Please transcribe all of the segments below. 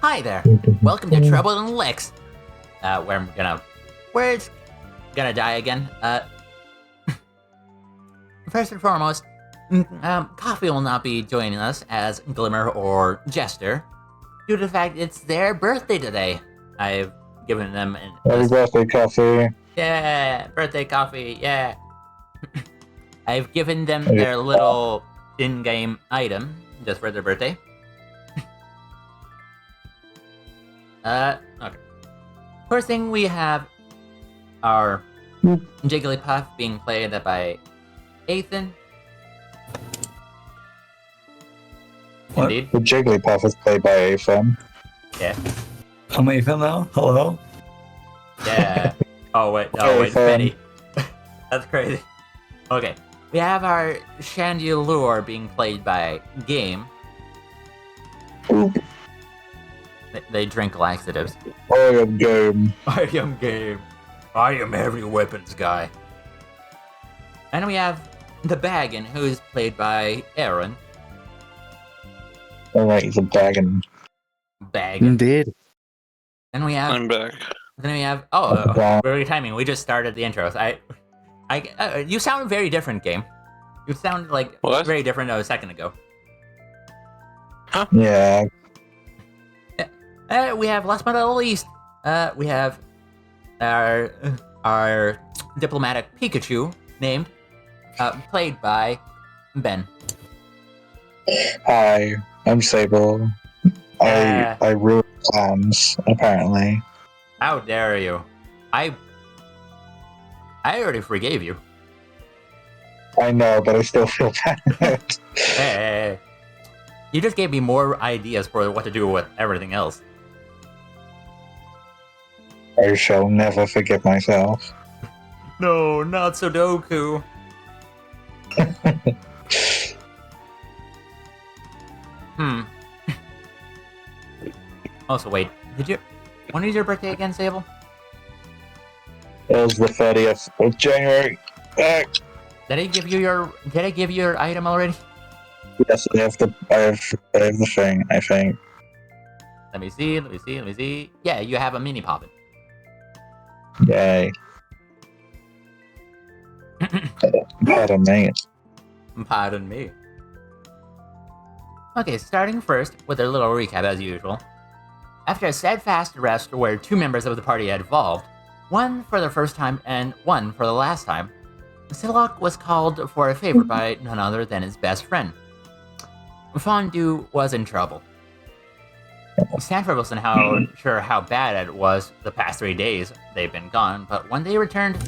Hi there. Welcome to Trouble and Licks. Where it's gonna die again. First and foremost, Coffee will not be joining us as Glimmer or Jester due to the fact it's their birthday today. I've given them Happy birthday, Coffee. Yeah, birthday coffee, yeah. I've given them their little in-game item just for their birthday. Okay. First thing we have our Jigglypuff being played by Ethan. What? Indeed. The Jigglypuff is played by Ethan. Yeah. I'm Ethan now. Hello. Yeah. Oh wait, Benny. That's crazy. Okay. We have our Chandelure being played by Game. Oop. They drink laxatives. I am Game. I am Game. I am heavy weapons guy. And we have the Baggin, who's played by Aaron. Alright, he's a Baggin. Baggin. Indeed. Then we have. I'm back. Then we have. Wow. Very timing. We just started the intros. You sound very different, Game. You sounded like What? very different a second ago. Yeah. We have last but not least. We have our diplomatic Pikachu named, played by Ben. Hi, I'm Sable. Yeah. I ruin plans, apparently. How dare you? I already forgave you. I know, but I still feel bad. Hey. You just gave me more ideas for what to do with everything else. I shall never forgive myself. No, not Sudoku. Also, wait. When is your birthday again, Sable? It was the 30th of January. Did I give you your item already? Yes, I have the thing, I think. Let me see. Yeah, you have a mini poppin'. Yay. Pardon me. Pardon me. Okay, starting first with a little recap as usual. After a steadfast arrest where two members of the party had evolved, one for the first time and one for the last time, Silok was called for a favor by none other than his best friend. Fondue was in trouble. Stanford wasn't sure how bad it was the past 3 days they've been gone, but when they returned,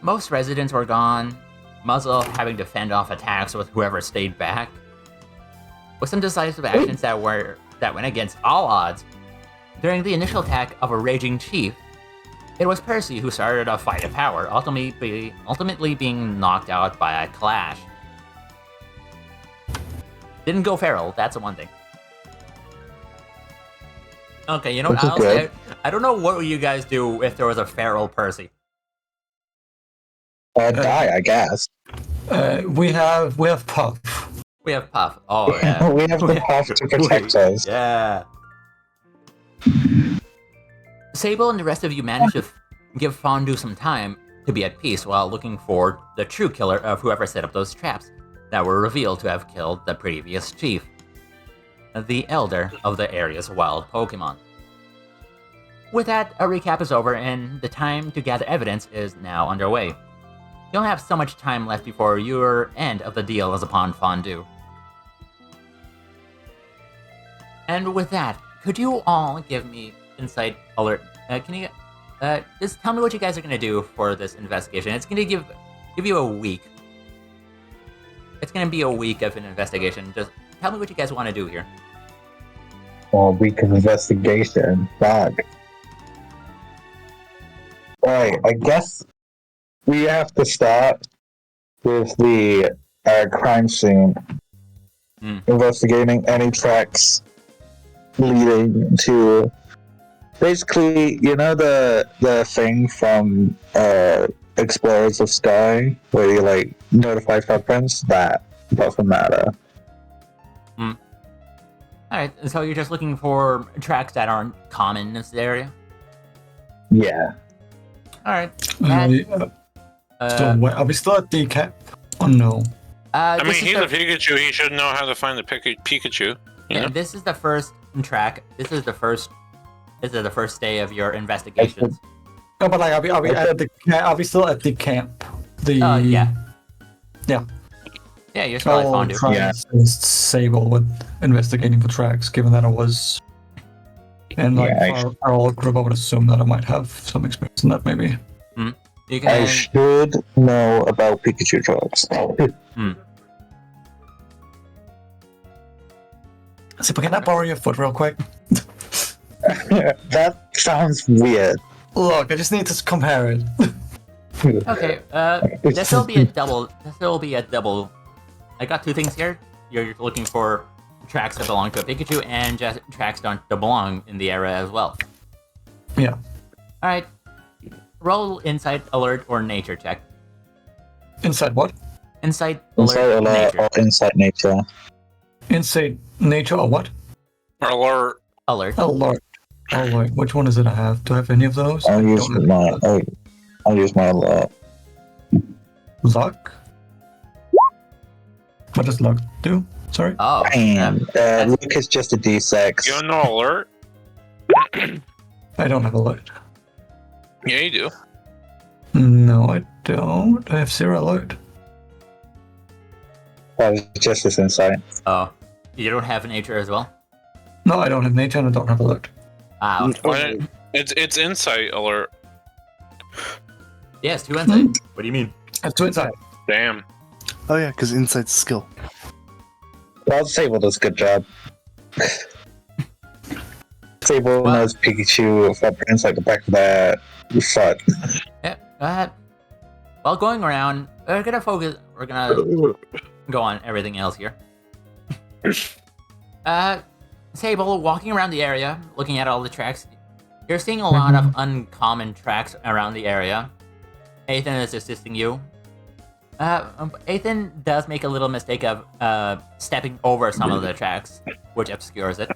most residents were gone, Muzzle having to fend off attacks with whoever stayed back. With some decisive actions that went against all odds, during the initial attack of a raging chief, it was Percy who started a fight of power, ultimately being knocked out by a clash. Didn't go feral, that's the one thing. Okay, you know what? I don't know what you guys do if there was a feral Percy. Die, I guess. We have Puff. We have Puff. Oh yeah. We have the Puff to protect us. Yeah. Sable and the rest of you managed to give Fondue some time to be at peace while looking for the true killer of whoever set up those traps that were revealed to have killed the previous chief, the elder of the area's wild Pokemon. With that, a recap is over and the time to gather evidence is now underway. You only have so much time left before your end of the deal is upon Fondue. And with that, could you all give me insight alert? Can you just tell me what you guys are gonna do for this investigation? It's gonna give you a week. It's gonna be a week of an investigation. Just tell me what you guys want to do here. Well, week of investigation. Fuck. Right, I guess we have to start with the crime scene. Investigating any tracks leading to basically, you know, the thing from Explorers of Sky where you like notify footprints? That doesn't matter. All right, so you're just looking for tracks that aren't common in this area. Yeah. All right. So wait, are we still at the cap? Oh no. I mean, he's a Pikachu. He should know how to find the Pikachu. You know? This is the first track. This is the first day of your investigations. No, but like, are we still at the camp? Yeah. Yeah. Yeah, you're still at I'll Fondue. try and assist Sable with investigating for tracks, given that I was. And like, our old group, I would assume that I might have some experience in that, maybe. You can. I should know about Pikachu tracks. So, can I borrow your foot real quick? That sounds weird. Look, I just need to compare it. Okay. This will be a double. I got two things here. You're looking for tracks that belong to a Pikachu and just tracks that belong in the area as well. Yeah. All right. Roll insight, alert, or nature check. Inside what? Insight, Insight alert, nature. or insight nature. Inside nature or what? Alert. Alert. Alert. Which one is it I have? Do I have any of those? I'll use my alert. Luck? What does luck do? Sorry? Oh. And Luke is just a D6. You have no alert? I don't have alert. Yeah, you do. No, I don't. I have 0 alert. That was just his insight. Oh. You don't have nature as well? No, I don't have nature and I don't have alert. It's insight alert. Yes, 2 insight. What do you mean? I have 2 inside. Damn. Oh yeah, because insight's skill. Well, Sable does a good job. Sable knows Pikachu footprints like the back of their foot. Yeah, go ahead. While going around, we're gonna go on everything else here. Sable, walking around the area, looking at all the tracks, you're seeing a lot of uncommon tracks around the area. Ethan is assisting you. Ethan does make a little mistake of stepping over some of the tracks, which obscures it.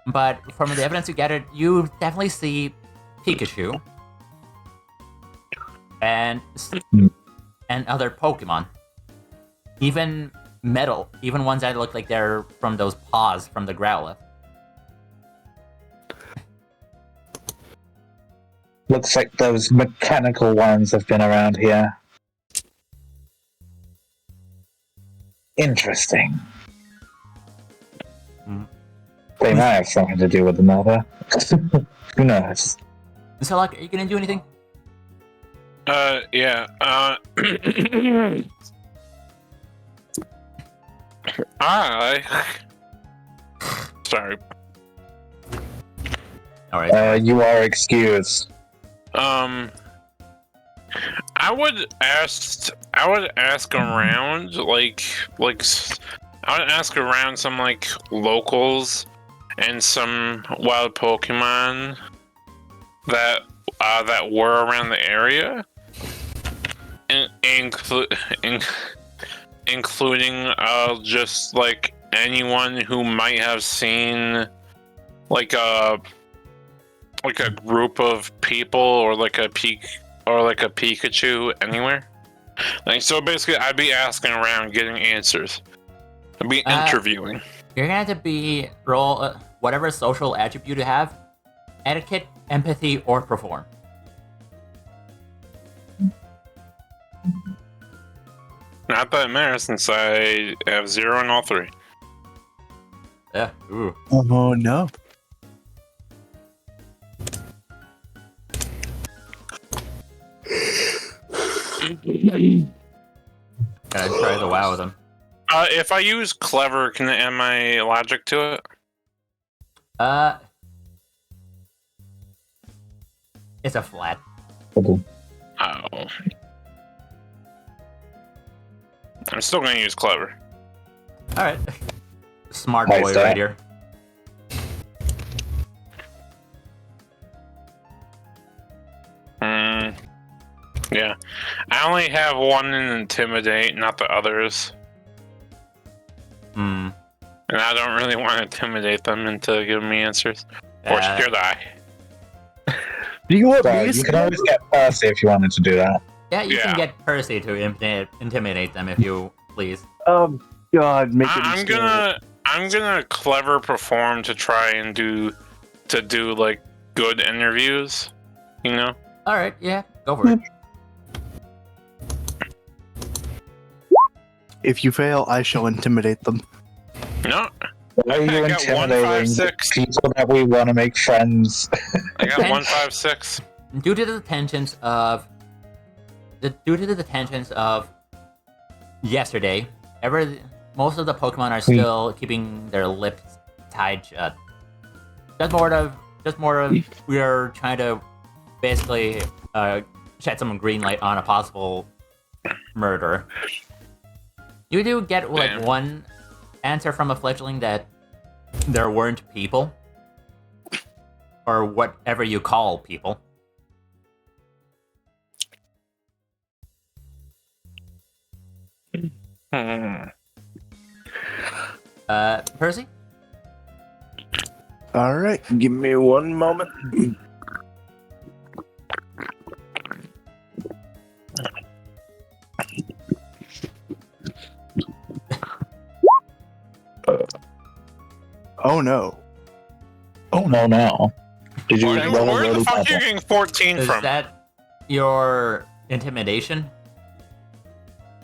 But from the evidence you gathered, you definitely see Pikachu and other Pokemon. Even metal, even ones that look like they're from those paws from the Growlithe. Looks like those mechanical ones have been around here. Interesting. They might have something to do with another. Who knows? So, like, are you gonna do anything? Yeah. Sorry. Alright. You are excused. I would ask around, I would ask around some, like, locals and some wild Pokemon that were around the area, including just, like, anyone who might have seen, like a group of people or like a Pikachu anywhere. Like, so basically, I'd be asking around, getting answers. I'd be interviewing. You're gonna have to roll whatever social attribute you have: etiquette, empathy, or perform. Not that it matters since I have 0 in all 3. Yeah. Ooh. Oh no. Gotta try the WoW with them. If I use clever, can I add my logic to it? It's a flat. Oh. I'm still gonna use clever. All right. Smart boy right here. Yeah. I only have 1 in Intimidate, not the others. Hmm. And I don't really want to intimidate them into giving me answers. Or should I? Do you want So me to you can say always get Percy if you wanted to do that. Yeah, you Yeah. can get Percy to intimidate them if you please. Oh God, make it. I'm gonna clever perform to try and do like good interviews. You know? All right, yeah, go for it. If you fail, I shall intimidate them. No, Why are you I got 1, 5, intimidating 6. people that we want to make friends? I got 1, 5, 6. Due to the tensions of yesterday, most of the Pokemon are still keeping their lips tied shut. Just more of we are trying to basically shed some green light on a possible murder. You do get like Damn. one answer from a fledgling that there weren't people, or whatever you call people. Percy? All right, give me one moment. Oh no! Oh no! Did you Where roll a the really fuck bad are you one? getting 14 Is from? that your intimidation?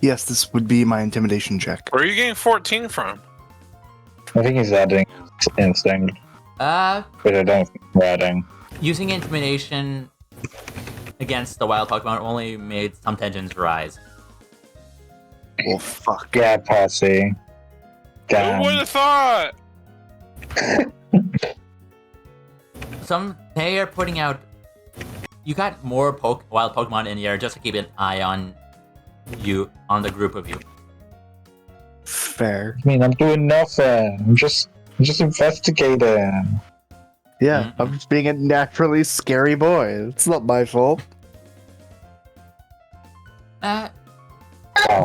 Yes, this would be my intimidation check. Where are you getting 14 from? I think he's adding instinct, but I don't think we're adding. Using intimidation against the wild Pokemon only made some tensions rise. Well, fuck. Yeah, Percy. Who Damn. would have thought? They are putting out. You got more wild Pokemon in here just to keep an eye on you, on the group of you. Fair. I mean, I'm doing nothing. I'm just investigating. Yeah, Mhm. I'm just being a naturally scary boy. It's not my fault. Oh,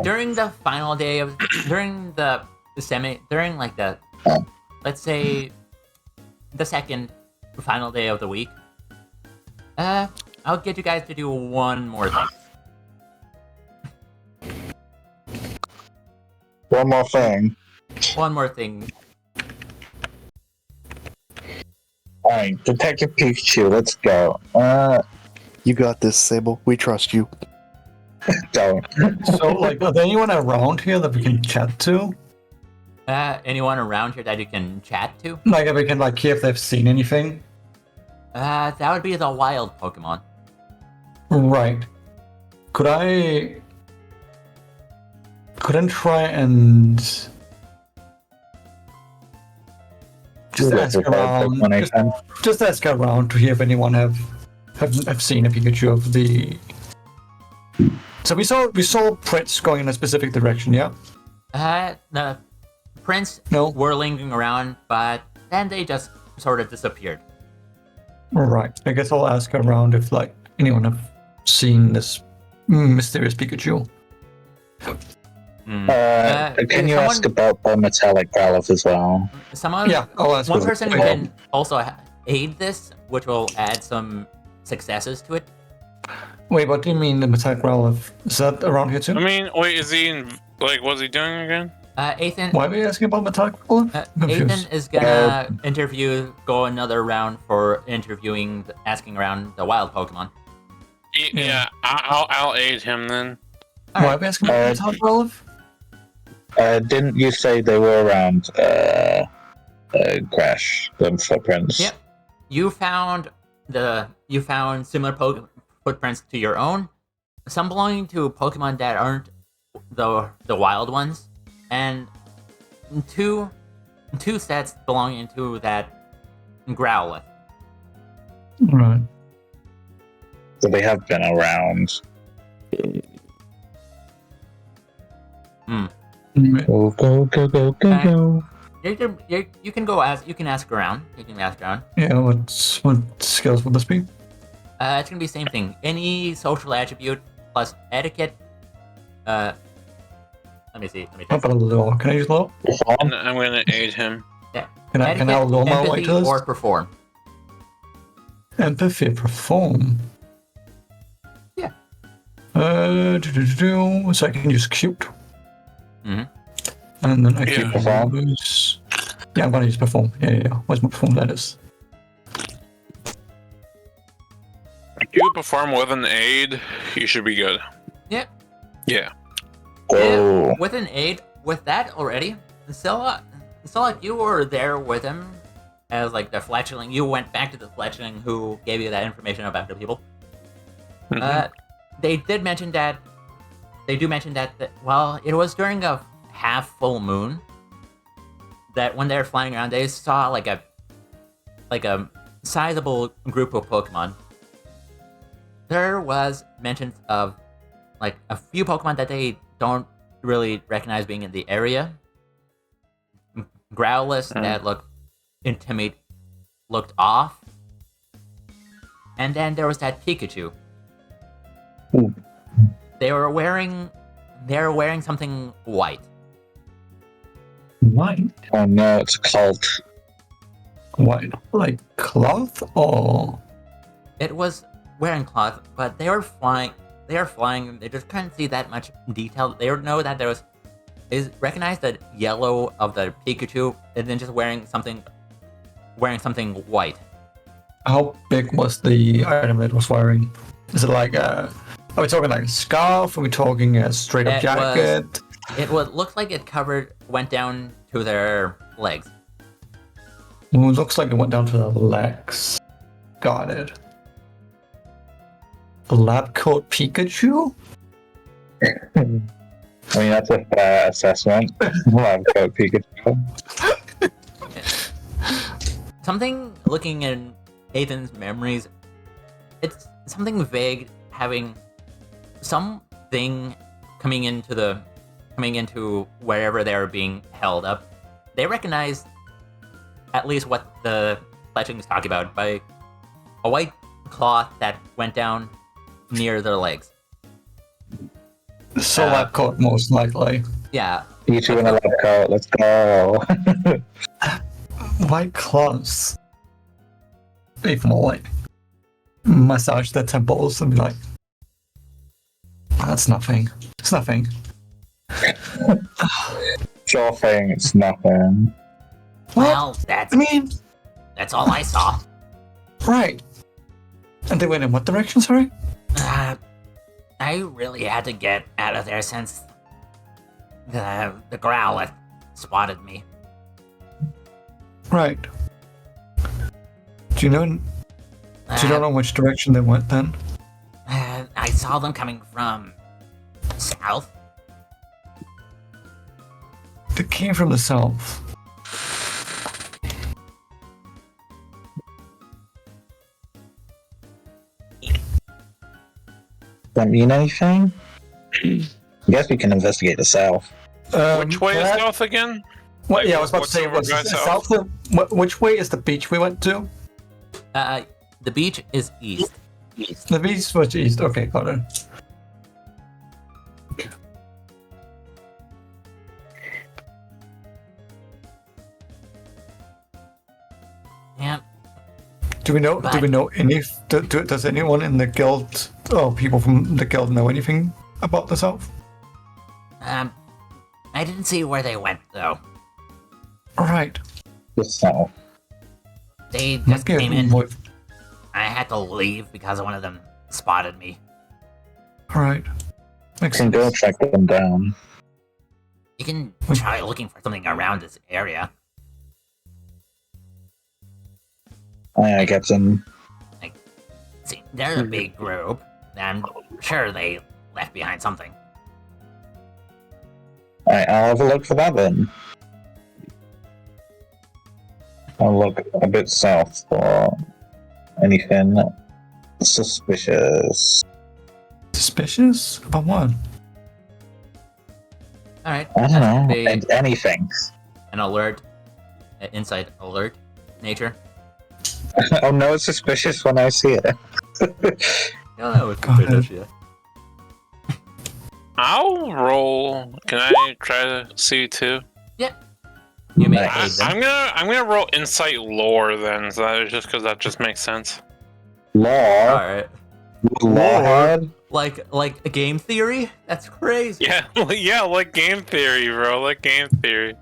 During the final day of during the let's say the second final day of the week, I'll get you guys to do one more thing. one more thing. One more thing. Alright, Detective Pikachu, let's go. You got this, Sable. We trust you. Don't. So, like, are there anyone around here that we can chat to? Anyone around here that you can chat to? Like, if we can, like, hear if they've seen anything? That would be the wild Pokemon. Right. Could I try and just ask around? Just ask around to hear if anyone have seen a Pikachu of the. So we saw Prince going in a specific direction, yeah. The prince No. were lingering around, but then they just sort of disappeared. Right. I guess I'll ask around if like anyone have seen this mysterious Pikachu. Can you ask about the metallic Growlithe as well? Someone, Yeah, I'll ask. one her. person who can also aid this, which will add some successes to it. Wait, what do you mean the metallic Growlithe? Is that around here too? I mean, wait, is he in, like, what's he doing again? Ethan, Why are we asking about metallic Growlithe? I'm Ethan confused. is gonna go another round for interviewing, asking around the wild Pokemon. Yeah, I'll aid him then. Why are we asking about metallic Growlithe? Didn't you say they were around Crash, the footprints? Yep. You found similar footprints to your own, some belonging to Pokemon that aren't the wild ones, and two sets belonging to that Growlithe. Right. So they have been around. Go, go, go, go, go, go. You can ask around. You can ask around. Yeah, what skills would this be? It's gonna be the same thing. Any social attribute plus etiquette, Let me see. Let me How test. about a lure? Can I use lure? And I'm gonna aid him. Yeah. Can I lure my way empathy, to this? or perform? Empathy, perform. Yeah. So I can use cute. Mhm. And then I Yeah. can use. Yeah, I'm gonna use perform. Yeah. Where's my perform letters? If you perform with an aid, you should be good. Yep. Yeah. Oh, Yeah, with an aid, with that already, Scylla, you were there with him as like the fledgling. You went back to the fledgling who gave you that information about the people. Mhm. They did mention that. They do mention that. Well, it was during a half full moon that when they were flying around, they saw like a sizable group of Pokemon. There was mentions of like a few Pokemon that they don't really recognize being in the area. Growlithe that looked looked off. And then there was that Pikachu. Ooh. They were wearing something white. White. oh no, it's a cult. White. Like cloth or. It was wearing cloth, but they were flying. They just couldn't see that much detail. They know that there was recognize the yellow of the Pikachu, and then just wearing something white. How big was the item that it was wearing? Is it like a. Are we talking like a scarf? Are we talking a straight up jacket? It looked like it went down to their legs. It looks like it went down to the legs. Got it. A lab coat Pikachu? I mean, that's a fair assessment. Lab coat Pikachu. Something looking in Ethan's memories, it's something vague having something coming into wherever they're being held up. They recognize at least what the fletching is talking about by a white cloth that went down near their legs. So lab coat, most likely. Yeah. You two in a lab coat, let's go. White cloths. Even more like massage their temples and be like, that's nothing. It's nothing. Sure thing, it's nothing. Well, that's all I saw. Right. And they went in what direction, sorry? I really had to get out of there since the Growlithe spotted me. Right. Do you know which direction they went then? I saw them coming from south. They came from the south. Does that mean anything? I guess we can investigate the south. Which way is south again? What, yeah, I was about to What's say, over what's by south? Which way is the beach we went to? The beach is east. The beach was east. Okay, got it. Yeah. Do we know any? Does anyone in the guild or people from the guild know anything about the south? I didn't see where they went though. All right. The south. They just Okay, came in. what- I had to leave because one of them spotted me. All right. We Makes can go sense. track them down. You can try looking for something around this area. I get them. See, they're a big group. I'm sure they left behind something. Alright, I'll have a look for that then. I'll look a bit south for anything suspicious. Suspicious about what? All right. I don't that know. should be Anything. an alert, an insight alert nature. Oh no, it's suspicious when I see it. No, that was Go ahead. yeah. I'll roll. Can I try to see too? Yep. You may Nice. aid them. I'm gonna roll insight lore then, so that is just because that just makes sense. Law? Alright. Lawhead? Like a game theory? That's crazy. Yeah, yeah, like game theory, bro. Like game theory.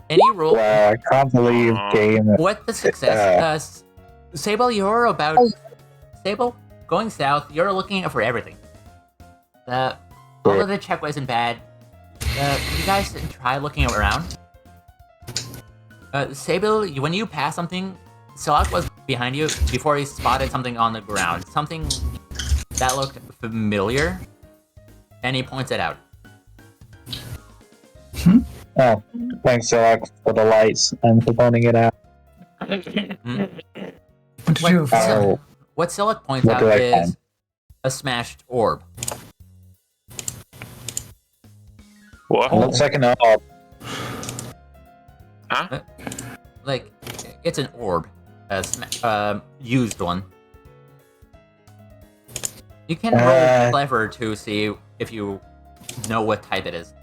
Any rule? Wow, I can't believe game. What the success? Sable, you're about... Sable, going south, you're looking for everything. All of the check wasn't bad. You guys try looking around. Sable, when you pass something, Silak was behind you before he spotted something on the ground. Something that looked familiar, and he points it out. Oh, thanks, Zach, for the lights and for pointing it out. What did you Oh, What Silak points What out do I is find? a smashed orb. What? it looks like an orb. Huh? Like, it's an orb. A used one. You can roll clever to see if you know what type it is.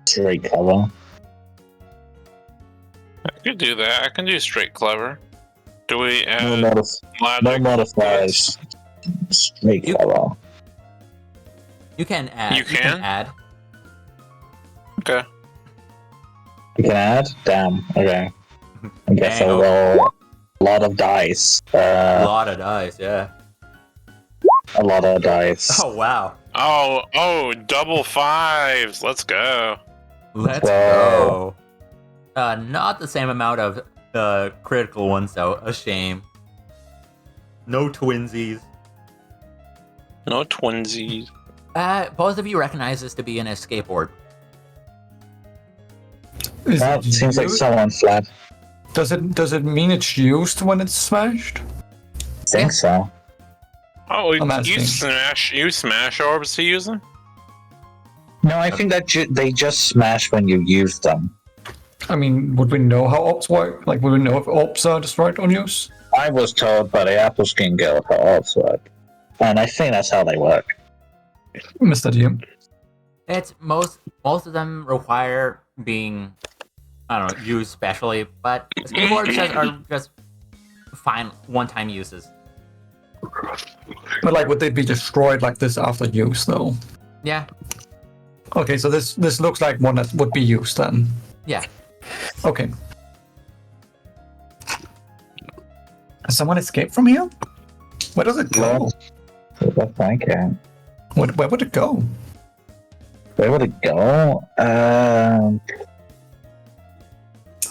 Straight cover. I could do that. I can do straight clever. Do we No, add no modifiers. Straight cover. You can add. You can? add. Okay. You can add? Damn, okay. I guess Dang, I'll roll a lot of dice. A lot of dice, yeah. A lot of dice. Oh wow. Oh, double fives. Let's go. Let's Whoa. go. Not the same amount of critical ones though. A shame. No twinsies. No twinsies. Both of you recognize this to be an escape orb. Is That it seems like used? someone fled. Does it mean it's used when it's smashed? I think so. Oh, I'm you asking. smash orbs to use them? No, I think that they just smash when you use them. I mean, would we know how orbs work? Like, would we know if orbs are destroyed on use? I was told by the Apple Skin Guild how orbs work. And I think that's how they work. Mr. DM. It's most of them require being, I don't know, used specially, but escape orbs are just fine one-time uses. But like, would they be destroyed like this after use, though? Yeah, Okay, so this looks like one that would be used then. yeah. Okay. Has someone escaped from here? Where does it go? That's my cat. Where would it go? Where would it go? Home?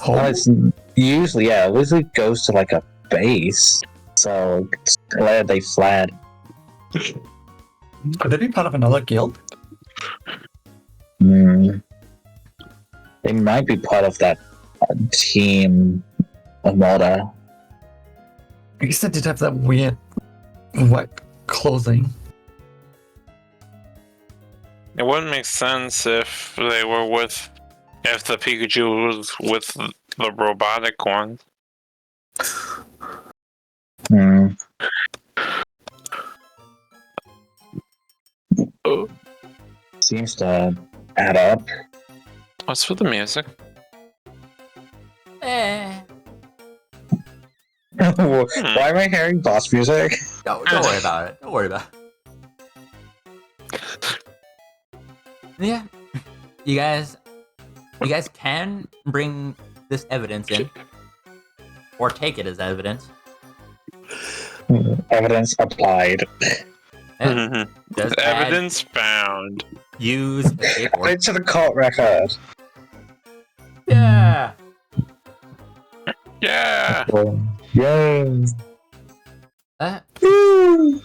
Well, it's usually, yeah, it usually goes to like a base. So it's glad they fled. Could they be part of another guild? Hmm. They might be part of that team Amada. I guess they did have that weird white clothing. It wouldn't make sense if they were if the Pikachu was with the robotic one. Hmm. Oh. Seems to add up. What's with the music? Why am I hearing boss music? Don't worry about it. Don't worry about it. Yeah, you guys can bring this evidence in, or take it as evidence. Evidence applied. Yeah, just add, Evidence found. use escape orb. Add to the court record. Yeah. Yeah. Yay. And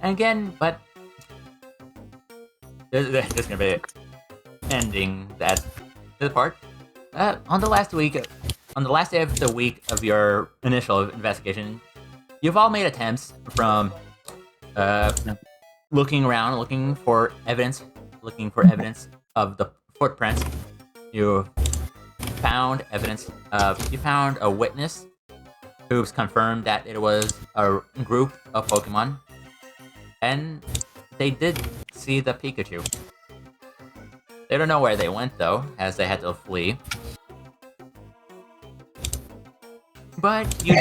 again, but there's gonna be ending that this part. On the last day of the week of your initial investigation, you've all made attempts from looking around, looking for evidence of the footprints. You found evidence you found a witness who's confirmed that it was a group of Pokemon, and they did see the Pikachu. They don't know where they went, though, as they had to flee. But you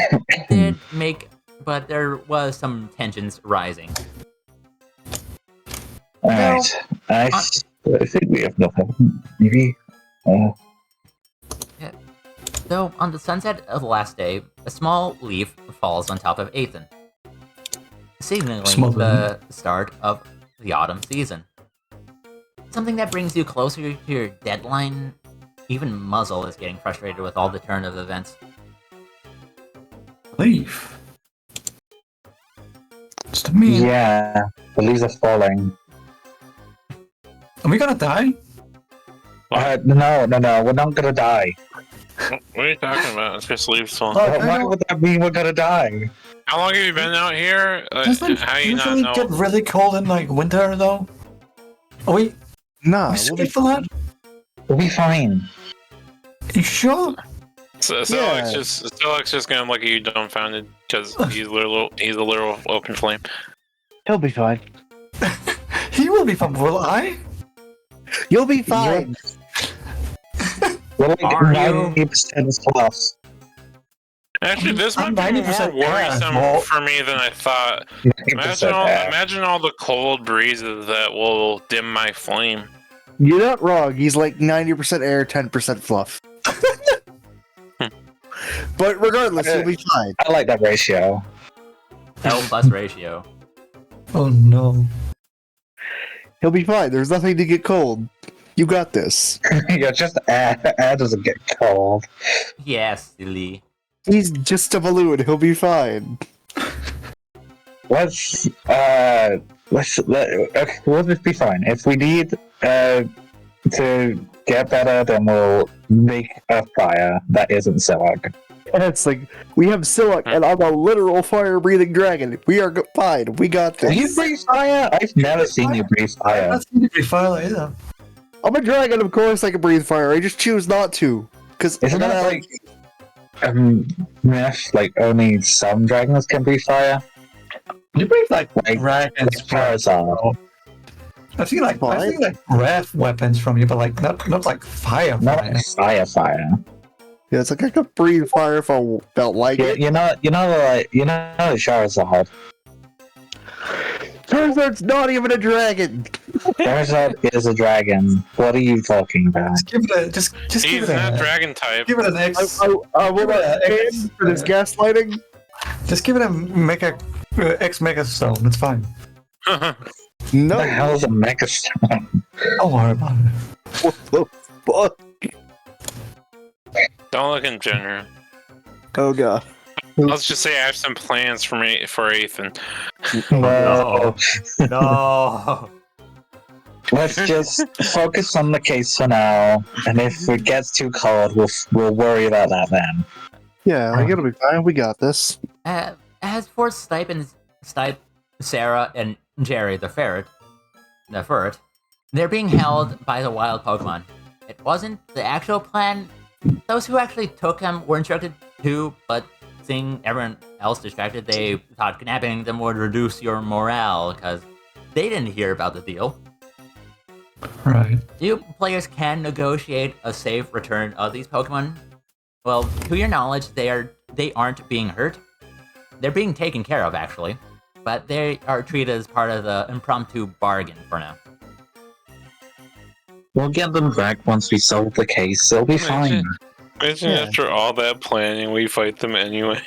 did make... But there was some tensions rising. Alright. I think we have nothing. Maybe. So, on the sunset of the last day, a small leaf falls on top of Ethan, signaling the start of the autumn season. Something that brings you closer to your deadline. Even Muzzle is getting frustrated with all the turn of events. Leaf. What's the mean? Yeah, the leaves are falling. Are we gonna die? No, we're not gonna die. What are you talking about? It's just leaves falling. Why would that mean we're gonna die? How long have you been out here? Doesn't How it you not usually know? get really cold in like winter though? Are we Nah, we safe for that? We'll be fine. You sure? Silak's just gonna look at you dumbfounded because he's a literal open flame. he'll be fine. He will be fine. Will I? You'll be fine. We're like Are you? 90% plus. Actually, this might I'm be more 90% worrisome more. for me than I thought. 90% Imagine all the cold breezes that will dim my flame. You're not wrong. He's like 90% air, 10% fluff. But regardless, he'll be fine. I like that ratio. L plus ratio. Oh no. He'll be fine. There's nothing to get cold. You got this. Yeah, just air. Air doesn't get cold. Yes, silly. He's just a balloon. He'll be fine. We'll just be fine. If we need to get better, then we'll make a fire that isn't Silak. And it's like, we have Silak, and I'm a literal fire-breathing dragon. We are fine. We got Do this. you breathe fire? I've never seen you breathe fire. That's gonna be fire either. I'm a dragon, of course I can breathe fire. I just choose not to. Because Isn't that like myth? Like only some dragons can breathe fire? You breathe like Like dragons. Charizard. I see like breath weapons from you, but like not like fire. Not fire. Yeah, it's like I could breathe fire if I felt like it. You know Charizard. Charizard's not even a dragon. Charizard is a dragon. What are you talking about? Just give it a just give He's it not a dragon type. give it an X. I will not X for this gaslighting. Just give it a mega X mega stone. It's fine. What No. the hell is a Megastone? Don't worry about it. What the fuck? Don't look in general. Oh god. Let's just say I have some plans for Ethan. No. No. Let's just focus on the case for now, and if it gets too cold, we'll worry about that then. Yeah, like it'll be fine. We got this. As for Stipe, Sarah, and Jerry the ferret, they're being held by the wild Pokemon. It wasn't the actual plan. Those who actually took them were instructed to, but seeing everyone else distracted, they thought kidnapping them would reduce your morale, because they didn't hear about the deal. Right. You players can negotiate a safe return of these Pokemon. Well, to your knowledge, they aren't being hurt. They're being taken care of, actually. But they are treated as part of the impromptu bargain for now. We'll get them back once we solve the case. They'll be fine. Imagine after all that planning, we fight them anyway.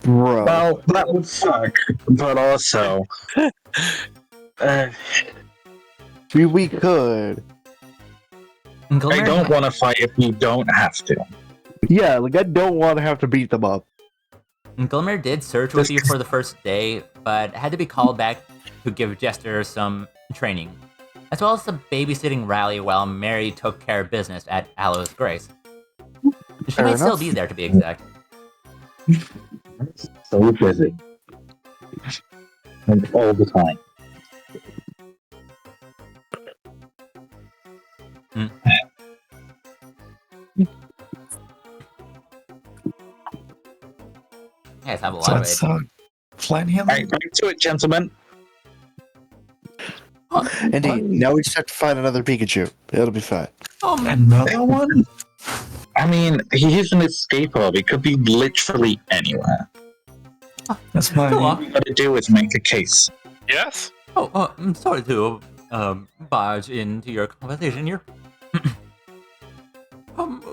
Bro. Well, that would suck. But also, We could. I don't want to fight if you don't have to. Yeah, like I don't want to have to beat them up. Glimmer did search with you for the first day, but had to be called back to give Jester some training, as well as the babysitting rally while Mary took care of business at Aloe's Grace. She Fair might still enough. be there, to be exact. So busy. And all the time. You guys have a lot So of that's it. plan here. Alright, back to it, gentlemen. Indeed. Now we just have to find another Pikachu. It'll be fine. Another one? I mean, he's an escape orb. He could be literally anywhere. That's my. Go All on. we gotta do is make a case. Yes. I'm sorry to barge into your conversation here.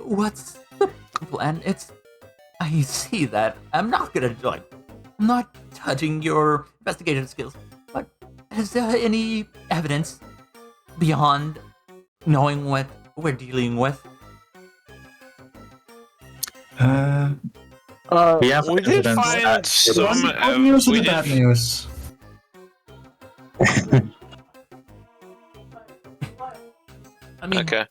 What's the plan? I see that. I'm not judging your investigation skills, but is there any evidence beyond knowing what we're dealing with? We have We did evidence find that some. Good news or We the bad did. news? I mean, Okay.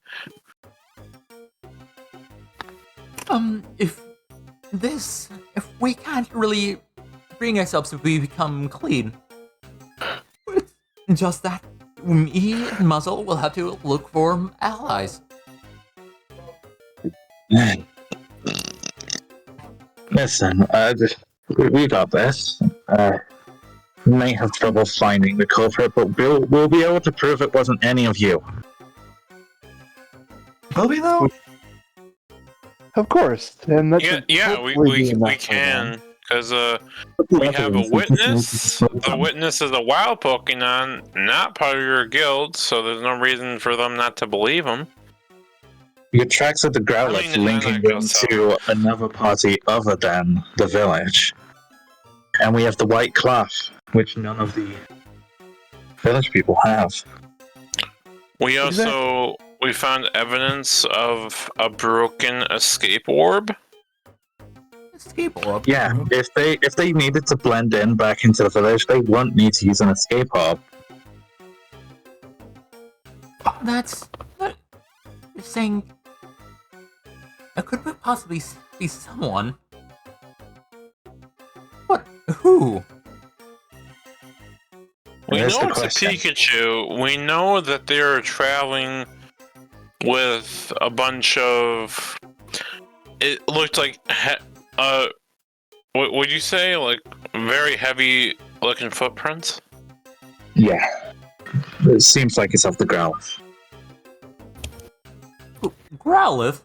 if we can't really bring ourselves to become clean, it's just that me and Muzzle will have to look for allies. Listen, we got this. May have trouble finding the culprit, but we'll be able to prove it wasn't any of you. Will we though? Of course. And that's Yeah, we can, because we have a witness. The witness is a wild Pokemon, not part of your guild, so there's no reason for them not to believe him. Your tracks of the Growlithe I mean, linking I them guess so. to another party other than the village. And we have the White Cloth, which none of the village people have. We also we found evidence of a broken escape orb. Escape orb. Yeah, if they needed to blend in back into the village, they won't need to use an escape orb. That's you're saying it could possibly be someone. What? Who? We There's know the it's question. a Pikachu. We know that they're traveling with a bunch of. It looked like what would you say? Like very heavy looking footprints. Yeah. It seems like it's of the Growlithe. Growlithe?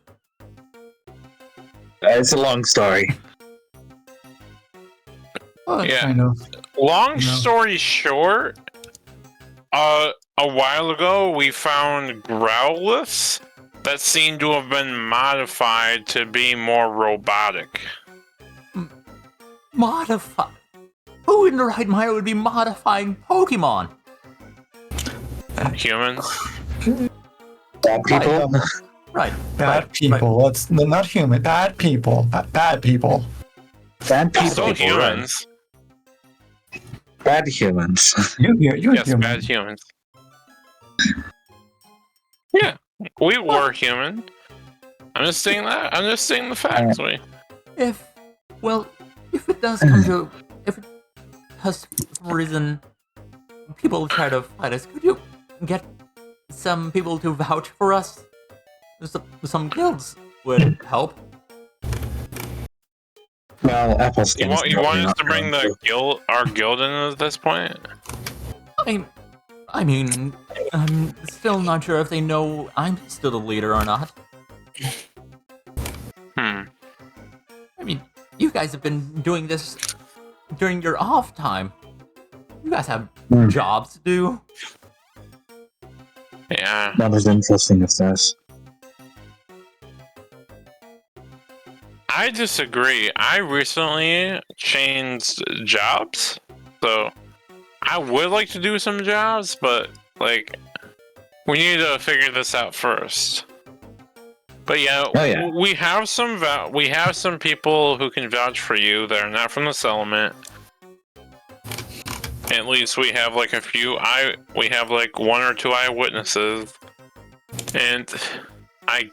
It's a long story. Yeah. Kind of. Long story short, a while ago we found Growliths that seem to have been modified to be more robotic. Modify? Who in the right mind would be modifying Pokemon? Humans. Bad people? Right. Bad people. That's not human. Bad people. Bad people. Bad people. Still humans. Bad humans. You're Yes, human. bad humans. Yeah, we were human. I'm just saying that. I'm just saying the facts. If it does come to, if it has for some reason people try to fight us, could you get some people to vouch for us? Some guilds would help. Well, Apple's You want us to bring our guild in at this point? I mean, I'm still not sure if they know I'm still the leader or not. I mean, you guys have been doing this during your off time. You guys have jobs to do. Yeah. Not as interesting as this. I disagree. I recently changed jobs, so I would like to do some jobs, but like we need to figure this out first. But yeah, we have some people who can vouch for you that are not from the settlement. At least we have like we have like one or two eyewitnesses, and I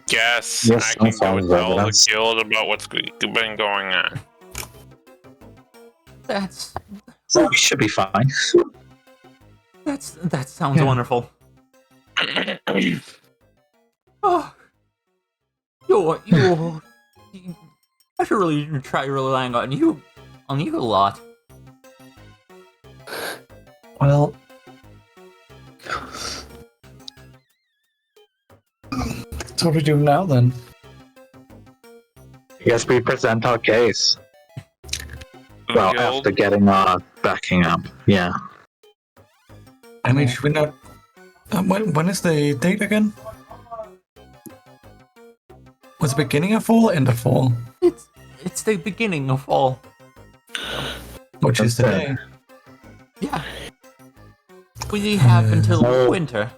guess Yes, I can go sounds tell the evidence. guild about what's been going on. So we should be fine. That sounds wonderful. Oh, you. I should really try relying on you a lot. Well, So what do we do now then? I guess we present our case. Well, Guild? after getting our backing up, yeah. I mean, should we not? When is the date again? Was it beginning of fall or end of fall? It's the beginning of fall. Which is That's today. Yeah. We have until So- winter.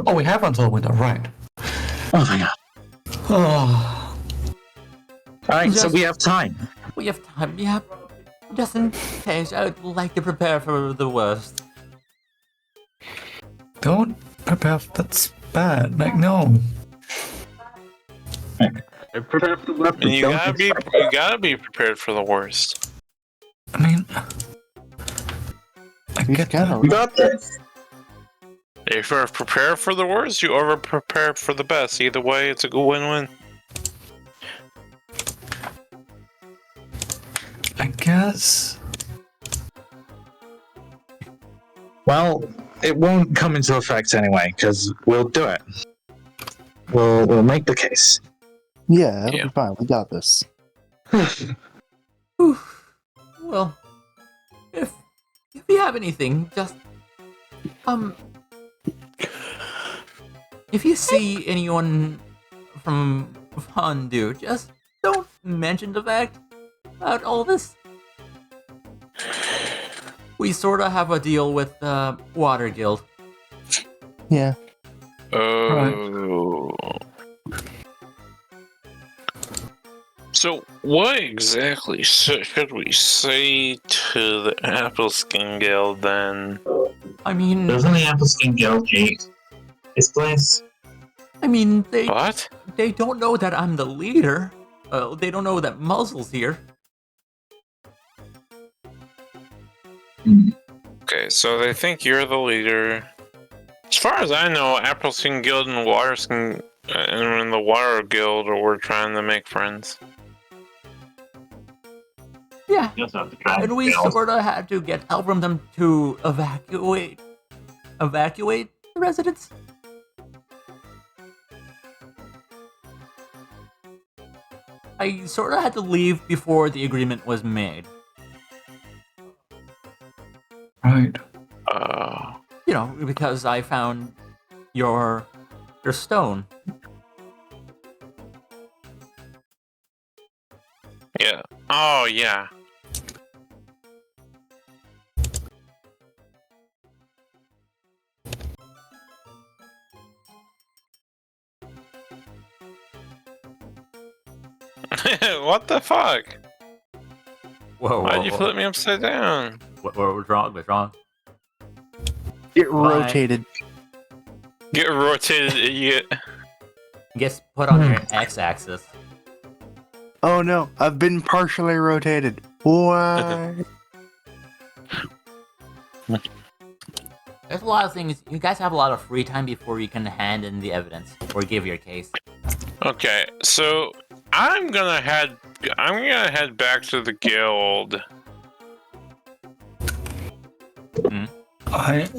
Oh, we have until winter, right? Oh my god. Oh, Alright, so Just- we have time. We have time, yeah. Just in case, I'd like to prepare for the worst. don't prepare. That's bad. Like, no. Prepare for the left. And you gotta be prepared for the worst. I mean, I You get gotta- We got this. If you're prepared for the worst, you over prepare for the best. Either way, it's a good win-win. I guess. Well, it won't come into effect anyway, because we'll do it. We'll make the case. Yeah, it'll Yeah. be fine. We got this. Whew. Well, if you have anything, just if you see anyone from Fondue, just don't mention the fact about all this. We sort of have a deal with the Water Guild. Yeah. Oh. So, what exactly should we say to the Apple Skin Guild then? I mean, Doesn't the Apple Skin Guild hate this place? they What? they don't know that I'm the leader. They don't know that Muzzle's here. Okay, so they think you're the leader. As far as I know, Apple Skin Guild and Water Skin and the Water Guild were trying to make friends. Yeah, You also have to try and we sort of had to get help from them to evacuate the residents. I sort of had to leave before the agreement was made. Right. You know, because I found your stone. Yeah. Oh, yeah. What the fuck? Whoa, Why'd you flip me upside down? What was wrong? What's wrong? Get Bye. rotated. Get rotated, idiot. Gets put on your x-axis. Oh no, I've been partially rotated. What? There's a lot of things. You guys have a lot of free time before you can hand in the evidence or give your case. Okay, so I'm gonna head back to the guild.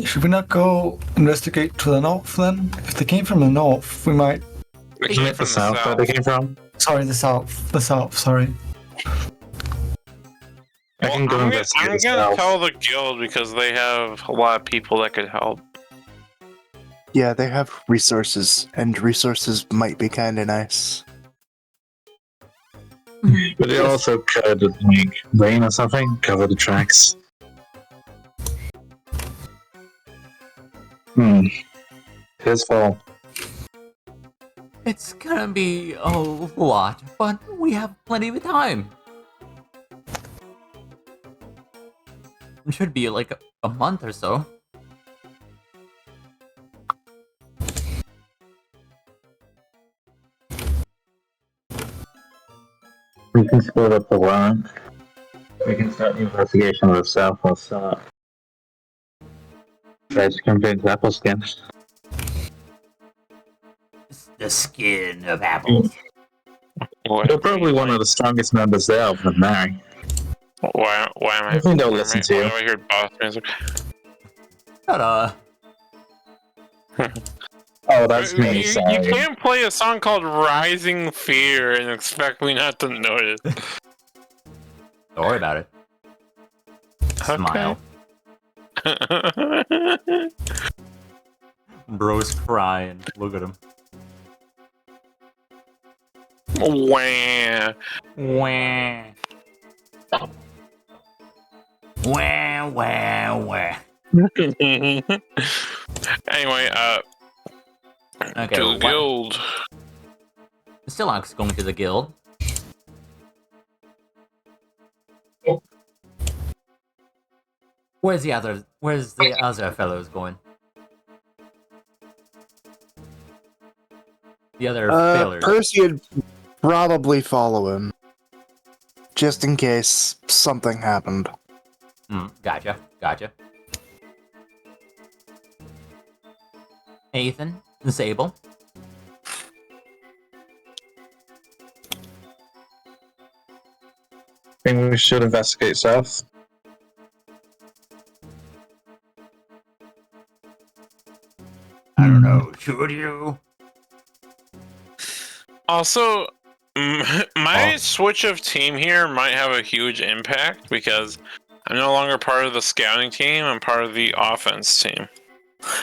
Should we not go investigate to the north then? If they came from the north, we might. They They came came from the south where they came from? Sorry, the south. The south. Sorry. I can go I'm investigate the gonna south. tell the guild because they have a lot of people that could help. Yeah, they have resources, and resources might be kind of nice. But they also could, like, rain or something, cover the tracks. His fault. It's gonna be a lot, but we have plenty of time. It should be like a month or so. We can split up the warrant. We can start the investigation of the south. We'll start. Try to convince Apple Skin. The skin of apples. You're probably one of the strongest members there other than Mary. Why am I? I think they'll listen to you. Why do I hear boss music? Ta-da. Oh, Oh, that's me. You Sorry. can't play a song called Rising Fear and expect me not to notice. Don't worry about it. Smile. Bro's crying. Look at him. Wah. Wah. Wah, wah, wah. Anyway, Okay, to the guild. Stillock's going to the guild. Where's the other fellows going? The other failures. Percy would probably follow him. Just in case something happened. Gotcha. Ethan and Sable. I think we should investigate south. I don't know. Should you? Also, my switch of team here might have a huge impact because I'm no longer part of the scouting team. I'm part of the offense team.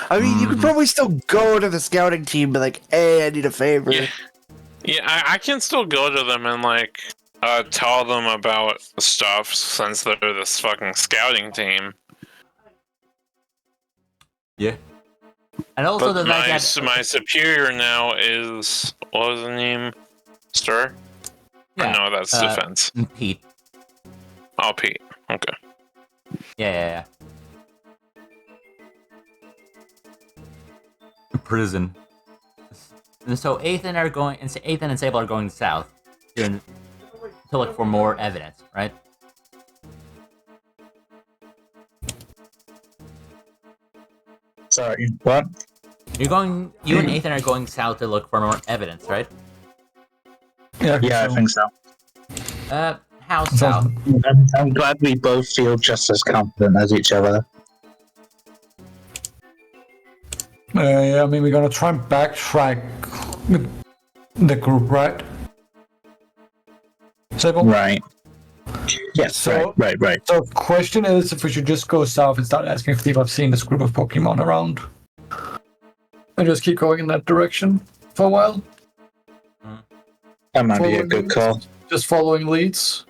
I mean, you could probably still go to the scouting team and be like, hey, I need a favor. Yeah, I can still go to them and, like, tell them about stuff since they're this fucking scouting team. Yeah. And also But the fact that my superior now is, what was the name? Stir? Yeah, No, that's defense. Pete. Oh, Pete. Okay. Yeah. Prison. And so Ethan and Sable are going south to look for more evidence, right? Sorry, what? You and Ethan are going south to look for more evidence, right? Yeah, I think so. How south? I'm glad we both feel just as confident as each other. Yeah, I mean, we're gonna try and backtrack the group, right? Sable? Right. Yes, So- right. So, question is if we should just go south and start asking if people have seen this group of Pokemon around. And just keep going in that direction for a while. That might be a good call. Just following leads.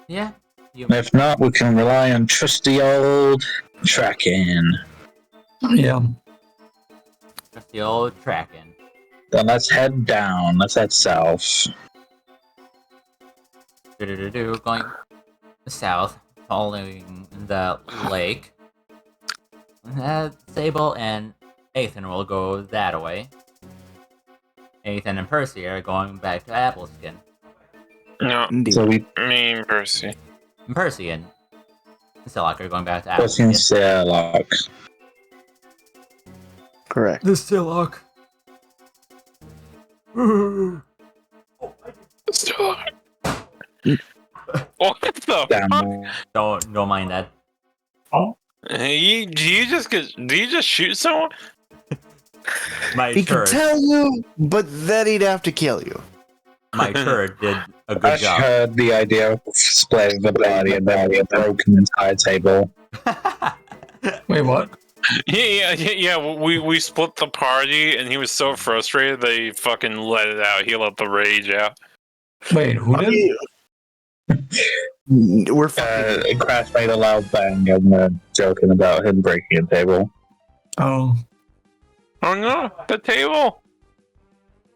Yeah. If not, we can rely on trusty old tracking. Yeah. Just the old tracking. Then let's head down. Let's head south. Going south, following the lake. Sable and Ethan will go that way. Ethan and Percy are going back to Appleskin. No, So we me and Percy. And Percy and Stillock are going back to Percy and Appleskin. Sherlock. Correct. The Stillock. Still. What the fuck? Damn. Don't mind that. Do you just shoot someone? My He could turd. tell you, but then he'd have to kill you. My turd did a I good job. heard the idea of splitting the body and then we broken the entire table. Wait, what? Yeah. We split the party, and he was so frustrated that he fucking let it out. He let the rage out. Wait, who did? We're fucking. Crash made a loud bang and we're joking about him breaking a table. Oh. Oh no, the table!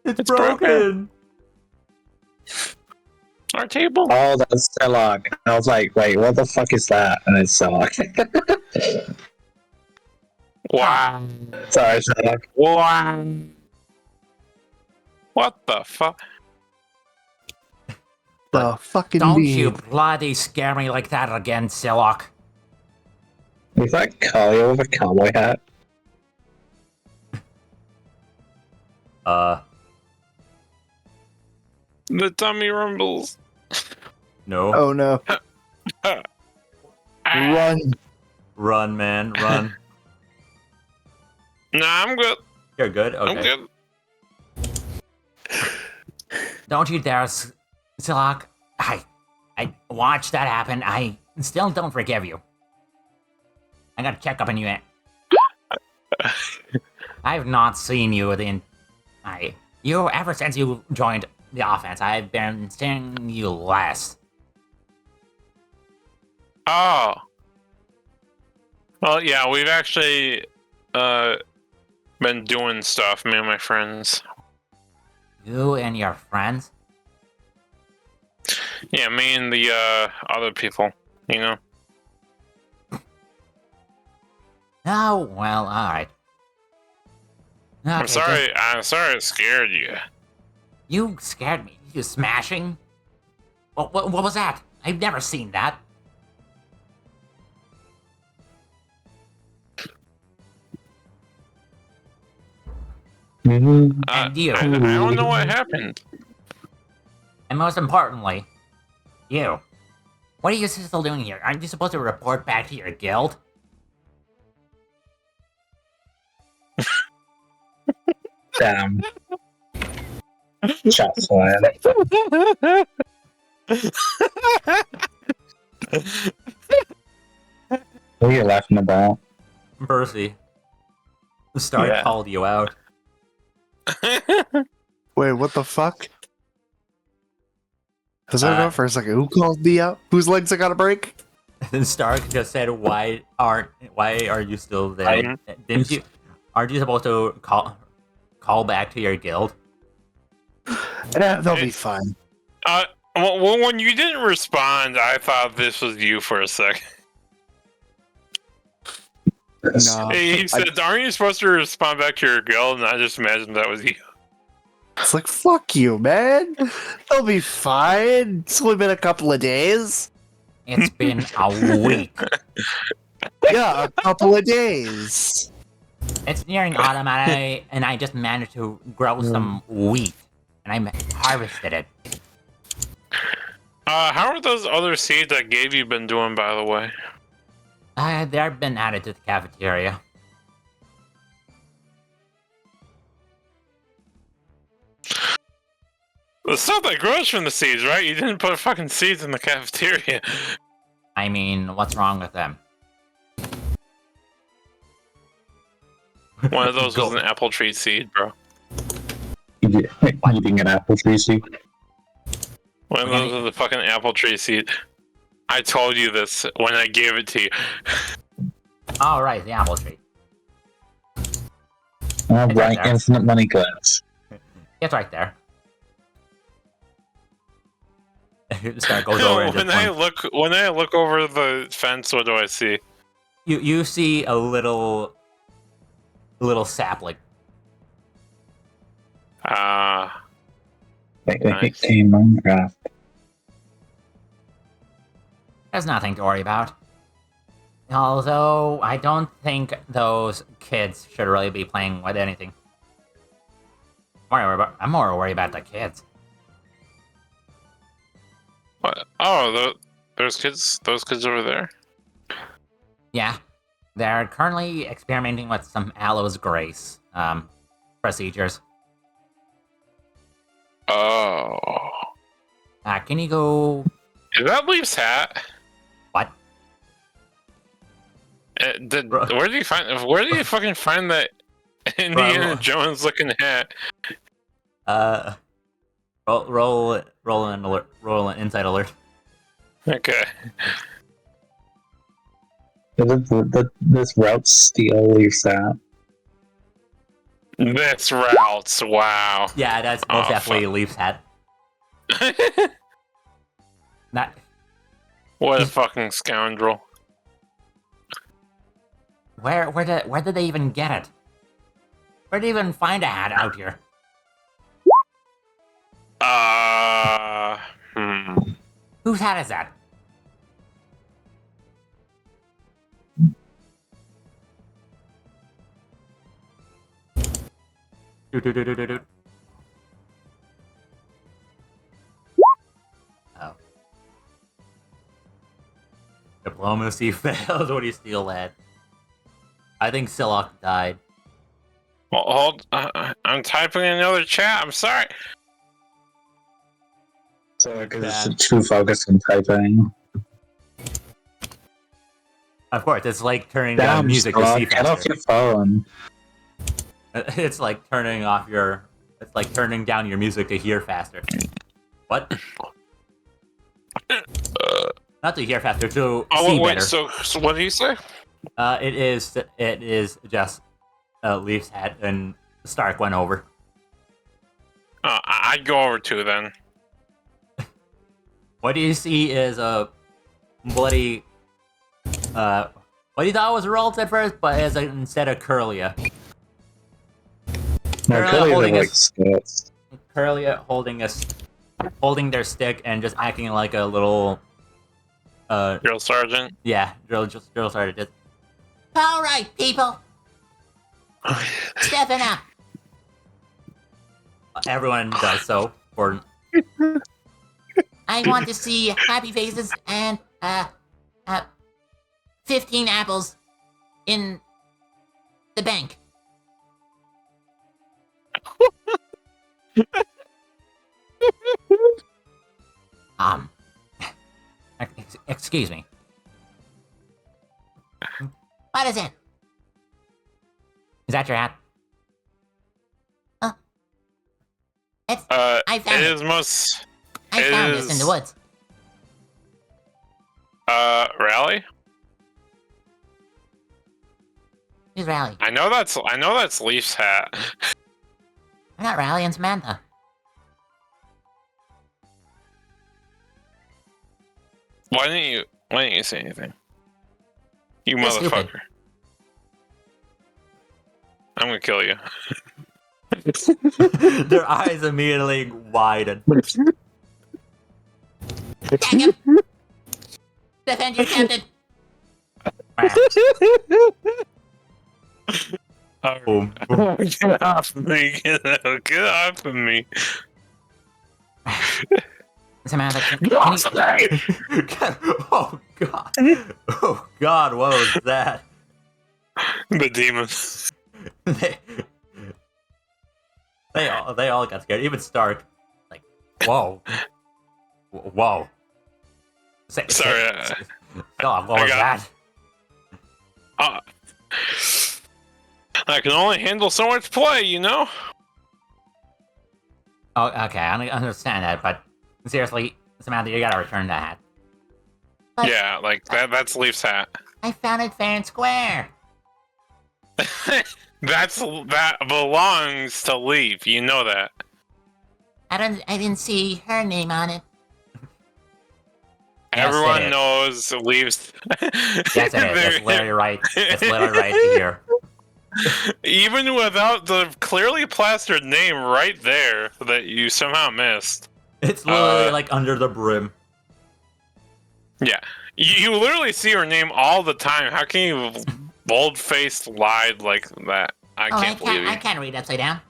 It's broken. Our table. Oh, that's Sherlock. I was like, wait, what the fuck is that? And it's Sherlock. Wow. Sorry, Sherlock. Wow. What the fuck? The fucking Don't bead. you bloody scare me like that again, Stillock. Was that Kalia with a cowboy hat? The tummy rumbles. No. Oh no. Ah. Run. Run, man, run. Nah, I'm good. You're good? I'm Okay. good. Don't you dare, Silok. I watched that happen. I still don't forgive you. I gotta check up on you. I've not seen you ever since you joined the offense. I've been seeing you less. Oh. Well, yeah, we've actually been doing stuff, me and my friends. You and your friends? Yeah, me and the other people, you know. Oh, well, alright. Okay, I'm sorry I scared you. You scared me. You smashing? What was that? I've never seen that. And you. I don't know what happened. And most importantly, you. What are you still doing here? Aren't you supposed to report back to your guild? Damn. Shots fired. What are you laughing about? Percy. The star called you out. Wait, what the fuck? Does that go for a second? Who called me out? Whose legs I gotta break? And Stark just said, why are you still there? Aren't you supposed to call back to your guild? Yeah, they'll be fine. Well, when you didn't respond, I thought this was you for a second. No. He said, aren't you supposed to respond back to your guild? And I just imagined that was you. It's like, fuck you, man. They'll be fine. It's only been a couple of days. It's been a week. Yeah, a couple of days. It's nearing autumn, and I just managed to grow some wheat, and I harvested it. How are those other seeds I gave you been doing, by the way? They've been added to the cafeteria. The stuff that grows from the seeds, right? You didn't put fucking seeds in the cafeteria. I mean, what's wrong with them? One of those was an apple tree seed, bro. Eating an apple tree seed. One of those was the fucking apple tree seed. I told you this when I gave it to you. Oh, right, the apple tree. Right, infinite money glass. It's right there. Star goes over and when I look over the fence, what do I see? You see a little sapling. Nice. Minecraft. There's nothing to worry about. Although, I don't think those kids should really be playing with anything. I'm more worried about the kids. What? Oh, those kids over there? Yeah. They're currently experimenting with some aloes grace procedures. Oh. Can you go... Is that Leaf's hat? What? Where do you fucking find that Indiana Jones looking hat? Roll an alert. Roll an insight alert. Okay. This route steal Leaf's hat. This routes, wow. Yeah, that's most definitely Leaf's hat. Not. What a fucking scoundrel. Where did they even get it? Where did they even find a hat out here? Whose hat is that? Oh. Diplomacy failed. What do you steal that? I think Silok died. Well, hold. I'm typing in another chat. I'm sorry. So because it's too focused on typing. Of course, it's like turning down Damn, music to see get off faster. your phone. It's like turning off your. It's like turning down your music to hear faster. What? Not to hear faster, to see wait. better. So what do you say? It is just Leaf's hat, and Stark went over. I'd go over too then. What do you see is a bloody. What you thought was Ralts at first, but as instead of Curlia. No, Curlia clearly they're like skits. Curlia holding their stick and just acting like a little. Drill sergeant. Yeah, drill sergeant. Just, all right, people, stepping up. Everyone does so for. I want to see happy faces and 15 apples in the bank. Excuse me. What is it? Is that your hat? It's. I found it. I found this in the woods. Rally? Who's Rally? I know that's Leaf's hat. I'm not Rally and Samantha. Why didn't you say anything? You You're motherfucker. stupid. I'm gonna kill you. Their eyes immediately widen. Attack him! Defend your captain! Boom. Get off me! Get off of me! Samantha, can you... Oh god! Oh god! What was that? The demons. they all got scared. Even Stark. Like, whoa, whoa. Sorry. What was that? I can only handle so much play, you know. Oh, okay, I understand that, but seriously, Samantha, you gotta return that hat. But Yeah, like that's Leaf's hat. I found it fair and square. That belongs to Leaf. You know that. I didn't see her name on it. Yes, Everyone it is. knows Leaf's. Yes, it is. It's literally right. It's literally right here. Even without the clearly plastered name right there that you somehow missed. It's literally like under the brim. Yeah, you literally see her name all the time. How can you bold-faced lied like that? I can't believe I you. can't read upside down.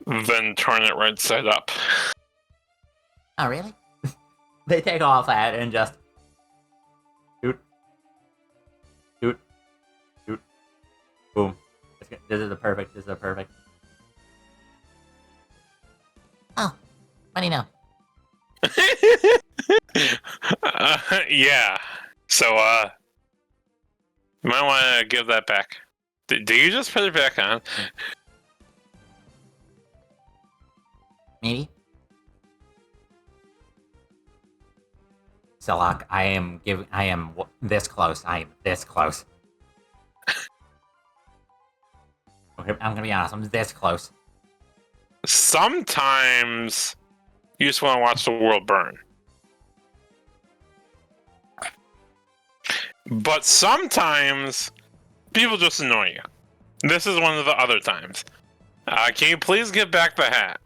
Then turn it right side up. Oh, really? They take off that and just doot, doot, doot, boom. This is a perfect. Oh, what do you know? Yeah. So, you might want to give that back. Do you just put it back on? Maybe. Selok, I am this close. I am this close. Okay, I'm gonna be honest. I'm this close. Sometimes you just want to watch the world burn. But sometimes people just annoy you. This is one of the other times. Can you please give back the hat?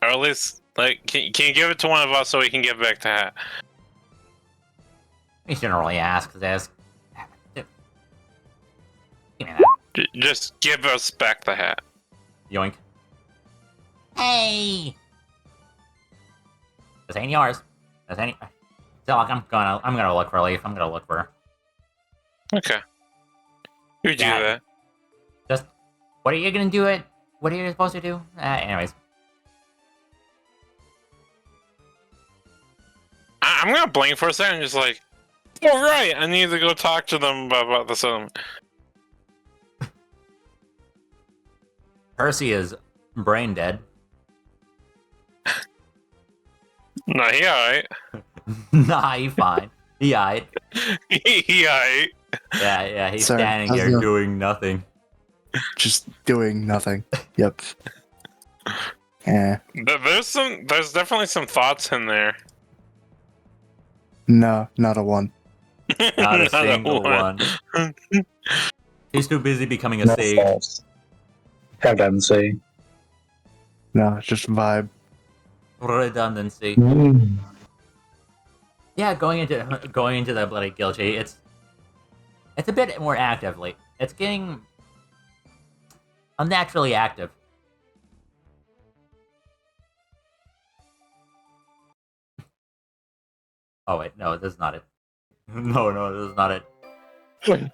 Or at least, like, can you give it to one of us so we can give back the hat? We shouldn't really ask this. Give me that. Just give us back the hat. Yoink. Hey! This ain't yours. This ain't. Selok, I'm gonna look for Leaf. I'm gonna look for her. Okay. You do Yeah. that. Just, what are you gonna do it? What are you supposed to do? Anyways. I'm gonna blink for a second, just like, oh right, I need to go talk to them about this. Percy is brain dead. Nah, he alright. Nah, he fine. He alright. He alright. Yeah, he's Sorry, standing how's here it- doing nothing. Just doing nothing. Yep. Yeah. There's definitely some thoughts in there. No, not a one. Not a single one. He's too busy becoming a sage. false. Redundancy. No, it's just vibe. Redundancy. Yeah, going into the bloody guilty, it's a bit more actively. It's getting unnaturally active. Oh wait, no, this is not it. No, this is not it.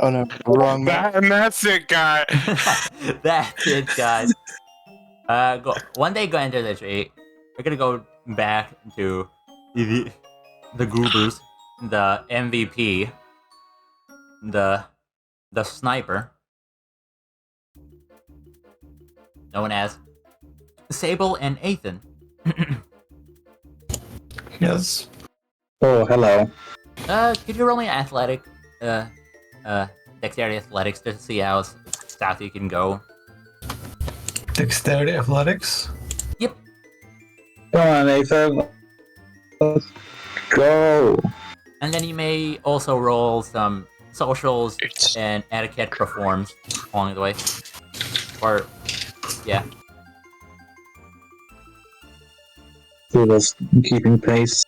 Oh no, wrong map. That's it, guy. That's it, guys. One day go into the tree. We're gonna go back to the goobers, the MVP, the sniper, known as Sable and Ethan. Yes. Oh, hello. Could you roll me athletic, dexterity athletics to see how south you can go? Dexterity athletics. Yep. Come on, Nathan. Let's go. And then you may also roll some socials and etiquette performs along the way. Or, yeah. Do this keeping pace.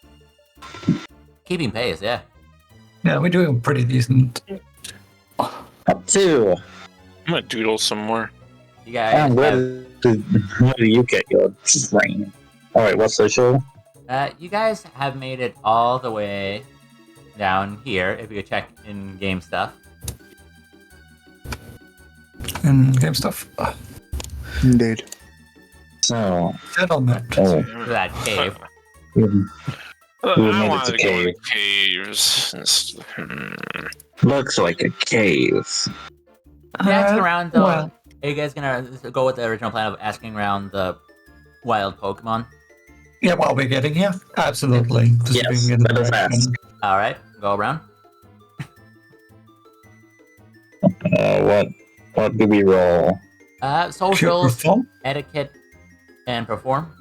Keeping pace, yeah. Yeah, we're doing pretty decent. Up two. I'm gonna doodle some more. You guys And where have, do you get your brain? Alright, what's social? you guys have made it all the way down here, if you could check in-game stuff. And game stuff. Indeed. So, Settlement. oh, To that cave. I We made it wanted to to go to caves. looks like a cave. Asking around, though, well. are you guys gonna go with the original plan of asking around the wild Pokemon? Yeah, while we're getting here? Absolutely. Just Yes, being in the that is direction. fast. Alright, go around. What do we roll? Shoot, Socials, perform? etiquette, and perform.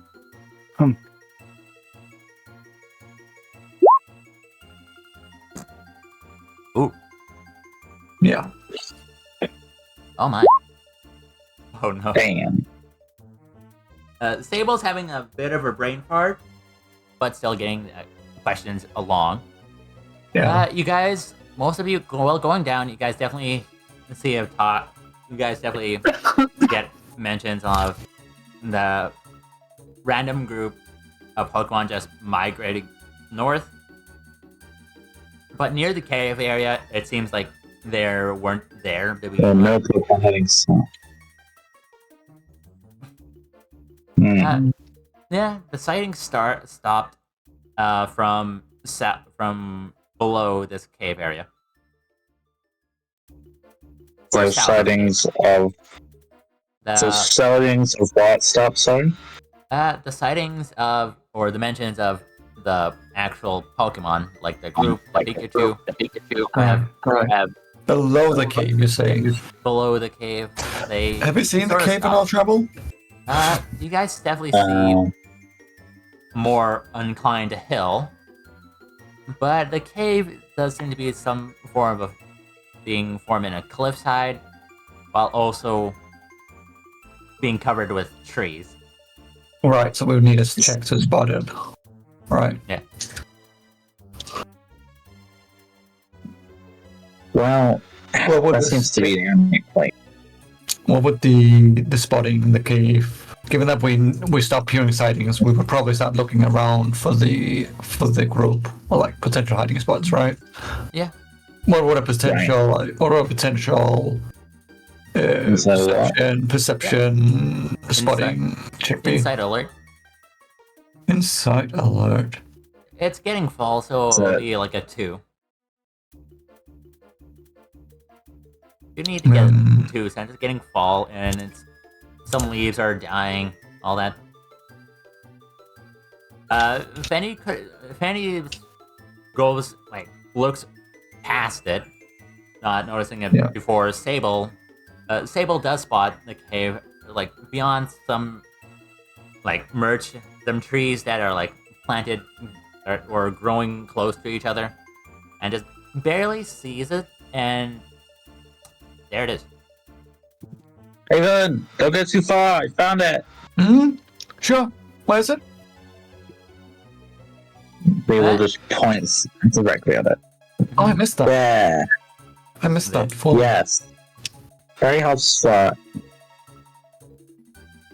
Ooh, Yeah. oh my. Oh no. Damn. Sable's having a bit of a brain fart, but still getting questions along. Yeah. You guys, most of you, going down, you guys definitely see a talk. You guys definitely get mentions of the random group of Pokemon just migrating north. But near the cave area, it seems like there weren't there. No Pokemon heading south. Yeah, the sightings stopped from below this cave area. Or So south. sightings of The, sightings of what? Stop, sorry. the sightings of, or the mentions of the actual Pokemon, like the group, the Pikachu, have Below the cave, you're saying. below the cave. They Have you seen the sort of cave in all stopped. trouble? You guys definitely see more inclined to hill, but the cave does seem to be some form of being formed in a cliffside, while also being covered with trees. Right, so we would need a check to spot it. Right. Yeah. Well, What would that seems to be the only place. What would the spotting in the cave? Given that we stopped hearing sightings, we would probably start looking around for the group or like potential hiding spots, right? Yeah. What would a potential perception spotting check be? Insight alert. Insight alert. It's getting fall, so it'll be like a 2. You need to get 2 since it's getting fall and some leaves are dying, all that. Fanny goes looks past it, not noticing it before Sable. Sable does spot the cave beyond some some trees that are planted or growing close to each other, and just barely sees it, and there it is. Hey, Vin, don't go too far. I found it. Sure. Where is it? They will just point directly at it. Oh, I missed that. There. I missed that. Yes. Very hard spot.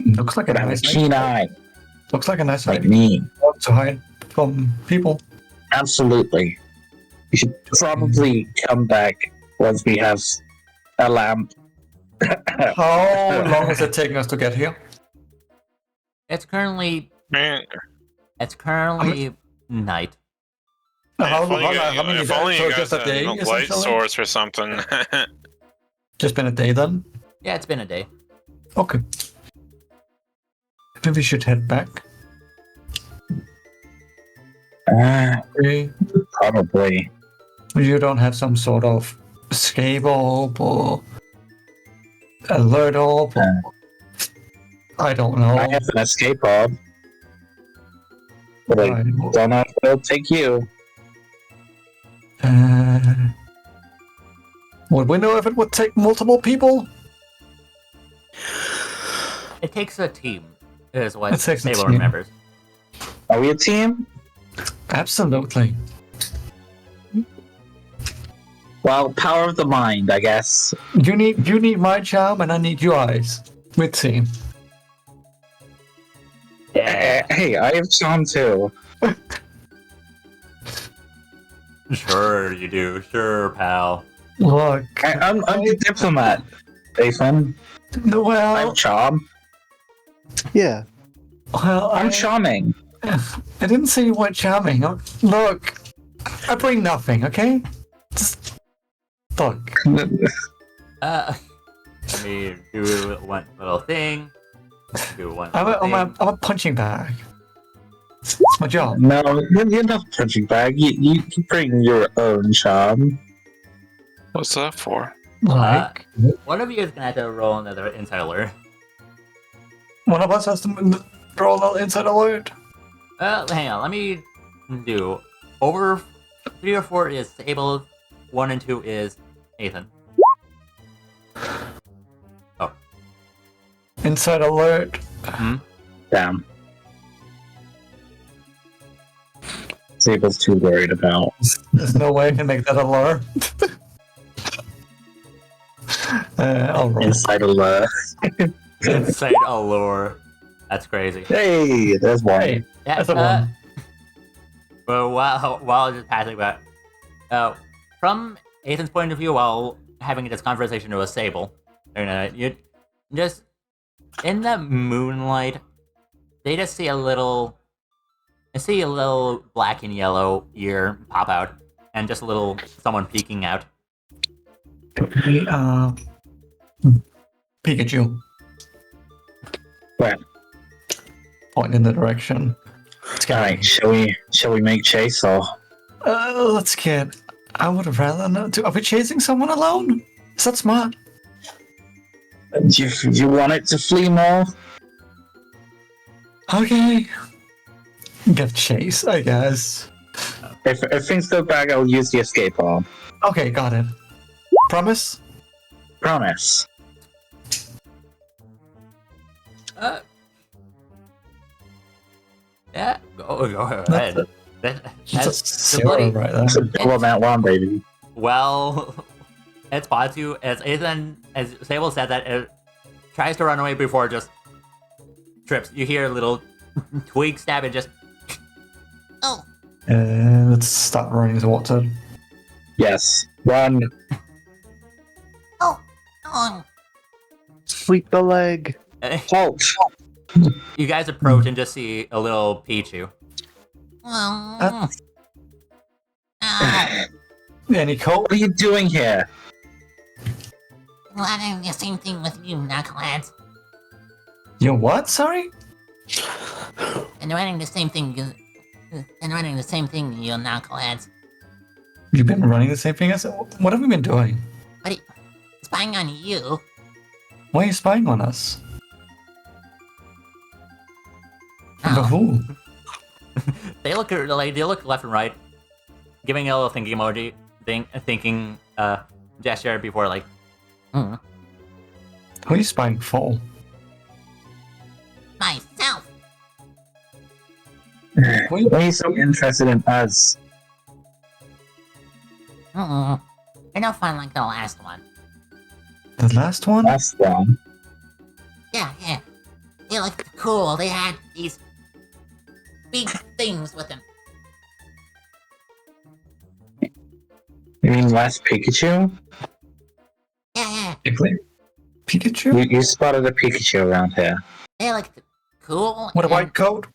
Looks like a But I have a nice keen eye, Looks like a nice like idea me. to hide from people. Absolutely. You should probably come back once we have a lamp. How long is it taking us to get here? It's currently Man, night. How if only long? you How many if only days? you So guys just a had day, a light essentially? source or something. Just been a day then? Yeah, it's been a day. Okay. Maybe we should head back. Okay. Probably. You don't have some sort of escape orb or alert orb? Or... I don't know. I have an escape pod. But I don't know if it'll take you. Would we know if it would take multiple people? It takes a team, is what It takes a Sable team. remembers. Are we a team? Absolutely. Well, power of the mind, I guess. You need my charm and I need your eyes. We're team. Yeah, Hey, I have charm too. sure you do. Sure, pal. Look. I'm the diplomat, Ethan. I Well, have charm. Yeah. I'm charming. I didn't say you weren't charming. Look, I bring nothing, okay? Just look. Let me do one little thing. Do one I'm little thing. a punching bag. It's my job. No, you're not a punching bag. You bring your own charm. What's that for? Like, One of you is gonna have to roll another inside alert. one of us has to roll an inside alert. Hang on, let me do over 3 or 4 is Sable, 1 and 2 is Ethan. Oh. Inside alert. Damn. Sable's too worried about. There's no way I can make that alert. I'll roll. Inside alert. Inside allure. That's crazy. Hey, there's one. Hey, Yeah, that's a one. But while just passing by, from Ethan's point of view, while having this conversation with Sable, you just in the moonlight, they just see a little black and yellow ear pop out, and just a little someone peeking out. Pikachu. Where? Point in the direction. Alright, shall we make chase or? Let's get. I would have rather not. Are we chasing someone alone? Is that smart? Do you want it to flee more? Okay. Give chase, I guess. If things go bad, I'll use the escape arm. Okay, got it. Promise? Promise. Yeah, go ahead. That's a bloody- zero right there. It's a double amount one, baby. Well, it spots you as Sable said that it tries to run away before it just trips. You hear a little twig stab and just Oh, Let's start running towards it. Yes. Run. Oh, oh. Sweep the leg. Halt. You guys approach and just see a little Pichu. Oh. Any coat? What are you doing here? Well, I'm doing the same thing with you, knuckleheads. You what? Sorry? And running the same thing, you knuckleheads. You've been running the same thing as. What have we been doing? What are you, spying on you? Why are you spying on us? Oh. But who? They look left and right, giving a little thinking emoji, thinking gesture before like, Who are you spying for? Myself. Why are you so interested in us? They're no fun like the last one. The last one? That's one. Yeah. They looked cool. They had these big things with them. You mean last Pikachu? Yeah. Pikachu? You spotted a Pikachu around here. They looked cool. What a and white coat?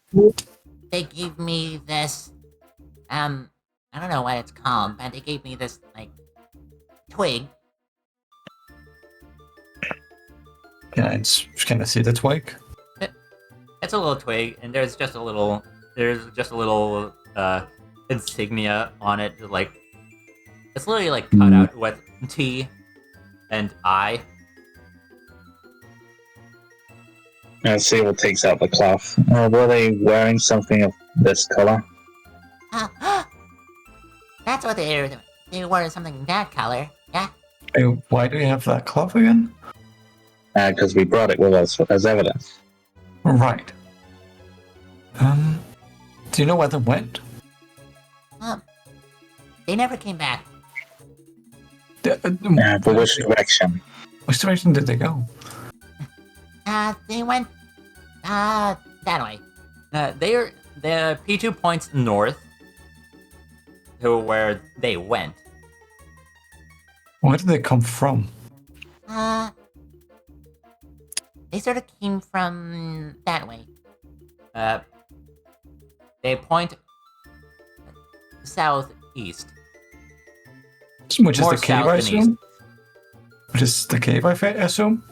They gave me this, I don't know what it's called, but they gave me this, like, twig. Can I see the twig? it's a little twig, and there's just a little insignia on it, like it's literally like cut out with T and I. Sable takes out the cloth. Were they wearing something of this color? That's what they were doing. They wore something that color, yeah? Hey, why do you have that cloth again? Because we brought it with us as evidence. Right. Do you know where they went? They never came back. For which direction? Which direction did they go? They went, that way. The P2 points north to where they went. Where did they come from? They sort of came from that way. They point southeast. Which is More the cave, south I than assume? east. Which is the cave, I assume?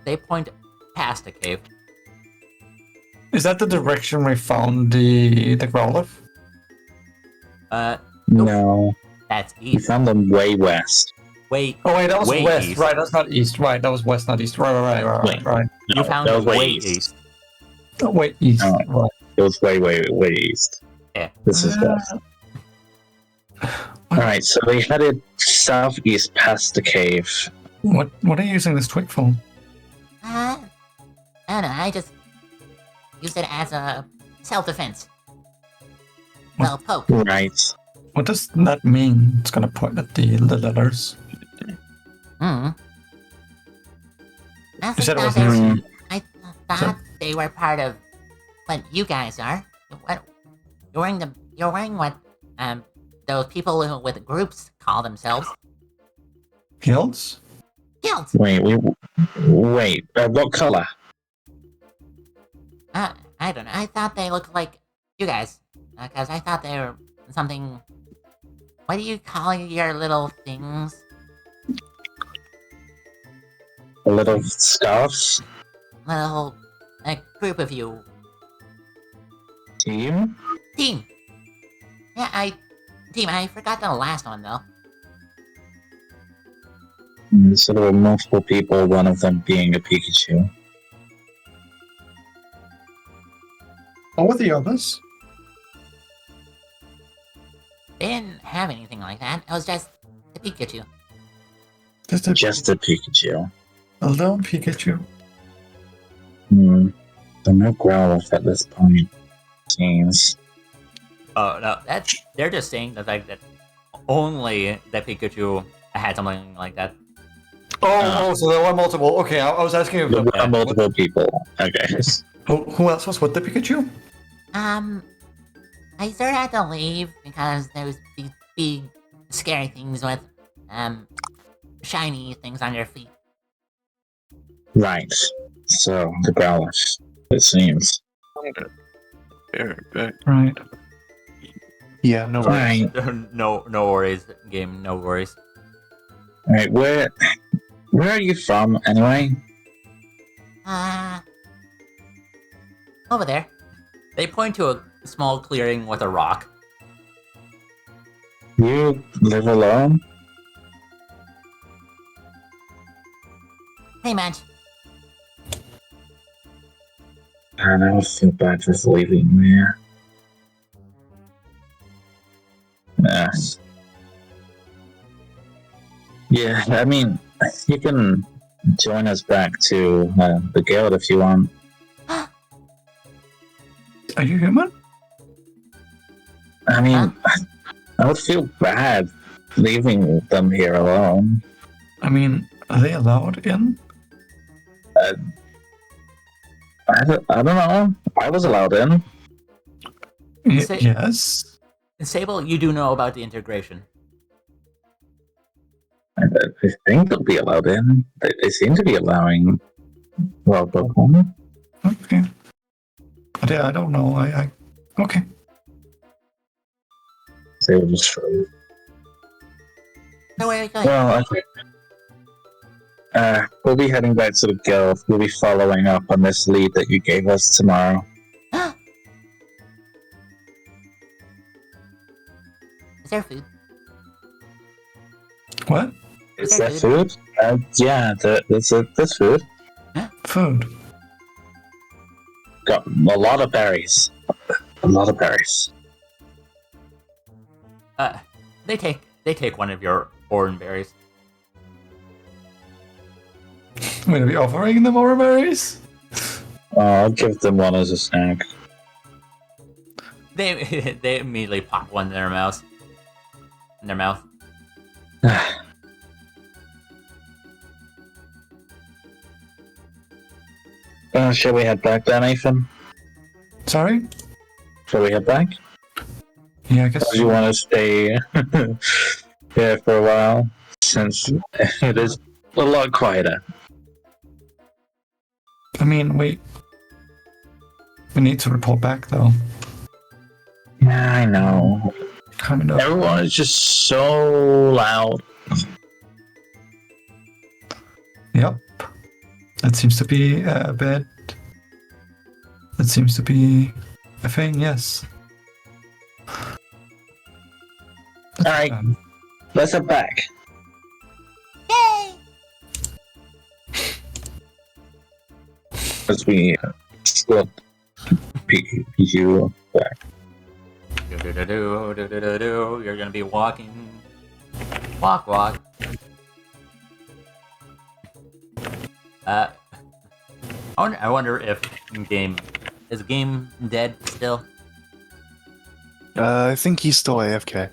They point past the cave. Is that the direction we found the Growlithe? No. That's We east. found them way west. Wait, Oh wait, that was way west. east. Right, that's not east. Right, that was west, not east. Right. You found that it was way east. Oh, wait, east. Oh. Right. It was way east. Yeah. This is west. Alright, so they headed southeast past the cave. What are you using this twig for? I don't know, I just used it as a self-defense. Well, poke. Right. What does that mean? It's gonna point at the letters. I You said it thought was they were- Mm, I thought they were part of what you guys are. You're wearing what those people with groups call themselves. Guilds? Guilds. wait, what color? I don't know. I thought they looked like you guys. Because I thought they were something... What do you call your little things? A little scarves? Little... group of you. Team? Team. Yeah, Team, I forgot the last one, though. So there were multiple people, one of them being a Pikachu. What were the others? They didn't have anything like that. It was just the Pikachu. Just Just a Pikachu. a lone Pikachu. There are no Growlithe at this point. Seems. Oh no, they're just saying the fact that only that Pikachu had something like that. So there were multiple. Okay, I was asking if There were multiple people. Okay. who else was with the Pikachu? I sort of had to leave because there was these big, scary things with shiny things on your feet. Right. So, the Growlers, it seems. Right. Yeah, no worries. Right. No worries, game. No worries. Alright, where are you from, anyway? Over there. They point to a small clearing with a rock. You live alone? Pretty much. I don't feel bad just leaving there. Yes. Yeah, I mean, you can join us back to the guild if you want. Are you human? I mean, I would feel bad leaving them here alone. I mean, are they allowed in? I don't know. I was allowed in. Say- Yes. Sable, you do know about the integration. I think they'll be allowed in. They seem to be allowing wild Pokemon. Okay. I don't know. Okay. They were just froze. So where are you going? Well, okay. We'll be heading back to the guild. We'll be following up on this lead that you gave us tomorrow. Is there food? What? Is there food? Yeah, there's food. Food. Got a lot of berries. A lot of berries. They take one of your orange berries. Wait, are we offering them our berries? I'll give them one as a snack. They they immediately pop one in their mouth. Shall we head back then, Ethan? Sorry? Shall we head back? Yeah, I guess. Or do you want to stay here for a while? Since it is a lot quieter. I mean, we need to report back, though. Yeah, I know. Kind of. Everyone is just so loud. Yep. That seems to be a bit. That seems to be a thing, yes. Alright. Let's head back. Yay! As we slip you back. You're gonna be walking. Walk. I wonder if game is game dead still. I think he's still AFK.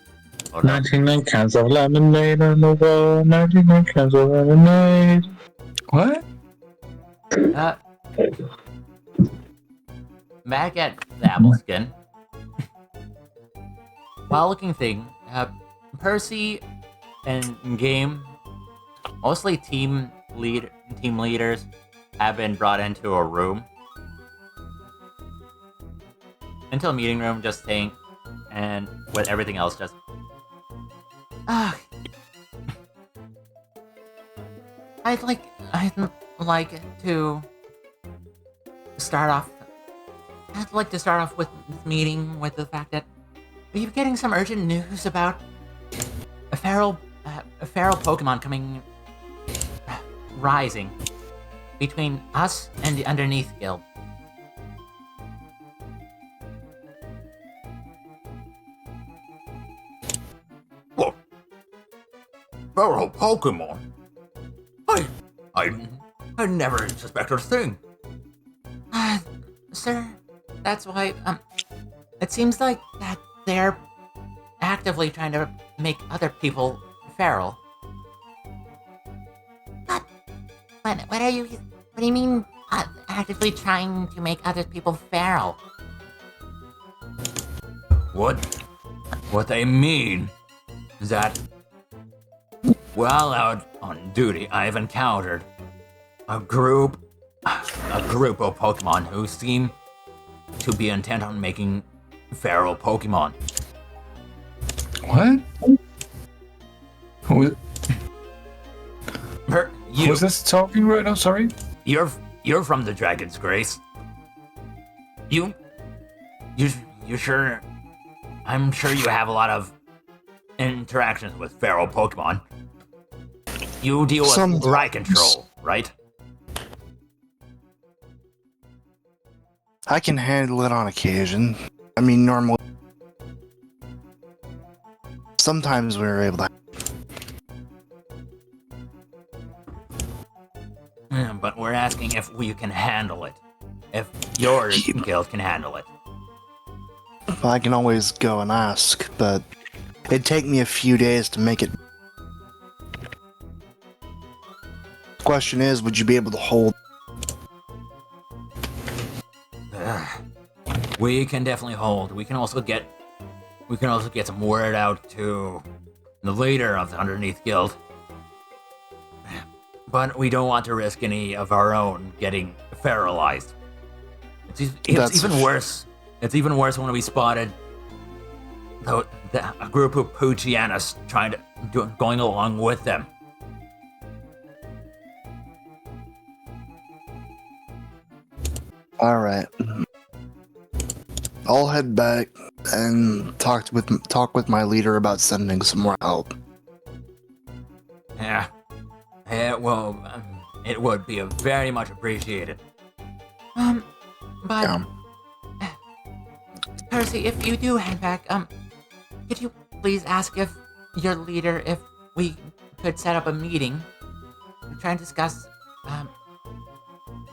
Hold on. 99 cans of lemonade on the wall. 99 cans of lemonade. What? Back at the apple skin. While looking thing, Percy and game, mostly team leaders, have been brought into a room, into a meeting room, just staying, and with everything else just. I'd like to start off. I'd like to start off with this meeting with the fact that we're getting some urgent news about a feral Pokemon coming, rising between us and the Underneath Guild. What? Feral Pokemon? I never suspected a thing. Sir, that's why, it seems like that they're actively trying to make other people feral. What do you mean, actively trying to make other people feral? What they mean is that While out on duty, I've encountered a group of Pokemon who seem to be intent on making feral Pokemon. What? Who's this talking right now? Sorry? You're from the Dragon's Grace. You sure? I'm sure you have a lot of interactions with feral Pokemon. You deal with riot control, right? I can handle it on occasion. I mean, normally. Sometimes we're able to. But we're asking if we can handle it. If your guild can handle it. I can always go and ask, but it'd take me a few days to make it. The question is, would you be able to hold? We can definitely hold. We can also get some word out to the leader of the Underneath Guild. But we don't want to risk any of our own getting feralized. It's even worse. It's even worse when we spotted a group of Poochianas going along with them. All right. I'll head back and talk with my leader about sending some more help. Yeah. It would be very much appreciated. But Yeah. Percy, if you do head back, could you please ask if your leader if we could set up a meeting to try and discuss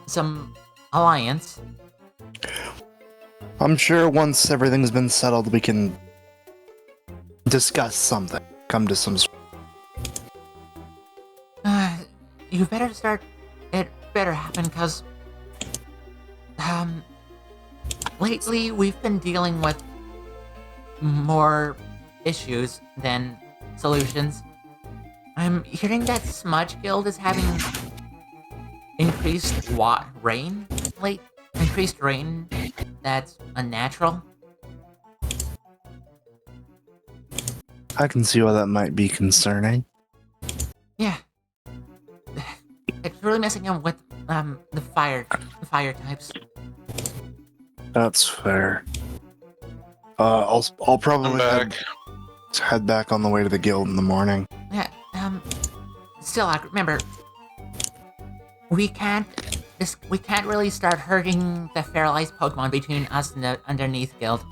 some alliance? I'm sure once everything's been settled, we can discuss something. Come to some. You better start. It better happen, cause lately we've been dealing with more issues than solutions. I'm hearing that Smudge Guild is having increased rain. Increased rain that's unnatural. I can see why that might be concerning. Yeah. It's really messing up with the fire types. That's fair. I'll probably head back on the way to the guild in the morning. Yeah. Still, remember, we can't really start hurting the feralized Pokemon between us and the Underneath Guild.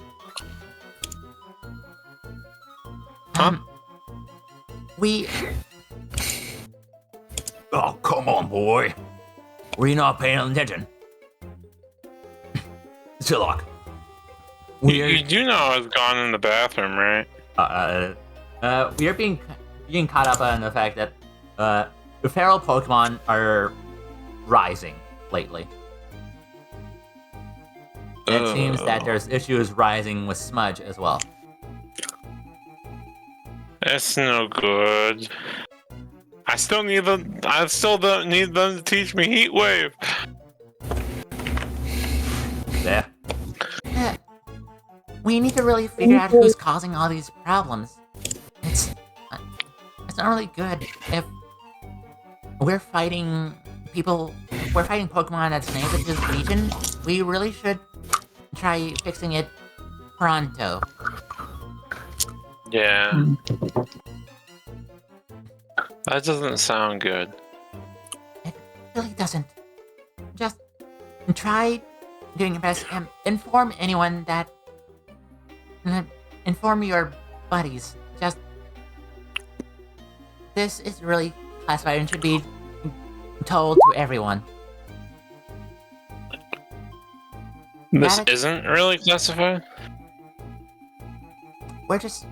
We. Oh, come on, boy. Were you not paying attention? Zillock. You do know I was gone in the bathroom, right? We are being caught up on the fact that the feral Pokemon are rising lately. It seems that there's issues rising with Smudge as well. That's no good. I still don't need them to teach me Heat Wave. Yeah. We need to really figure out who's causing all these problems. It's not really good if we're fighting Pokemon that's native to this region. We really should try fixing it pronto. Yeah. That doesn't sound good. It really doesn't. Just try doing your best and inform anyone that. Inform your buddies. Just. This is really classified and should be told to everyone. This isn't really classified? We're just.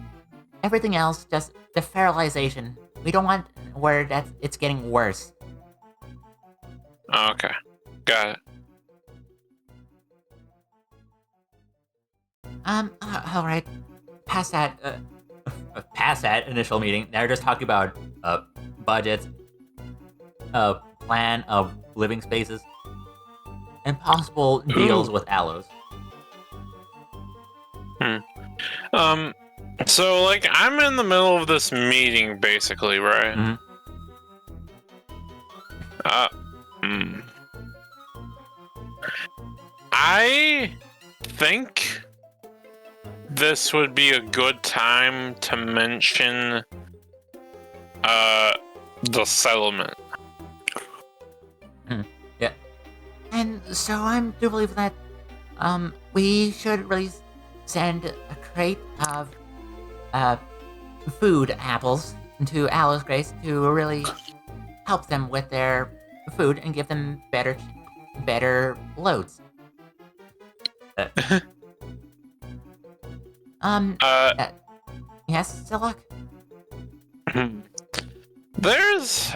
Everything else, just the feralization. We don't want where it's getting worse. Oh, okay. Got it. All right. Past that Past that initial meeting, they're just talking about budgets, a plan of living spaces, and possible deals with aloes. So, like, I'm in the middle of this meeting, basically, right? Mhm. I think this would be a good time to mention the settlement. Yeah. And so I do believe that we should really send a crate of food apples to Alice Grace to really help them with their food and give them better loads. Yes, Silok? There's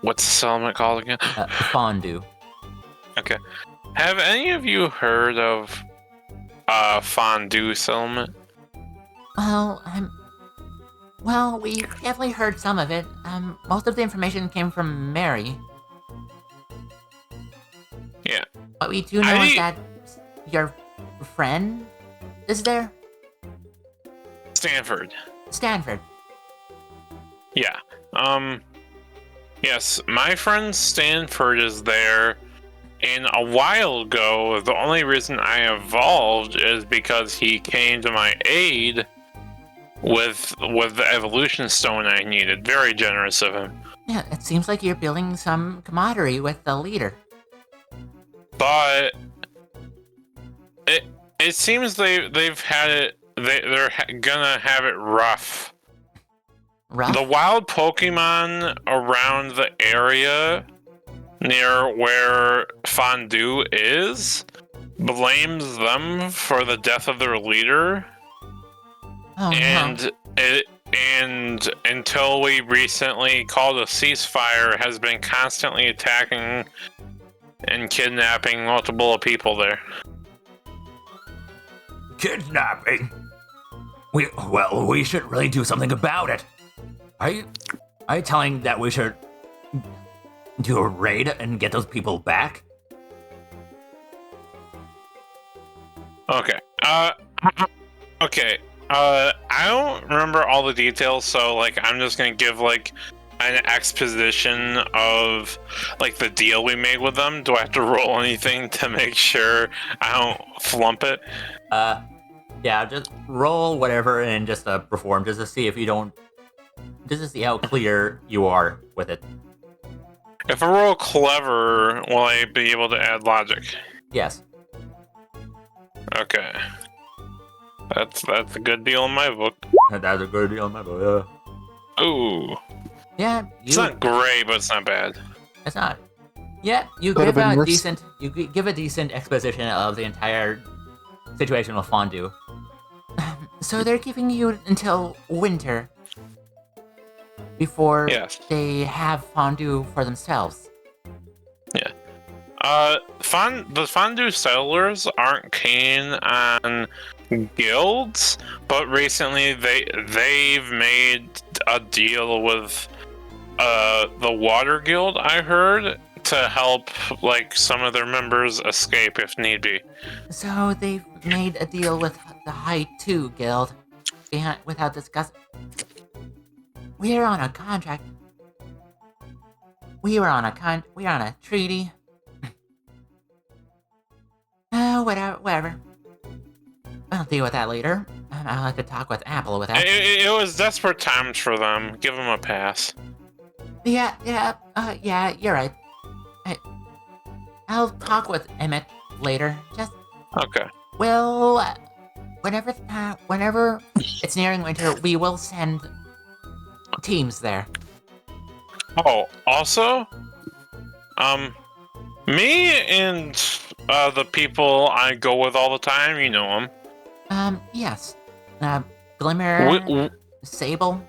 what's the settlement called again? Fondue. Okay. Have any of you heard of fondue settlement? Well, we definitely heard some of it. Most of the information came from Mary. Yeah. What we do know is that your friend is there? Stanford. Stanford. Yeah. Yes, my friend Stanford is there. And a while ago, the only reason I evolved is because he came to my aid with the evolution stone I needed. Very generous of him. Yeah, it seems like you're building some camaraderie with the leader. But it seems they've had it. They're gonna have it rough. Rough? The wild Pokemon around the area near where Fondue is blames them for the death of their leader. Oh, and no. and until we recently called a ceasefire, has been constantly attacking and kidnapping multiple people there. Kidnapping? We should really do something about it. Are you telling that we should do a raid and get those people back? Okay. Okay. I don't remember all the details, so like I'm just gonna give like an exposition of like the deal we made with them. Do I have to roll anything to make sure I don't flump it? Yeah, just roll whatever and just perform, just to see if you don't, just to see how clear you are with it. If I roll clever, will I be able to add logic? Yes. Okay. That's a good deal in my book. That's a good deal, my boy. Ooh. Yeah, It's not great, but it's not bad. It's not. Yeah, you Could have give been a worse. decent. You give a decent exposition of the entire situation with Fondue. So they're giving you until winter before Yes. they have Fondue for themselves. Yeah. The Fondue settlers aren't keen on guilds, but recently they've made a deal with the Water Guild, I heard, to help like some of their members escape if need be. So they've made a deal with the High 2 Guild without discussing. We're on a contract. We're on a treaty. Whatever. I'll deal with that later. I'll have to talk with Apple with that. It was desperate times for them. Give them a pass. Yeah, you're right. I'll talk with Emmett later. Just, Okay. well, whenever it's nearing winter, we will send teams there. Oh, also, me and the people I go with all the time, you know them. Yes. Glimmer, Sable.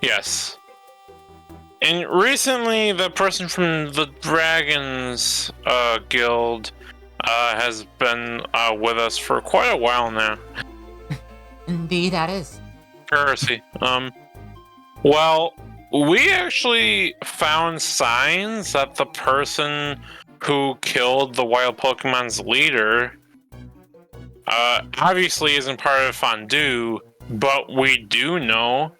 Yes. And recently, the person from the Dragons Guild has been with us for quite a while now. Indeed, that is. Heresy. Well, we actually found signs that the person who killed the wild Pokemon's leader obviously isn't part of Fondue, but we do know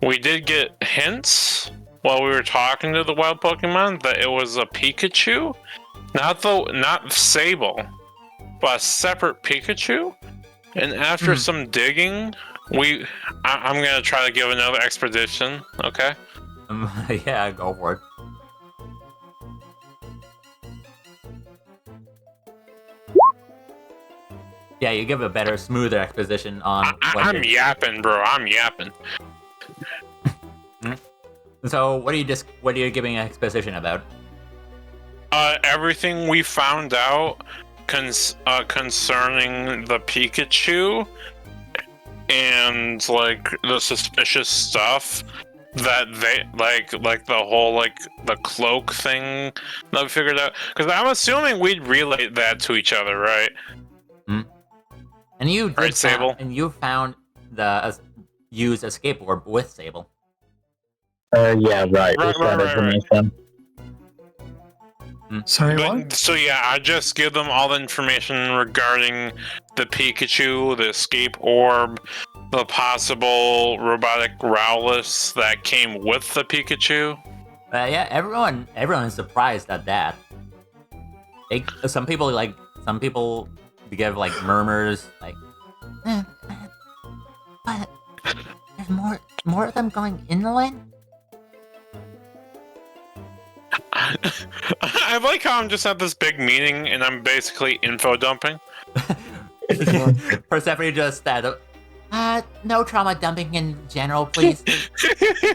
we did get hints while we were talking to the wild Pokemon that it was a Pikachu, not Sable, but a separate Pikachu. And after some digging, I'm gonna try to give another expedition. Okay. Yeah, go for it. Yeah, you give a better, smoother exposition on. I'm yapping, bro. I'm yapping. So, what are you giving an exposition about? Everything we found out concerning the Pikachu and like the suspicious stuff that they like the whole like the cloak thing that we figured out. Because I'm assuming we'd relate that to each other, right? And you did Sable? And you found the use a skateboard with Sable. Yeah, right. With that information. Sorry, what? So yeah, I just give them all the information regarding the Pikachu, the escape orb, the possible robotic Growlithe that came with the Pikachu. Yeah, everyone is surprised at that. Some people give like murmurs, like, but there's more of them going inland. I like how I'm just at this big meeting and I'm basically info dumping. Persephone just said, No trauma dumping in general, please.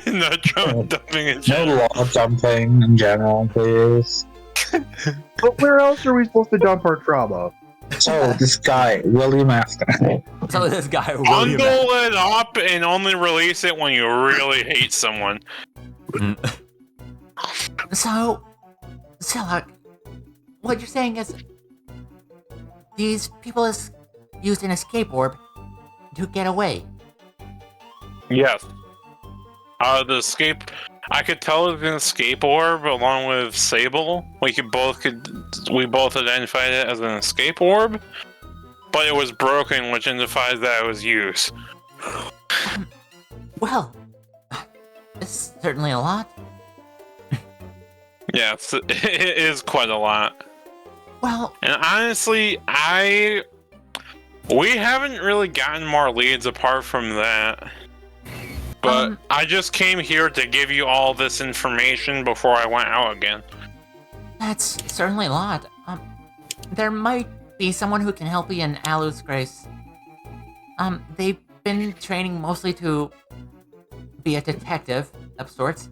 No trauma dumping in No general. law dumping in general, please. But where else are we supposed to dump our trauma? So, this guy, William Afton. So this guy, Bundle it up and only release it when you really hate someone. So, look, what you're saying is these people used an escape orb to get away. Yes. The escape. I could tell it was an escape orb along with Sable. We both identified it as an escape orb, but it was broken, which indicates that it was used. Well, it's certainly a lot. Yeah, it is quite a lot. Well, and honestly, we haven't really gotten more leads apart from that. But I just came here to give you all this information before I went out again. That's certainly a lot. There might be someone who can help you in Alu's Grace. They've been training mostly to be a detective of sorts.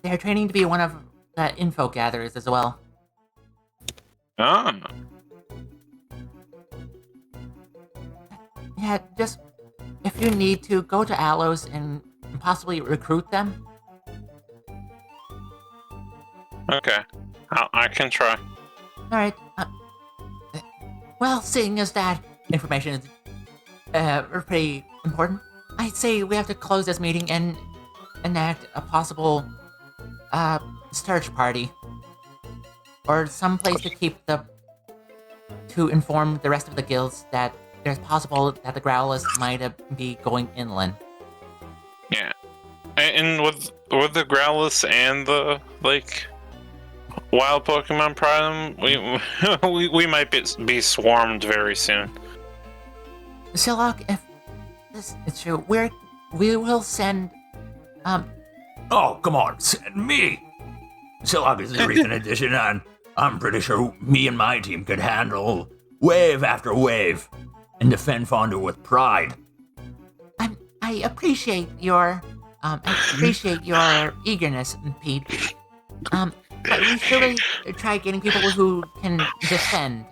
They're training to be one of the info gatherers as well. Ah. Yeah, just if you need to, go to Aloes and possibly recruit them. Okay. I can try. Alright. Well, seeing as that information is pretty important, I'd say we have to close this meeting and enact a possible search party. Or some place to inform the rest of the guilds that there's possible that the Growlithe might be going inland. Yeah. And with the Growlithe and the wild Pokemon problem, we might be swarmed very soon. So look, if this is true, we will send Oh, come on, send me! Silog is a recent addition, and I'm pretty sure me and my team could handle wave after wave and defend Fondue with pride. I appreciate your eagerness, Pete. But we should really try getting people who can defend,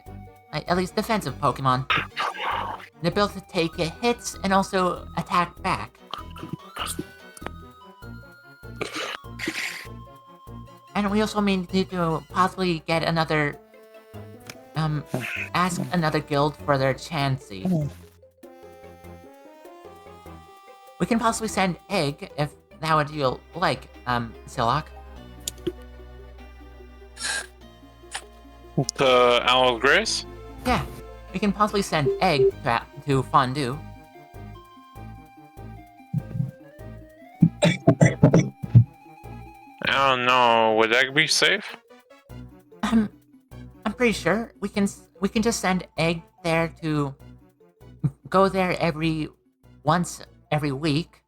at least defensive Pokemon. They're built to take hits and also attack back. And we also need to possibly get another, ask another guild for their Chansey. We can possibly send egg if that would you like, Silok. To Owl Grace? Yeah, we can possibly send egg to Fondue. I don't know. Would egg be safe? I'm pretty sure we can just send egg there to go there once every week.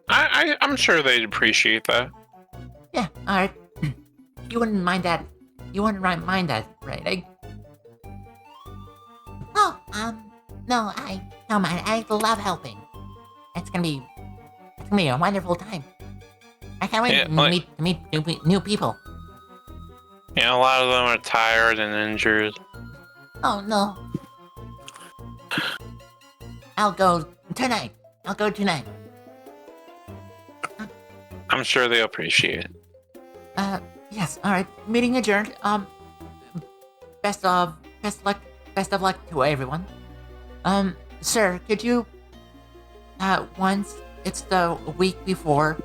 I'm sure they'd appreciate that. Yeah, alright. You wouldn't mind that. You wouldn't mind that, right, Egg? Oh, no, I don't mind. I love helping. It's gonna be a wonderful time. I can't wait to meet new people. Yeah, a lot of them are tired and injured. Oh no. I'll go tonight. I'm sure they appreciate it. Yes. All right. Meeting adjourned. Best of luck to everyone. Sir, could you, once it's the week before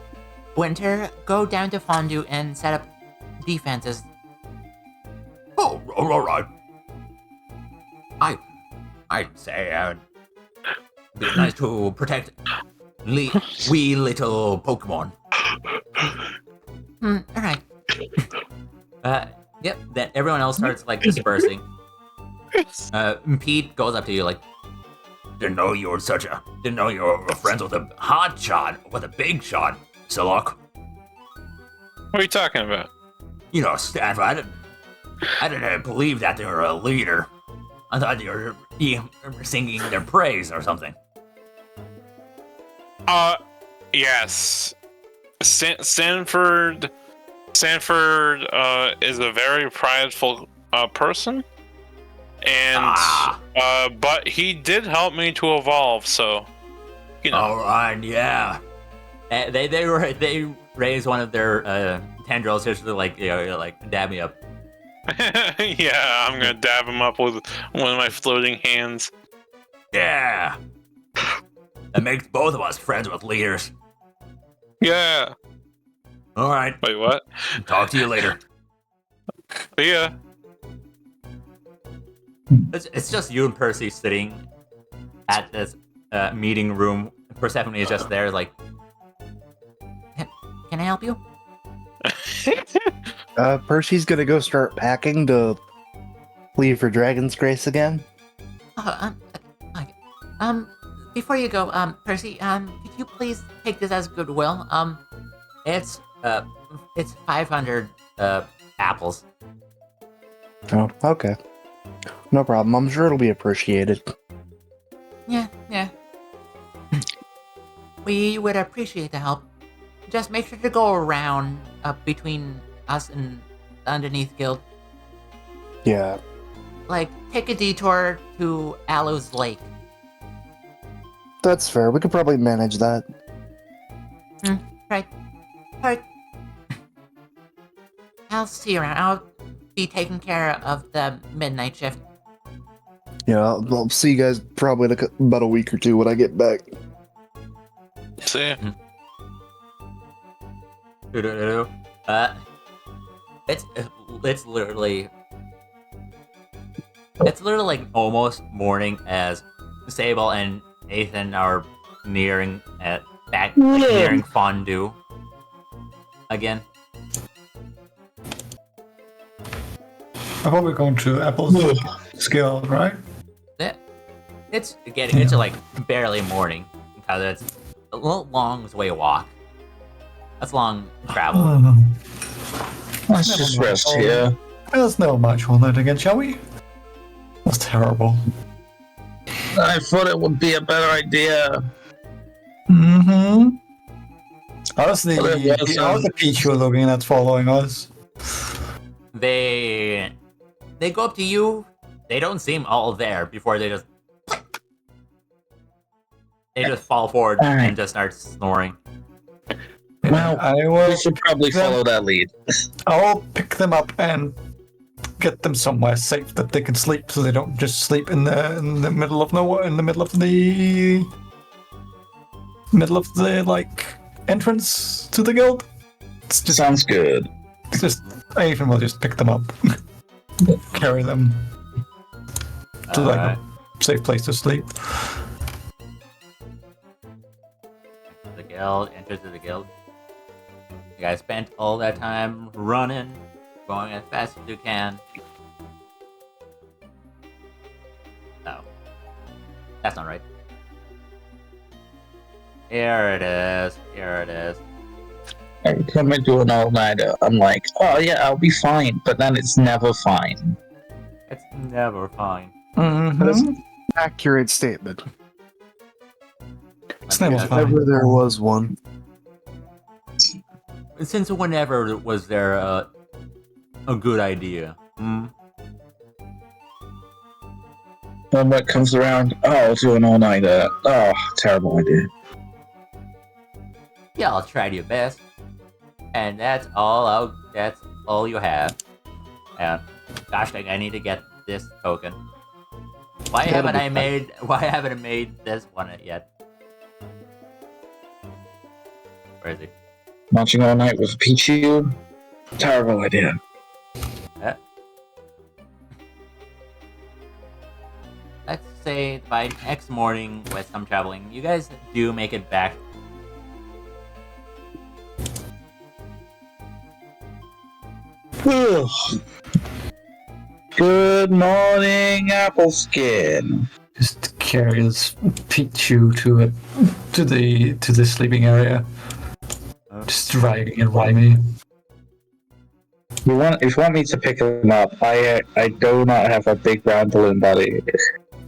winter, go down to Fondue and set up defenses? Oh, all right. I'd say it'd be nice to protect wee little Pokemon. All right. Yep. Then everyone else starts like dispersing. Pete goes up to you like, Didn't know you were friends with a hot shot, with a big shot, Silok. What are you talking about? You know, Stanford, I didn't believe that they were a leader. I thought you were singing their praise or something. Yes. Sanford is a very prideful person, and but he did help me to evolve. So, you know. All right, yeah. they raise one of their tendrils just to like dab me up. Yeah, I'm gonna dab him up with one of my floating hands. Yeah. That makes both of us friends with leaders. Yeah. All right. Wait, what? Talk to you later. See ya. It's just you and Percy sitting at this meeting room. Persephone is just there, like, Can I help you? Percy's gonna go start packing to leave for Dragon's Grace again. Okay. Before you go, Percy, could you please take this as goodwill? it's 500 apples. Oh, okay. No problem. I'm sure it'll be appreciated. Yeah. We would appreciate the help. Just make sure to go around between us and the Underneath Guild. Yeah. Like, take a detour to Aloes Lake. That's fair. We could probably manage that. Right. I'll see you around. I'll be taking care of the midnight shift. Yeah, I'll see you guys probably in about a week or two when I get back. See ya. It's literally like almost morning as Sable and Nathan are nearing Fondue again. I hope we're going to Apple's Guild, right? It's getting into like barely morning because it's a little long way to walk. That's long travel. Let's just rest here. Let's never march on that again, shall we? That's terrible. I thought it would be a better idea. Mm-hmm. How's the peach you're looking at following us? They go up to you. They don't seem all there before they just fall forward and just start snoring. Well, we should probably follow that lead. I'll pick them up and get them somewhere safe that they can sleep, so they don't just sleep in the middle of nowhere, in the middle of the like entrance to the guild. It's just Sounds good. It's just Aiden will just pick them up, carry them to like a safe place to sleep. The guild, enter to the guild. You guys spent all that time running, going as fast as you can. No. That's not right. Here it is. Here it is. Every time I do an all-nighter, I'm like, oh yeah, I'll be fine. But then it's never fine. It's never fine. That's an accurate statement. It's never Let me fine. guess. Whenever there was one. Since whenever was there a good idea? Hmm? When what comes around, oh, I'll do an all-nighter. Oh, terrible idea. Yeah, I'll try your best. And that's all you have. And gosh dang, I need to get this token. Why haven't I made this one yet? Where is he? Launching all night with Pichu? Terrible idea. Let's say by next morning with some traveling, you guys do make it back. Good morning, Appleskin. Just carry this Pichu to the sleeping area. Just dragging and rhyming. If you want me to pick him up, I do not have a big round balloon body.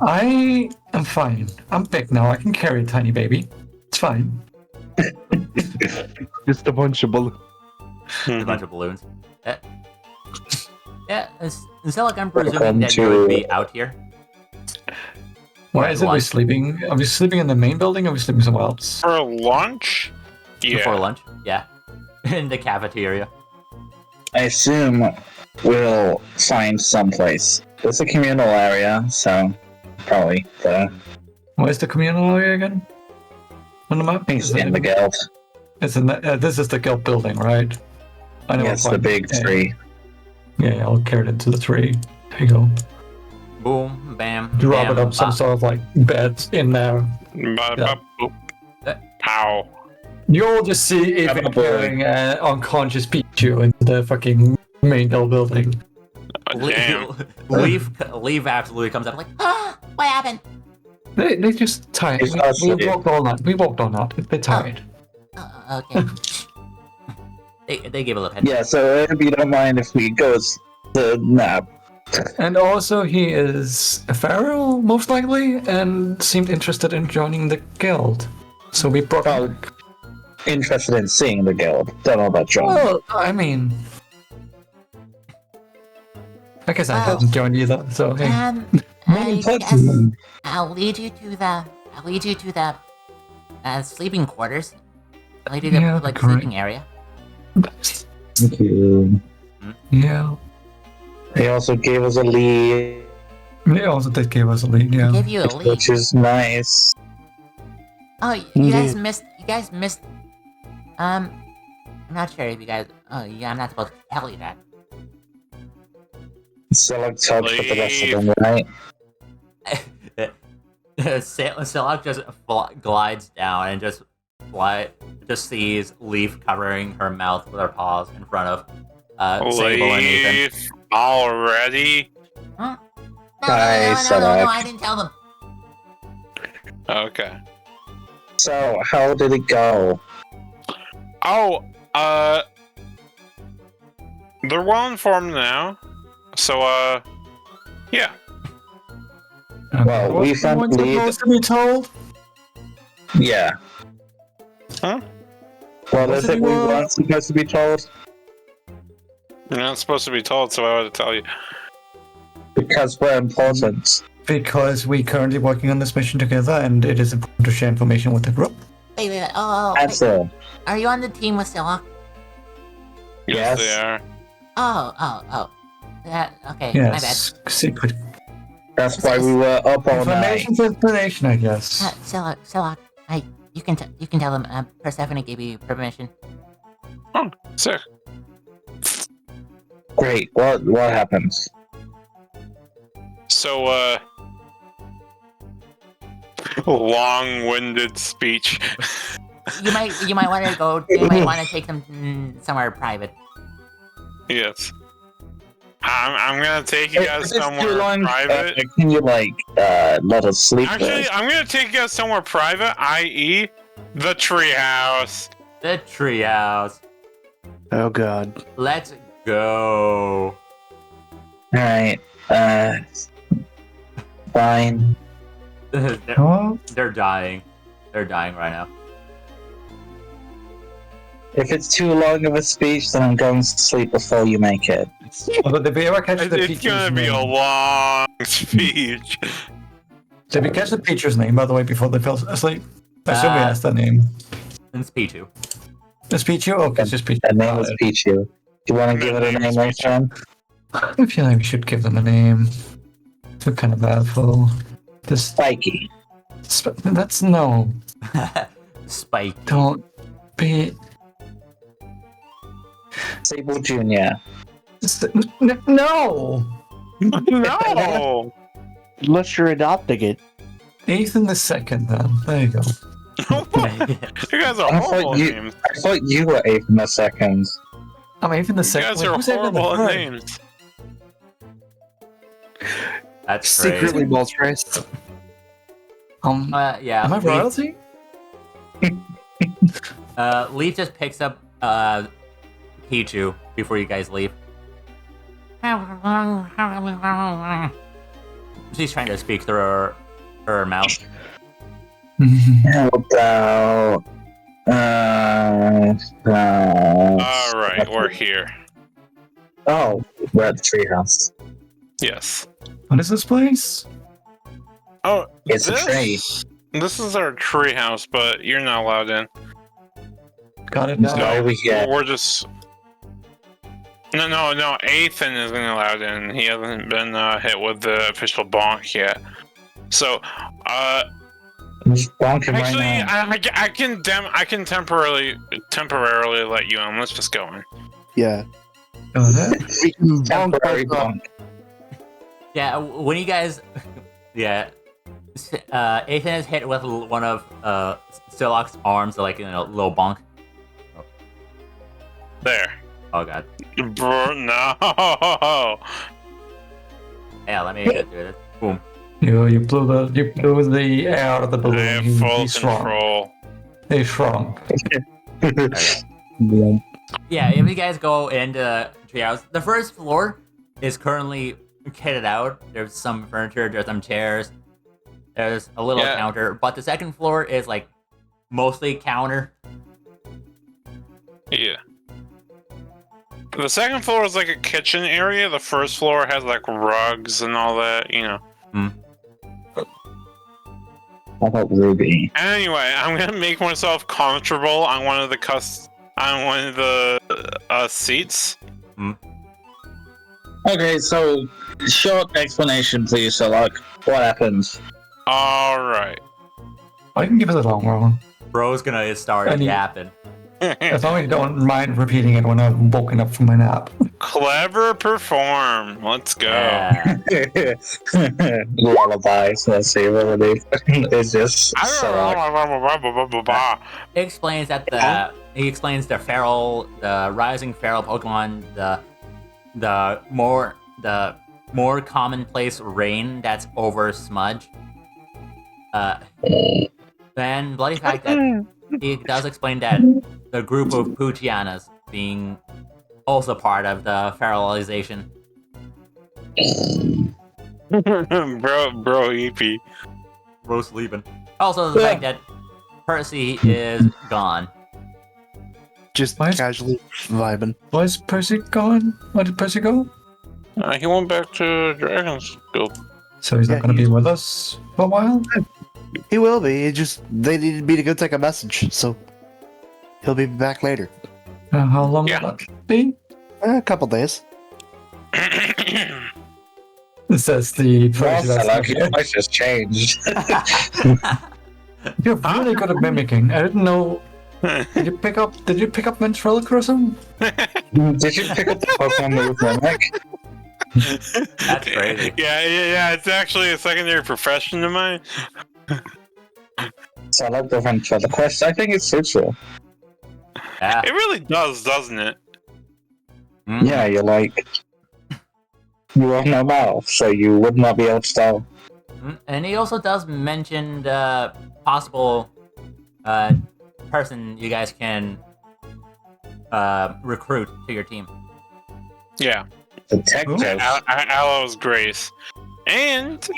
I am fine. I'm big now. I can carry a tiny baby. It's fine. Just a bunch of balloons. A bunch of balloons. Yeah, so like I'm presuming that you would be out here. Why is it we sleeping? Are we sleeping in the main building or are we sleeping somewhere else? For lunch? Before Yeah. lunch? Yeah. In the cafeteria. I assume we'll find someplace. It's a communal area, so probably there. Where's the communal area again? On the map? He's in the guild. It's in the, this is the guild building, right? I know. Yes, the big tree. Yeah, I'll carry it into the tree. There you go. Boom, bam, Drop bam, it up some bop. sort of like bed in there. Ow. You'll just see Ethan carrying an unconscious Pichu into the fucking main guild building. Damn. Leaf absolutely comes up like, What happened? They just tired. It's We also- walked all night. We walked all night. They're tired. Okay. they give a little head. Yeah, so if you don't mind if we go to nap. And also, he is a pharaoh, most likely, and seemed interested in joining the guild. So we brought him. Interested in seeing the guild. Don't know about John. Well, I mean, I guess I Well, haven't joined either. So hey, I guess I'll lead you to the sleeping quarters. I'll lead you to Yeah, like correct. sleeping area. Thank you. yeah. They also gave us a lead, They also did give us a lead. Yeah. Give you a lead. which is nice. Oh, you guys missed. You guys missed. I'm not sure if you guys. Oh, yeah, I'm not supposed to tell you that. So like talk for the rest of them, right? Silak just glides down and just sees Leaf covering her mouth with her paws in front of Sable and Ethan. Leave already? Huh? Hi, No, Silak. I didn't tell them. Okay. So how did it go? Oh, they're well informed now. So, yeah. Well, we found What's lead. supposed to be told? Yeah. Huh? Well, What's is it it we you, weren't supposed to be told? You're not supposed to be told, so I would tell you. Because we're important. Because we're currently working on this mission together, and it is important to share information with the group. Wait. Oh, wait. Answer. Are you on the team with Silok? Yes. Yes, they are. Oh. Okay, my bad. Yes, secret That's why we were up all night. information for explanation, I guess. Silok, you can tell them Persephone gave you permission. Oh, sick. Great. What happens? So, long-winded speech. You might want to go. You might want to take them somewhere private. Yes. I'm gonna take you guys If it's too somewhere long, private. can you let us sleep Actually, there? I'm gonna take you guys somewhere private, i.e., the treehouse. The treehouse. Oh god. Let's go. Alright. Fine. They're dying. They're dying right now. If it's too long of a speech, then I'm going to sleep before you make it. But did we ever catch the It's teacher's gonna be a name? long speech. Did we catch the teacher's name, by the way, before they fell asleep? I assume we Uh, asked that name. It's P2. It's Pichu? Okay, it's just Pichu. Her name is Pichu. Do you want to give it a name later on? I feel like we should give them a name. Feel kind of bad for this. Spiky. That's no. Spike. Don't be. Sable Jr. No! No. Unless you're adopting it. Ethan the second, then. There you go. You guys are I horrible thought you- names. I thought you were Ethan the second. I'm Ethan the You second. guys Wait, are who's Ethan the horrible at third? names. That's Secretly crazy. moisturized. Yeah. Am I Leaf, royalty? Leaf just picks up Pichu before you guys leave. She's trying to speak through her mouth. How about... Alright, we're here. Oh, we're at the treehouse. Yes. What is this place? Oh, It's a tree. This is our treehouse, but you're not allowed in. Got it. No. Why are we here? We're just. No. Ethan isn't allowed in. He hasn't been hit with the official bonk yet. So, Just bonking right actually, now. I can temporarily let you in. Let's just go in. Yeah. Got it. We can Temporary bonk. bonk. Yeah, when you guys, yeah, Ethan is hit with one of Silok's arms, like in a little bonk. There. Oh god. Bro, no. Yeah, let me get through this. Boom. You blew the air out of the I balloon. have He full shrunk. control. He shrunk. Yeah, if you guys go into treehouse, the first floor is currently kitted out. There's some furniture, there's some chairs, there's a little Yeah. counter, but the second floor is like mostly counter. Yeah. The second floor is like a kitchen area. The first floor has like rugs and all that, you know. How about Ruby? Anyway, I'm gonna make myself comfortable on one of the seats. Okay, so short explanation, please, Sherlock. What happens? All right. I can give it a long one. Bro's gonna start Any- yapping. As long as you don't mind repeating it when I'm woken up from my nap. Clever perform. Let's go. Yeah. Lullabies, let's see, really. It's just Sherlock. He explains that the feral, the rising feral Pokemon, the more commonplace rain that's over Smudge. Then bloody fact that he does explain that the group of Poochianas being also part of the feralization. bro, EP. Bro's leaving. Also the fact that Percy is gone. Just Why is- casually vibing. Where's Percy going? Where did Percy go? He went back to Dragon's Guild. So he's Yeah, not going to be with us for a while? He will be. They needed me to go take a message, so he'll be back later. How long Yeah. will that be? A couple days. Says the Well, person that's Selak, your looking. voice just changed. You're really good at mimicking. I didn't know. Did you pick up ventriloquism? Did you pick up the Pokemon move Mimic? That's crazy. Yeah. It's actually a secondary profession of mine. So I like the ventriloquist. I think it suits you. Yeah. It really does, doesn't it? Mm. Yeah, you're like... You have no mouth, so you would not be able to tell. And he also does mention the possible person you guys can recruit to your team. Yeah. Detective. Aloe's Grace. And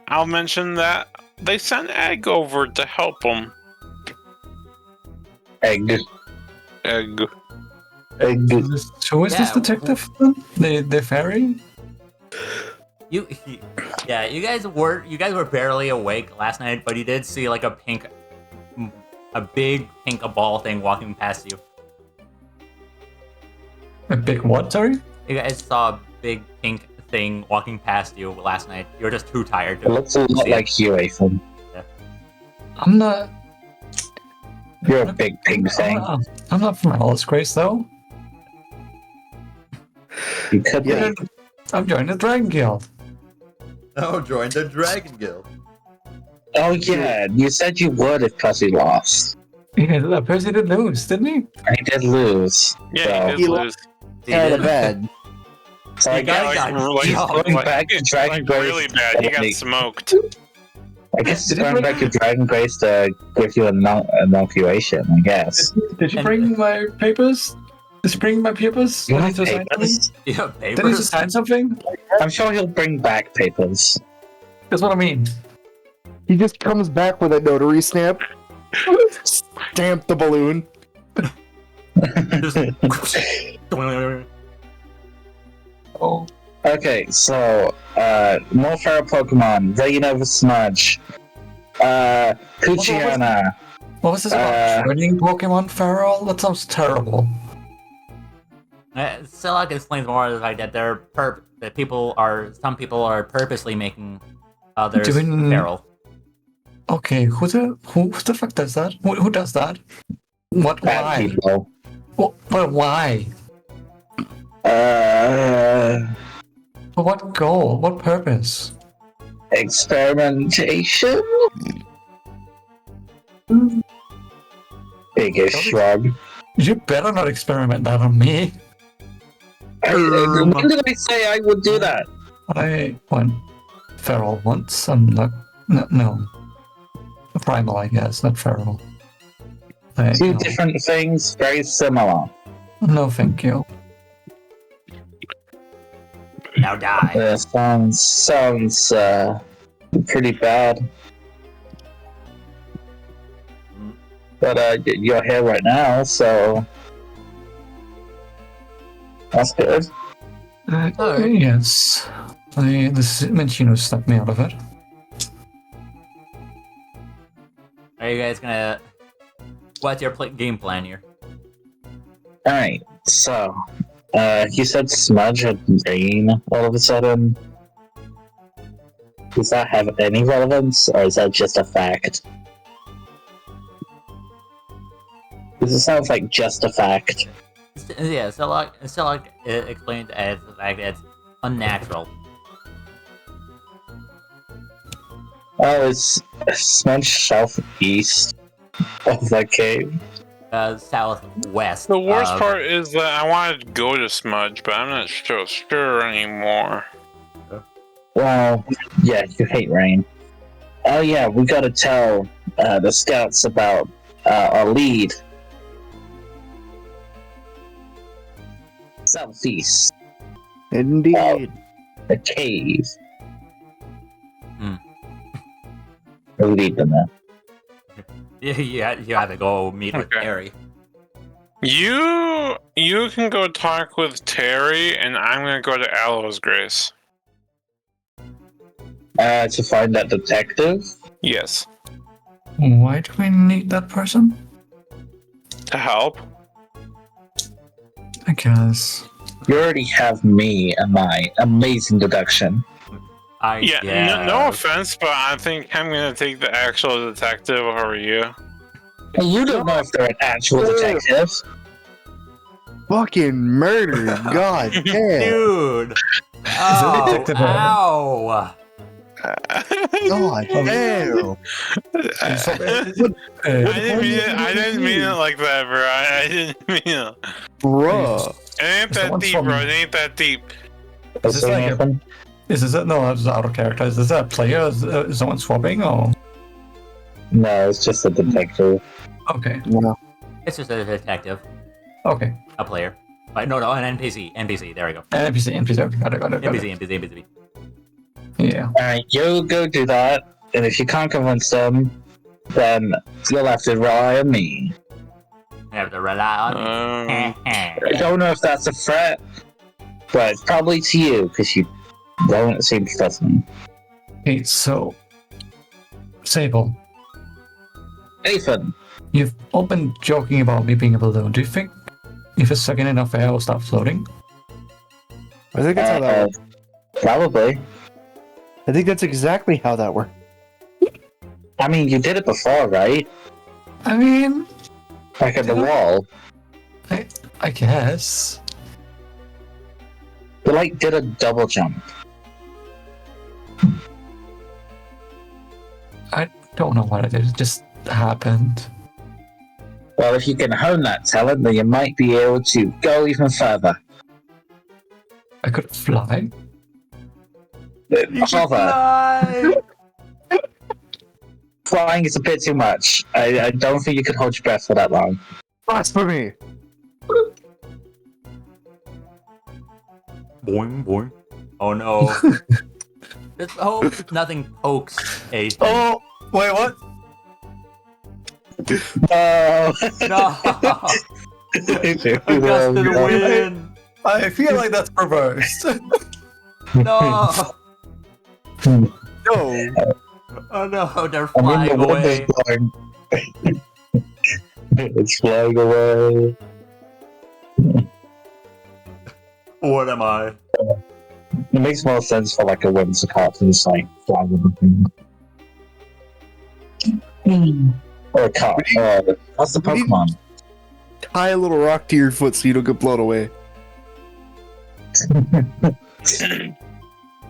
I'll mention that they sent Egg over to help him. Egg. Egg. Egg. Who is this detective? The fairy? You guys were barely awake last night, but you did see like a big pink ball thing walking past you. A big what? Sorry. You guys saw a big pink thing walking past you last night. You were just too tired to It looks a lot see like you, Ethan. I'm not. You're a big pig thing. I'm not from Alice Grace though. You could be. Yeah, I'm joining the Dragon Guild. Oh, join the Dragon Guild. Oh yeah, you said you would if Pussy lost. Yeah, Percy did lose, didn't he? And he did lose. Yeah, he did lose. Out of bed. So I guess he's going back to Dragon Grace. Really bad. He got smoked. I guess he's going back to Dragon Grace to give you an inoculation, I guess. Did you bring my papers? Did you bring my papers? You Did have he just sign papers? something? you have Did he papers. just sign something? I'm sure he'll bring back papers. That's what I mean. He just comes back with a notary stamp. Stamp the balloon. Oh. Okay, so, more feral Pokemon, Rain Smudge, Kuchiana. What was this about? Training Pokemon feral? That sounds terrible. Silak explains more of the fact that some people are purposely making others feral. Okay, who the fuck does that? Who does that? What? Bad Why? people. But why? For what goal? What purpose? Experimentation? Biggest shrug. You better not experiment that on me. When did I say I would do that? I went feral once. I'm not. No. Primal, I guess, not feral. Two different things, very similar. No, thank you. Now die. Sounds pretty bad. But you're here right now, so that's good. Yes. This Minchino snapped me out of it. Are you guys gonna? What's your game plan here? Alright, so you said Smudge had rain all of a sudden. Does that have any relevance, or is that just a fact? Because it sounds like just a fact. Yeah, Silak explained as the fact that it's unnatural. Oh, it's Smudge southeast of that cave. Southwest. The worst part is that I wanted to go to Smudge, but I'm not sure anymore. Well, yeah, you hate rain. Oh yeah, we gotta tell the scouts about our lead. Southeast. Indeed. The cave. Hmm. We'll lead them there. You have to go meet with Terry. You can go talk with Terry, and I'm gonna go to Aloe's Grace. To find that detective? Yes. Why do we need that person? To help. I guess. You already have me and my amazing deduction. No offense, but I think I'm gonna take the actual detective over you. You don't know if they're an actual detective. Fucking murder! God damn! Dude. Oh, ow. God damn! I didn't mean it like that, bro. I didn't mean it. Bruh. It ain't that deep, bro. It ain't that deep. Is this like a, is this a, no, that's out of character. Is this a player? Is someone swapping or? No, it's just a detective. Okay. No. It's just a detective. Okay. A player. But no, an NPC. NPC. There we go. NPC. Okay, got it. NPC. Yeah. Alright, you go do that, and if you can't convince them, then you'll have to rely on me. You have to rely on me. I don't know if that's a threat, but it's probably to you, because you don't seem to trust me. Okay, so Sable, Ethan, you've all been joking about me being a balloon. Do you think if it's sucking enough air, it'll start floating? I think that's how that works. Probably. I think that's exactly how that works. I mean, you did it before, right? I mean, Like at the wall. I guess. You like did a double jump. I don't know what it is. It just happened. Well, if you can hone that talent, then you might be able to go even further. I could fly. Hover. Flying is a bit too much. I don't think you could hold your breath for that long. That's for me. Boing, boing. Oh no. Let's hope nothing pokes a thing. Oh, wait, what? Oh. No! A gust of the wind! I feel like that's reversed. No! No. Oh no, they're flying the wind away. is blowing. It's flying away. What am I? It makes more sense for like a whimsicott to just like fly with the thing. Or a cat. That's the Pokemon. Tie a little rock to your foot so you don't get blown away.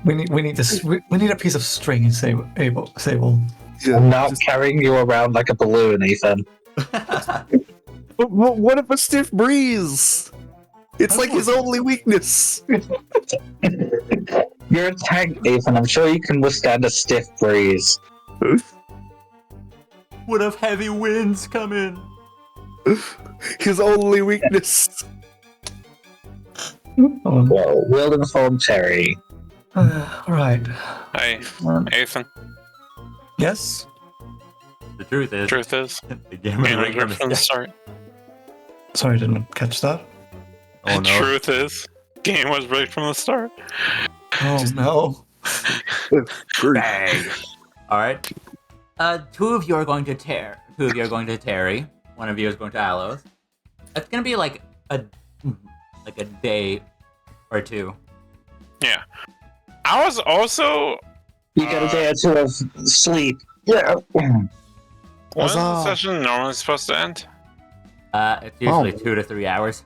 We need this. We need a piece of string and Sable. Yeah, I'm not carrying you around like a balloon, Ethan. But what if a stiff breeze? It's like his only weakness. You're a tank, Ethan. I'm sure you can withstand a stiff breeze. What if heavy winds come in? His only weakness. Well, Wilden Form Terry. Right. Hey, Ethan. Yes. The truth is, the game was rigged from the start. Sorry, I didn't catch that. Oh no. Truth is, game was rigged from the start. Oh no. Bang. Alright. Two of you are going to Two of you are going to Terry. One of you is going to Aloes. It's gonna be like a day or two. Yeah. I was also... You got a day or two of sleep. Yeah. When is the session normally supposed to end? It's usually 2 to 3 hours.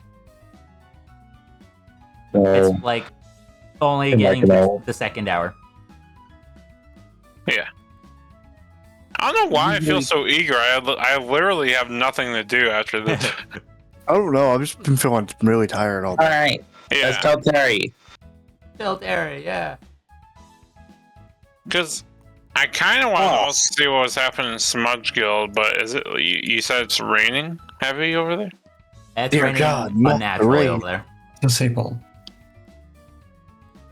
It's like only getting the second hour. Yeah. I don't know why I feel so eager. I literally have nothing to do after this. I don't know. I've just been feeling really tired all day. Alright. Yeah. Let's tell Terry. Still Terry, yeah. Because I kind of want to also see what was happening in Smudge Guild, but is it? You said it's raining heavy over there? It's Dear raining God, not unnaturally rain. over there. Disable.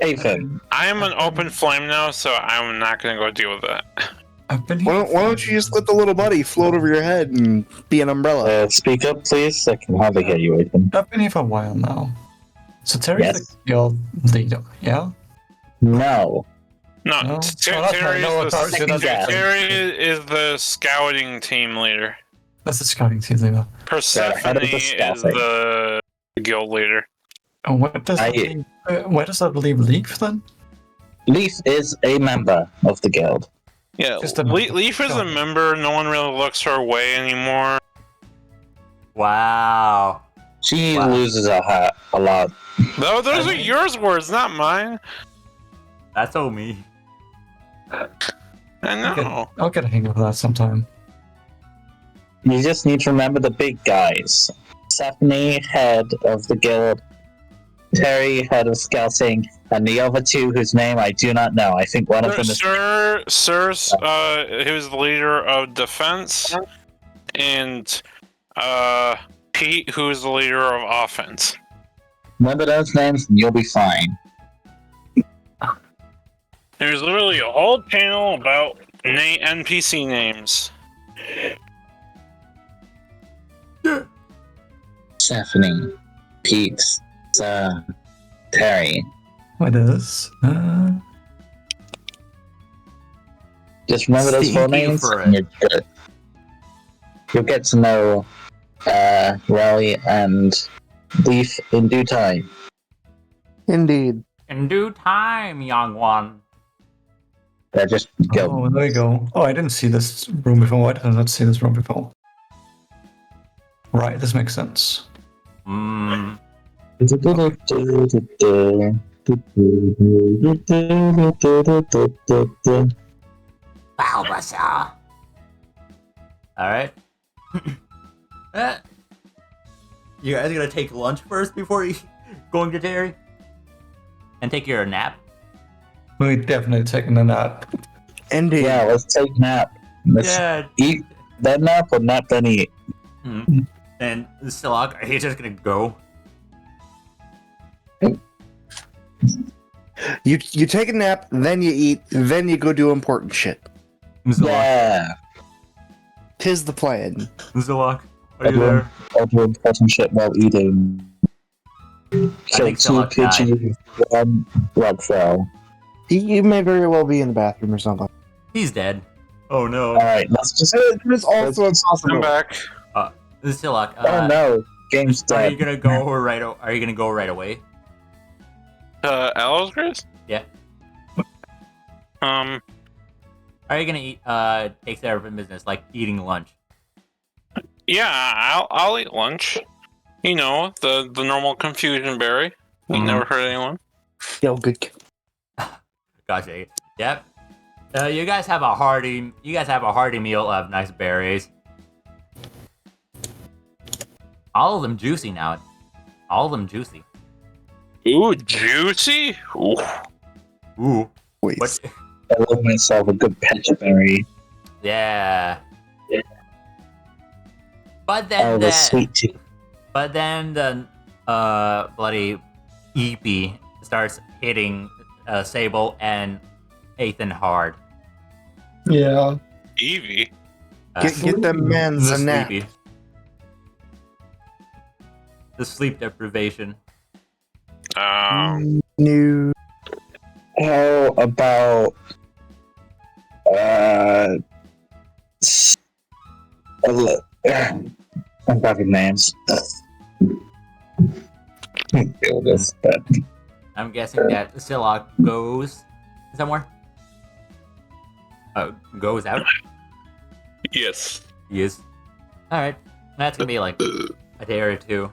Ethan. I am an open flame now, so I'm not going to go deal with that. I've been here. Why don't you just let the little buddy float over your head and be an umbrella? Speak up, please. I can hardly hear you, Ethan. I've been here for a while now. So Terry's the guild leader, yeah? No. No, No? Terry is the scouting team leader. That's the scouting team leader. Persephone is the guild leader. And where does that leave Leaf then? Leaf is a member of the guild. Yeah, Just a- Leaf is a member. No one really looks her way anymore. Wow. She Wow. loses her hat a lot. No, those I are mean- yours words, not mine. That's so me. I know. I'll get a hang of that sometime. You just need to remember the big guys. Stephanie, head of the guild. Terry, head of scouting. And the other two whose name I do not know. I think one of them is... Sir's, he was the leader of defense, and Pete, who's the leader of offense. Remember those names and you'll be fine. There's literally a whole panel about NPC names. Stephanie, Pete, Terry. What is? Just remember those four Thank you names for and it. you're good. You'll get to know Raleigh and Leaf in due time. Indeed. In due time, young one. They're just guild. Oh, there you go. Oh, I didn't see this room before. Why did I not see this room before? Right, this makes sense. Hmm. Bulbasaur. Alright. You guys gonna take lunch first before you going to dairy? And take your nap? We're definitely taking a nap. Indeed. Yeah, let's take nap. Let's Yeah. eat then nap or nap then eat. Hmm. And Silok, are you just gonna go? You take a nap, then you eat, then you go do important shit. Silok, Yeah. Tis the plan. Silok, are you there? I'll do important shit while eating. I So think two Silok died. pigeons, one rock fell. You may very well be in the bathroom or something. He's dead. Oh no. Alright, let's just... There's also I'm impossible. back. Silok, Oh no, game's are you dead. gonna go right? Are you gonna go right away? Aloes, Chris? Yeah. Um, Are you gonna eat? Take care of business like eating lunch. yeah, I'll eat lunch. You know, the normal confusion berry. You Mhm. never hurt anyone. Yo, good. Gotcha. Yep. You guys have a hearty. You guys have a hearty meal of nice berries. All of them juicy now. All of them juicy. Ooh, juicy? Ooh. Ooh. Wait. What? I love myself a good pechaberry. Yeah. But Oh, then the sweet tea. But then the bloody EP starts hitting Sable and Ethan hard. Yeah. Evie? Get them men's the a nap. sleepy. The sleep deprivation. New. How about I'm having names. Feel this, but I'm guessing that Silok goes somewhere. Goes out? Yes. Yes. Alright. That's gonna be like a day or two.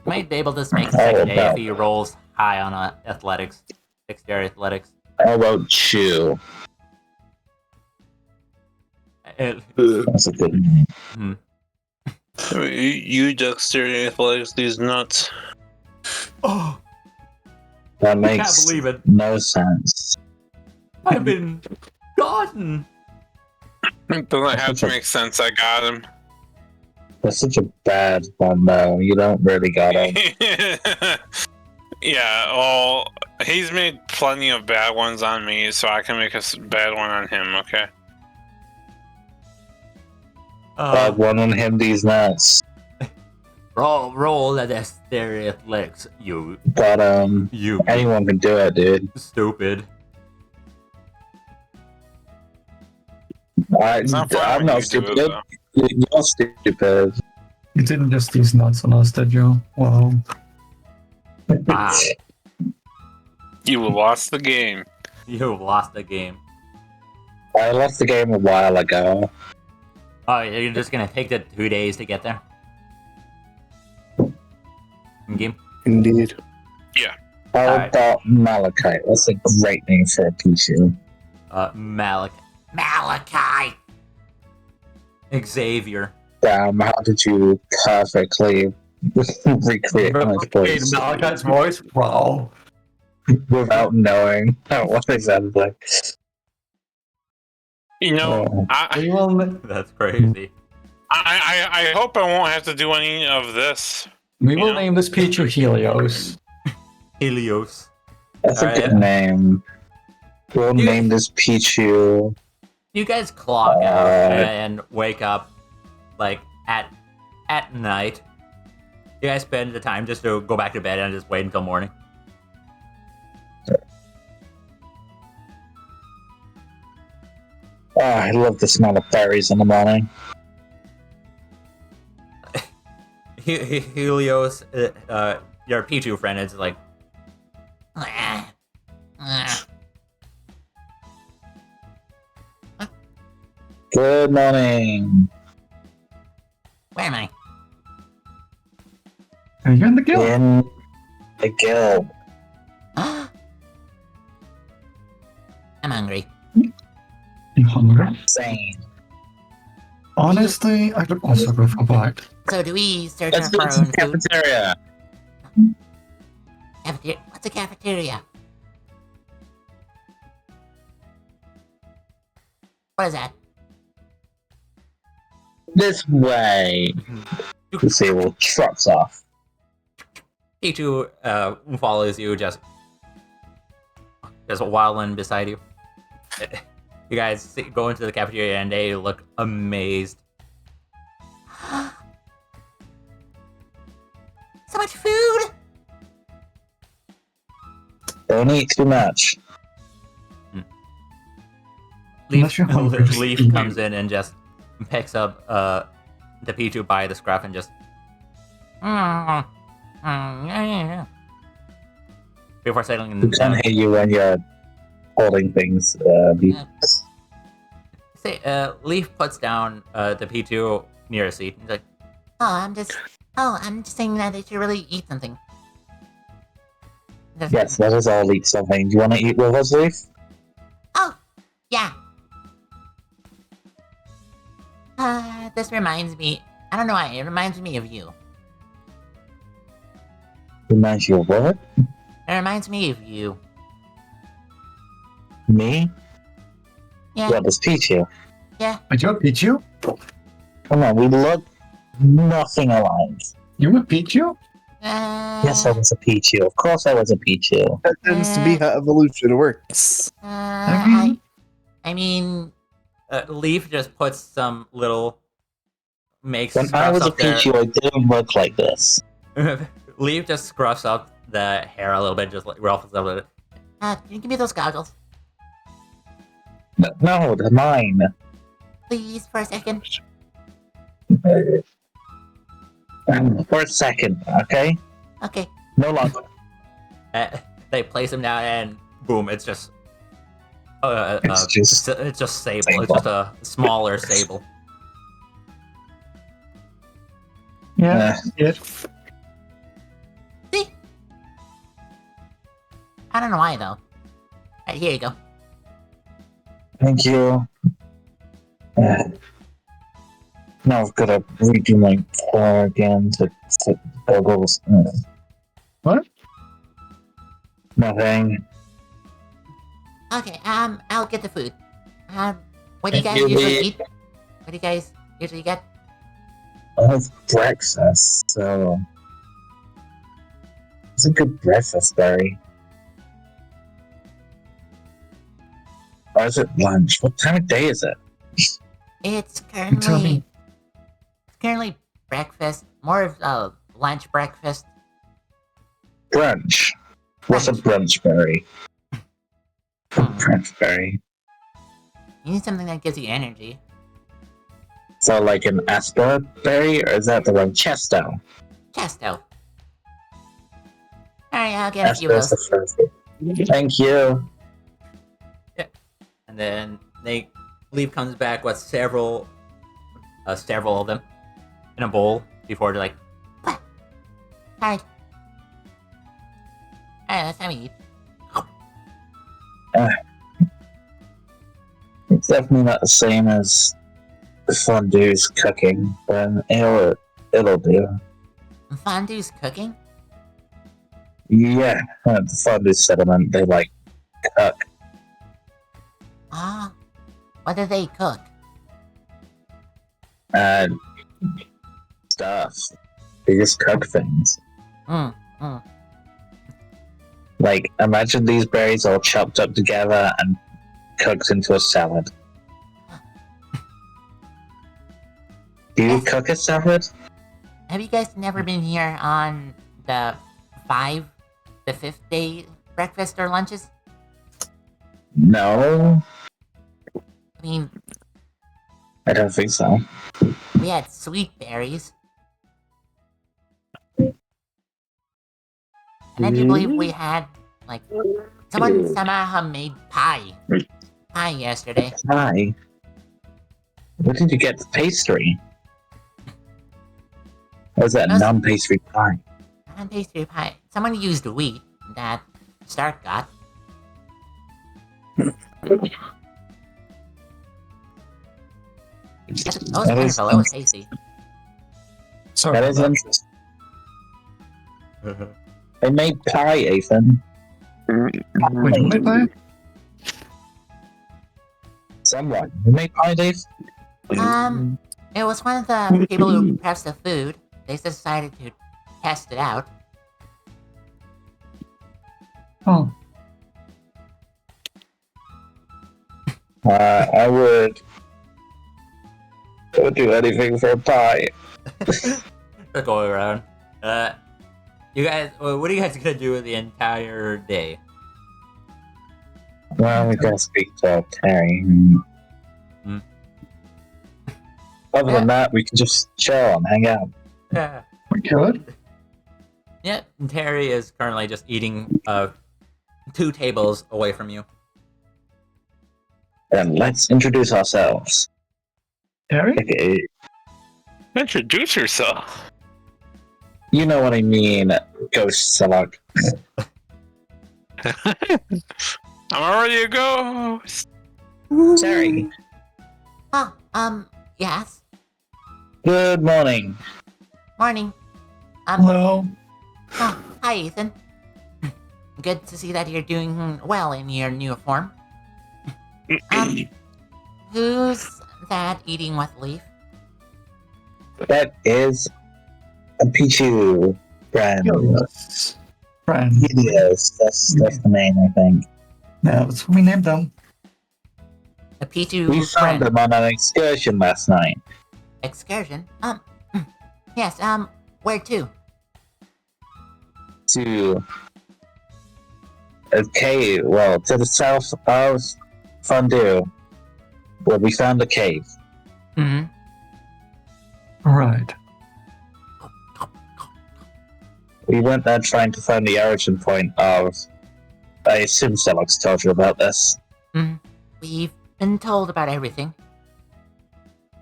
Might be able to make the second day if he rolls high on athletics. Dexterity athletics. how about Chew? That's a good name. You dexterity athletics, these nuts. Oh, That I can't makes believe it. no sense. I've been gotten. It doesn't have to make sense, I got him. That's such a bad one, though. You don't really got him. Yeah, well, he's made plenty of bad ones on me, so I can make a bad one on him, okay? Bad one on him, these nuts. Roll the dexterity athletics, you But, you anyone can do it, dude. stupid. It's not fun I'm when not you do stupid. it, though. You're stupid. You didn't just these nuts on us, did you? Wow. Ah. You lost the game. You lost the game. I left the game a while ago. Oh, you're just gonna take the 2 days to get there? Game? Indeed. How Alright. about Malachite? That's a great name for a Pichu. Malachi! Xavier. Damn, how did you perfectly recreate my voice Malachi's voice? Wow. without knowing what it sounded like? You know, Oh. We will. That's crazy. I hope I won't have to do any of this. We will Yeah. name this Pichu Helios. Helios. That's a Alright. good name. We'll You- name this Pichu. You guys clock out and wake up, like, at night. You guys spend the time just to go back to bed and just wait until morning. Oh, I love the smell of berries in the morning. Helios, your Pichu friend, is like, Good morning. Where am I? And you're in the guild. In the guild. I'm hungry. You hungry? Same. Honestly, I could also go for a bite. So do we search Let's for go our to own the food? cafeteria. What's a cafeteria? What is that? This way. Disable trucks off. Pichu follows you, just waddling beside you. You guys go into the cafeteria and they look amazed. So much food! Don't eat too much. Unless you're hungry, just Leaf eat. comes in and just picks up the Pichu by the scruff and just before settling in. We can't hear you when you're holding things. Leaf puts down the Pichu near a seat. He's like, I'm just saying that they should really eat something. Yes, let us all eat something. Do you want to eat with us, Leaf? Oh, yeah. This reminds me. I don't know why. It reminds me of you. Reminds you of what? It reminds me of you. Me? Yeah. What does Pichu? But you're Pichu? Come on, we look nothing alike. You were Pichu? Yes, I was a Pichu. Of course I was a Pichu. That tends to be how evolution works. I mean, Leaf just puts some little makes. When I was a Pichu, I didn't look like this. Leaf just scruffs up the hair a little bit, just like ruffles up a little bit. can you give me those goggles, No, they're mine. please, for a second? For a second, okay? Okay. No longer. They place him down, and boom! It's just. It's just it's just Sable. Sable. It's just a smaller Sable. Yeah. Yes. See? I don't know why, though. Alright, here you go. Thank you. Now I've got to redo my floor again to goggles. What? Nothing. Okay, I'll get the food. What do you guys Thank you, usually Lee. eat? What do you guys usually get? I have breakfast, so it's a good breakfast, Barry. Or is it lunch? What time of day is it? It's You tell me. currently breakfast. More of a lunch breakfast. Brunch. What's a brunch, Barry? Brunch, Barry. You need something that gives you energy. So like an Asper berry, or is that the wrong Chesto? Chesto. Alright, I'll get a few of Asper's those. the first. Thank you. And then Leaf comes back with several of them in a bowl before they're like, Alright. Alright, let's have a eat. It's definitely not the same as fondue's cooking, but it'll do. Fondue's cooking? Yeah, the fondue settlement, they like cook. Ah, what do they cook? Stuff. They just cook things. Mm, mm. Like, imagine these berries all chopped up together and cooked into a salad. Do you cook a salad? Have you guys never been here on the 5th day breakfast or lunches? No, I mean, I don't think so. we had sweet berries. And I do believe we had, like, someone somehow made pie. Pie yesterday. Hi. Where did you get the pastry? Or is that a non-pastry pie? Non-pastry pie. Someone used wheat that Stark got. That was wonderful. It was tasty. Sorry. That is interesting. They made pie, Ethan. Wait, who made pie? Someone. Who made pie, Dave? It was one of the people who preps the food. They decided to test it out. Oh. I would do anything for a pie. they're going around. You guys, what are you guys gonna do with the entire day? Well, we gotta speak to Terry. Hmm. Other than that, we can just chill and hang out. Yeah. We could. Yeah, and Terry is currently just eating 2 tables away from you. Then let's introduce ourselves. Terry? Okay. Introduce yourself. You know what I mean, Ghost Salak. I'm already a ghost. Terry. Oh, yes. Good morning. Morning. Hello. Oh, hi, Ethan. Good to see that you're doing well in your new form. Who's that eating with Leaf? That is a Pichu friend. Yes. Friend. Yes, that's the name, I think. Yeah, that's what we named them. The Pichu We found friend. them on an excursion last night. Excursion? Yes, where to? To a cave, well, to the south of Fondue, where we found a cave. Mm-hmm. Right. We went there trying to find the origin point of... I assume Celux told you about this. Mm-hmm. We've been told about everything.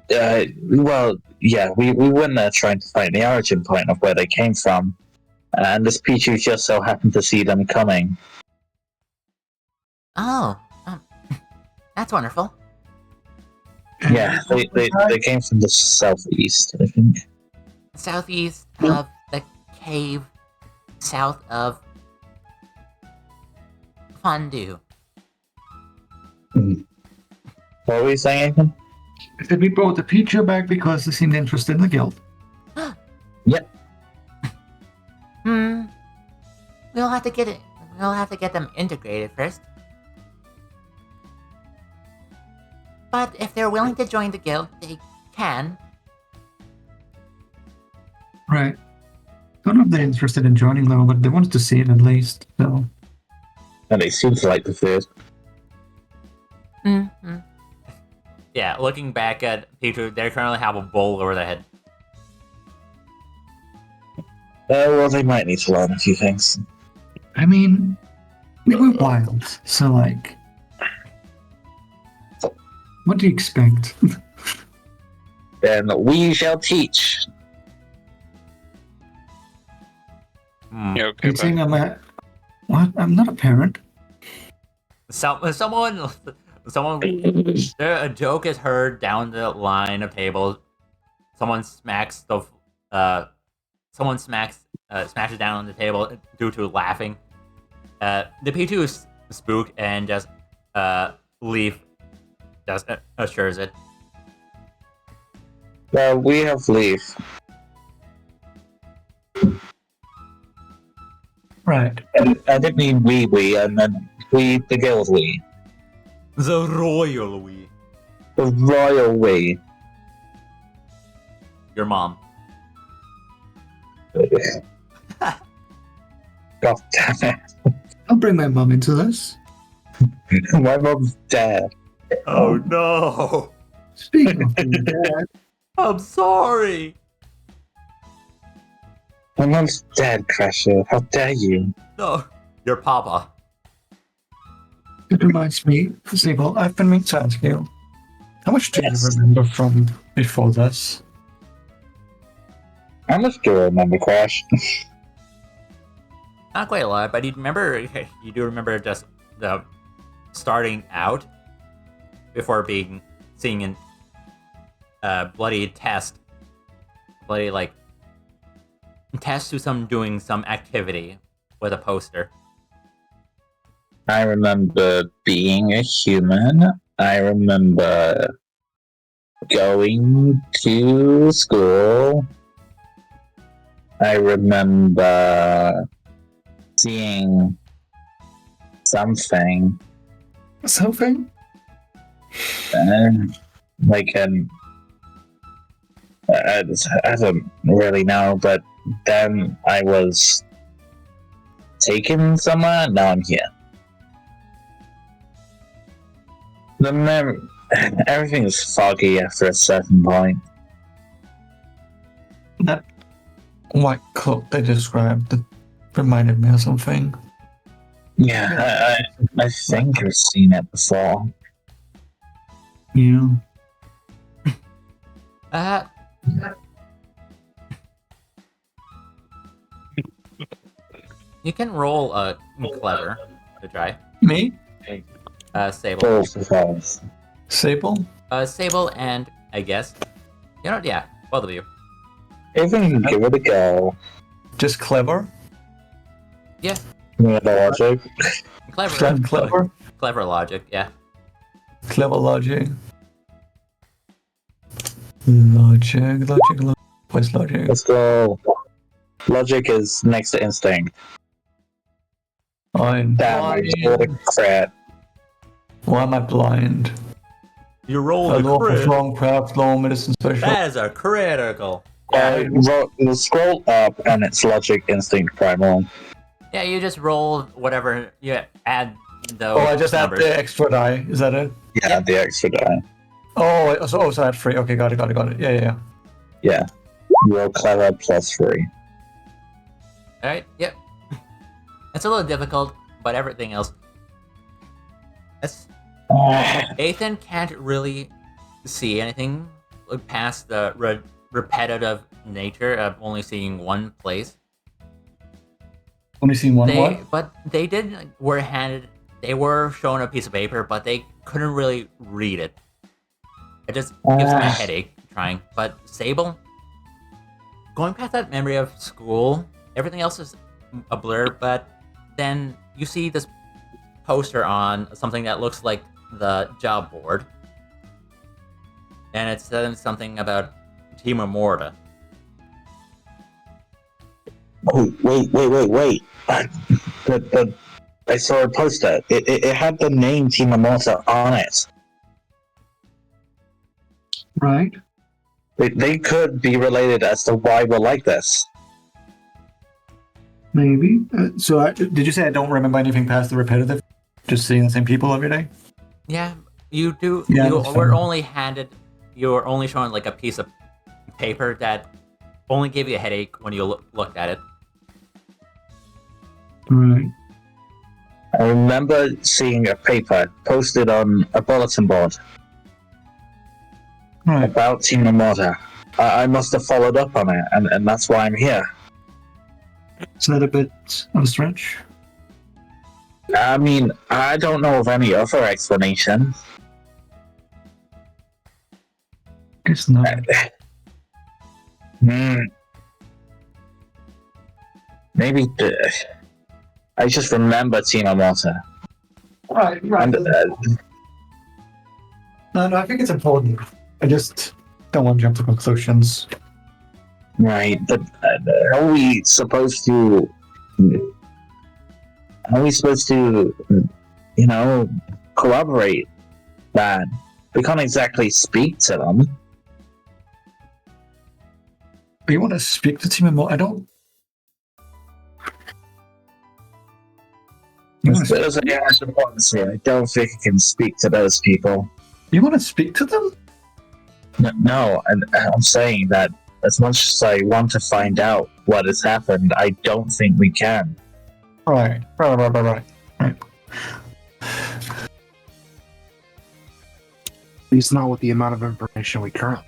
Well, yeah, we went there trying to find the origin point of where they came from. And this Pichu just so happened to see them coming. Oh, that's wonderful. Yeah, they came from the southeast, I think. Southeast of the cave, south of Fondue. What were you saying, Ethan? I said we brought the Pichu back because they seemed interested in the guild. Yep. We'll have to get it. We'll have to get them integrated first. But if they're willing to join the guild, they can. Right. Don't know if they're interested in joining though, but they wanted to see it at least, so. And they seem to like the food. Mm-hmm. Yeah, looking back at Pichu, they currently have a bowl over their head. Well, they might need to learn a few things. I mean, They were wild. So, like, what do you expect? Then we shall teach. Yeah, okay, You're saying bye. I'm a what? I'm not a parent. Someone, a joke is heard down the line of tables. Someone smacks smashes down on the table due to laughing. The P2 is spooked and just leave. Just assures it. We have leave. Right. I didn't mean we, I meant we, the guild we. The royal we. The royal we. Your mom. God damn it. I'll bring my mom into this. My mom's dead. Oh no! Speaking of being dead, I'm sorry. My mom's dead, Crasher. How dare you? No, your papa. it reminds me, Sibyl, I've been meaning to ask you. How much do Yes. you remember from before this? How much do I remember, Crash? Not quite a lot, but you do remember just the starting out before seeing an bloody test to doing some activity with a poster. I remember being a human. I remember going to school. I remember seeing something. Something? Like I don't really know, but then I was taken somewhere. Now I'm here. Everything is foggy after a certain point. That white cloak they described that reminded me of something. Yeah, I think I've seen it before. Yeah. You can roll a clever to try. Me? Sable. Both of us. Sable? Sable and I guess. Yeah, both of you. Even give it a go. Just clever? Yeah, Yeah, the logic. clever. Clever logic, yeah. Clever logic. Logic. What's logic? Let's go. Logic is next to instinct. I'm Damn, I rolled a blind. crit. Why am I blind? You rolled A a law for crit. strong craft, law medicine special. That is a critical. Scroll up and it's logic, instinct, primal. Yeah, you just roll whatever. You add those. Oh, I just numbers. add the extra die. Is that it? Yeah, Yep. the extra die. So I had 3. Okay, got it. Yeah. Yeah. Roll clever +3. Alright, yep. It's a little difficult, but everything else. Ethan can't really see anything past the repetitive nature of only seeing one place. Only seen one what? But they were shown a piece of paper, but they couldn't really read it. It just gives them a headache trying. But Sable, going past that memory of school, everything else is a blur, but then you see this poster on something that looks like the job board. And it says something about Team Immorta. Oh, wait. I saw a poster. It had the name Team Immorta on it. Right. They could be related as to why we're like this. Maybe. Did you say I don't remember anything past the repetitive? Just seeing the same people every day? Yeah, you do. Yeah, you that's were fine. you were only shown like a piece of paper that only gave you a headache when you looked at it. Right. I remember seeing a paper posted on a bulletin board about Team Amorta. I must have followed up on it, and that's why I'm here. Is that a bit of a stretch? I mean, I don't know of any other explanation. Guess not. Maybe I just remember Team Amorta. Right. And, No, I think it's important. I just don't want to jump to conclusions. right, but how are we supposed to? How are we supposed to, corroborate that? We can't exactly speak to them. But you want to speak to Team Amorta? I don't. As a diplomacy, I don't think I can speak to those people. You want to speak to them? No, I'm saying that as much as I want to find out what has happened, I don't think we can. Right. At least not with the amount of information we currently.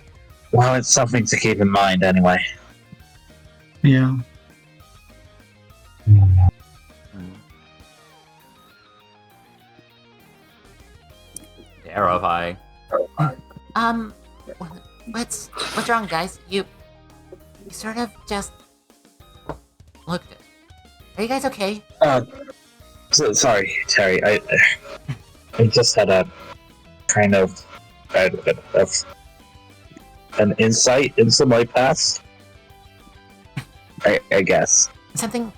Well, it's something to keep in mind anyway. Yeah. Terrifying. What's wrong, guys? You sort of just looked. Are you guys okay? Sorry, Terry. I just had a kind of an insight into my past. I guess. Something.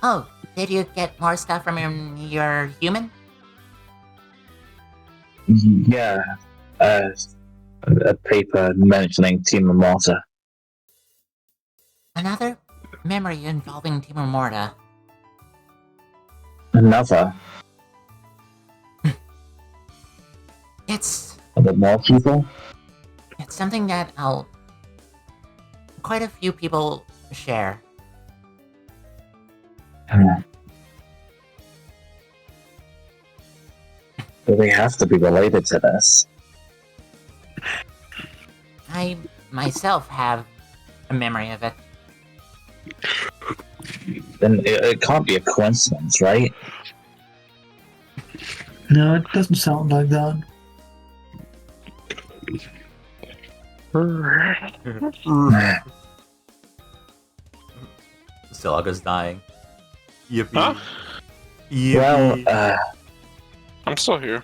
Oh, did you get more stuff from your human? Yeah. A paper mentioning Team Amorta. Another memory involving Team Amorta. Another. It's Are there more people? It's something that quite a few people share. Do they have to be related to this? I myself have a memory of it. Then it can't be a coincidence, right? No, it doesn't sound like that. Silaga's dying. Yippee. Huh? Yippee. Well, I'm still here.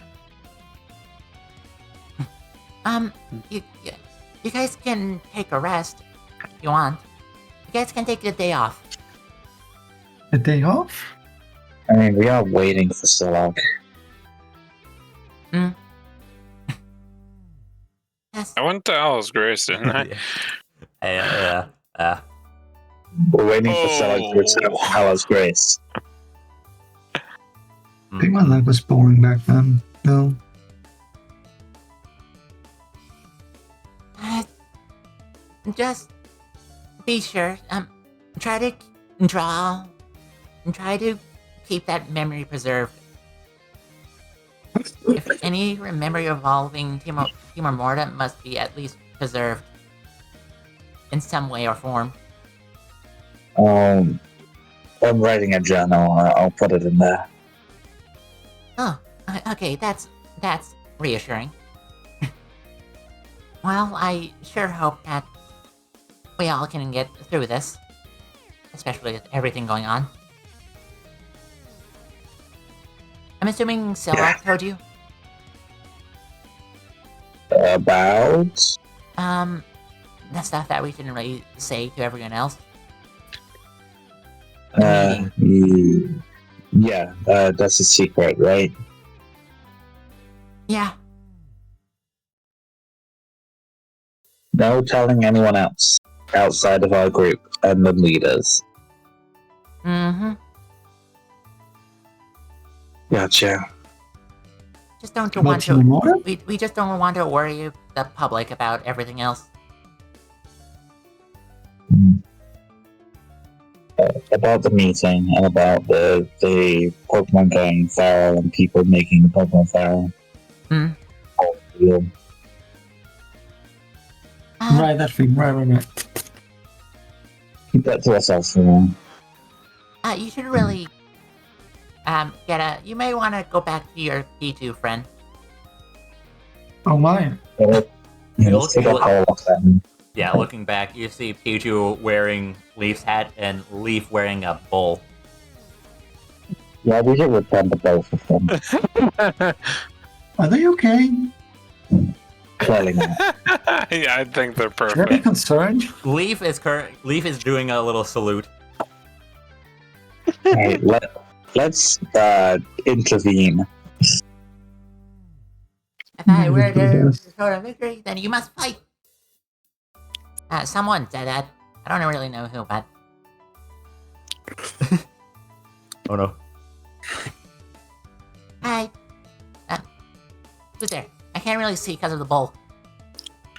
You guys can take a rest if you want. You guys can take the day off. A day off? I mean, we are waiting for so long. Yes. I went to Alice Grace, didn't I? Yeah. We're waiting for so long to return to Hallows Grace. I think my life was boring back then. No. Just be sure. Try to draw and try to keep that memory preserved. If any memory involving Team Amorta must be at least preserved in some way or form. I'm writing a journal. I'll put it in there. Oh, okay. That's reassuring. Well, I sure hope that we all can get through this, especially with everything going on. I'm assuming Silak told you? About? The stuff that we shouldn't really say to everyone else. Yeah, that's a secret, right? Yeah. No telling anyone else outside of our group and the leaders. Mm-hmm. Gotcha. Just don't About want Team to. Amorta? We just don't want to worry the public about everything else. about the meeting and about the Pokemon going feral and people making the Pokemon feral. Hmm. Oh, real. Right, that thing. Right. Keep that to ourselves for now. You should really you may want to go back to your P2 friend. Oh my. Yeah, looking back, you see Pichu wearing Leaf's hat and Leaf wearing a bowl. Yeah, we should return to both of them. Are they okay? Clearly not. Yeah, I think they're Should I be perfect. concerned? Leaf is doing a little salute. Alright, let's intervene. If I were Yes. to restore a victory, then you must fight. Someone said that. I don't really know who, but Oh no. who's there? I can't really see because of the bowl.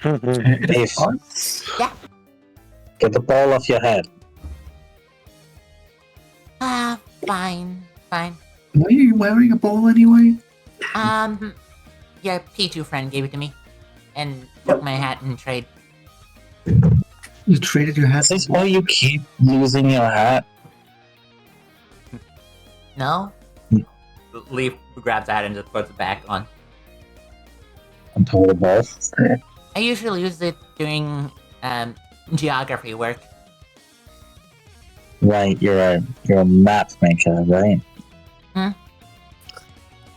It is If- us? Get the ball off your head. Fine. Why are you wearing a ball anyway? Your P2 friend gave it to me, and took my hat in trade. You traded your hat. Is this why you keep losing your hat? No? Leaf grabs the hat and just puts it back on. I'm told the ball. I usually use it doing geography work. Right, you're a map maker, right?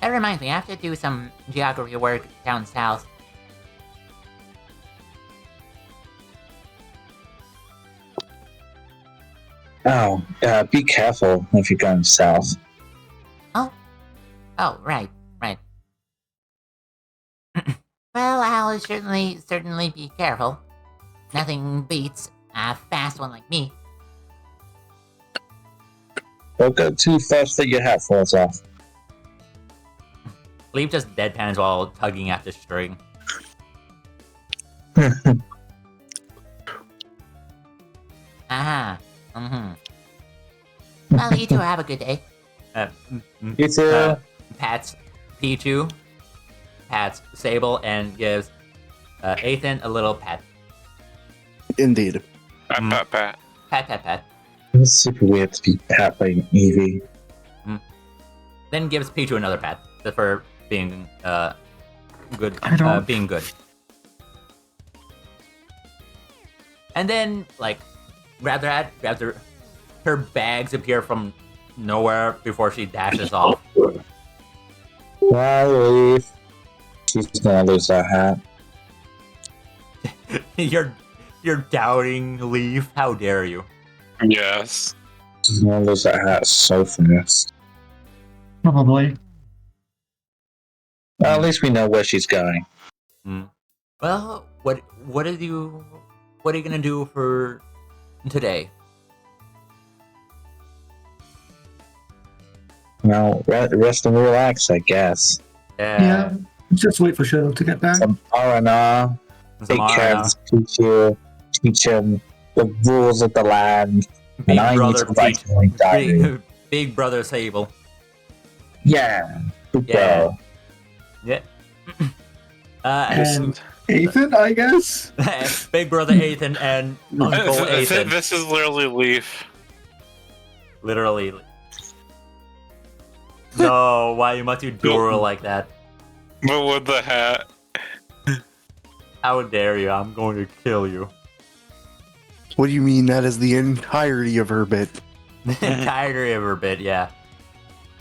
That reminds me, I have to do some geography work down south. Oh, be careful if you're going south. Oh, right. Well, I'll certainly be careful. Nothing beats a fast one like me. Don't go too fast that your hat falls off. Leaf just deadpans while tugging at the string. Aha. Well, you two have a good day. You too. Pats Pichu, pats Sable, and gives Ethan a little pat. Indeed. Pat. Pat. It's super weird to be pat by Eevee. Then gives Pichu another pat just for being good. I don't- Being good. And then grabs her hat, her bags appear from nowhere before she dashes off. Bye, Leaf. She's gonna lose that hat. You're doubting Leaf. How dare you? Yes. She's gonna lose that hat so fast. Probably. Well, at least we know where she's going. Well, what are you gonna do for today? Well, rest and relax, I guess. Yeah. Just wait for Shadow to get back. Some R&R. Take care of this creature. Teach him the rules of the land. Big and I need brother to write Peach. my diary. Big brother Sable. Yeah. Good Yeah. girl. Yeah. And Ethan, I guess? Big brother Ethan and Uncle Ethan. This is literally Leaf. Literally. No, why you must do Dora like that? But with the hat. How dare you? I'm going to kill you. What do you mean that is the entirety of her bit? Entirety of her bit, yeah.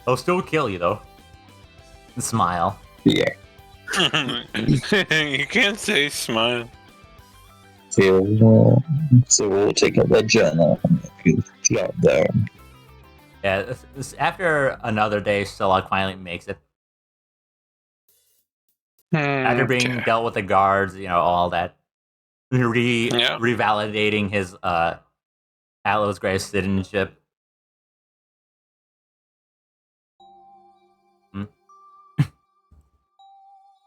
I'll still kill you though. Smile. Yeah. You can't say smile. So we'll take a red journal. Get there. Yeah, after another day, Stilog finally makes it. After being dealt with the guards, all that. Revalidating his Atlas Grey citizenship.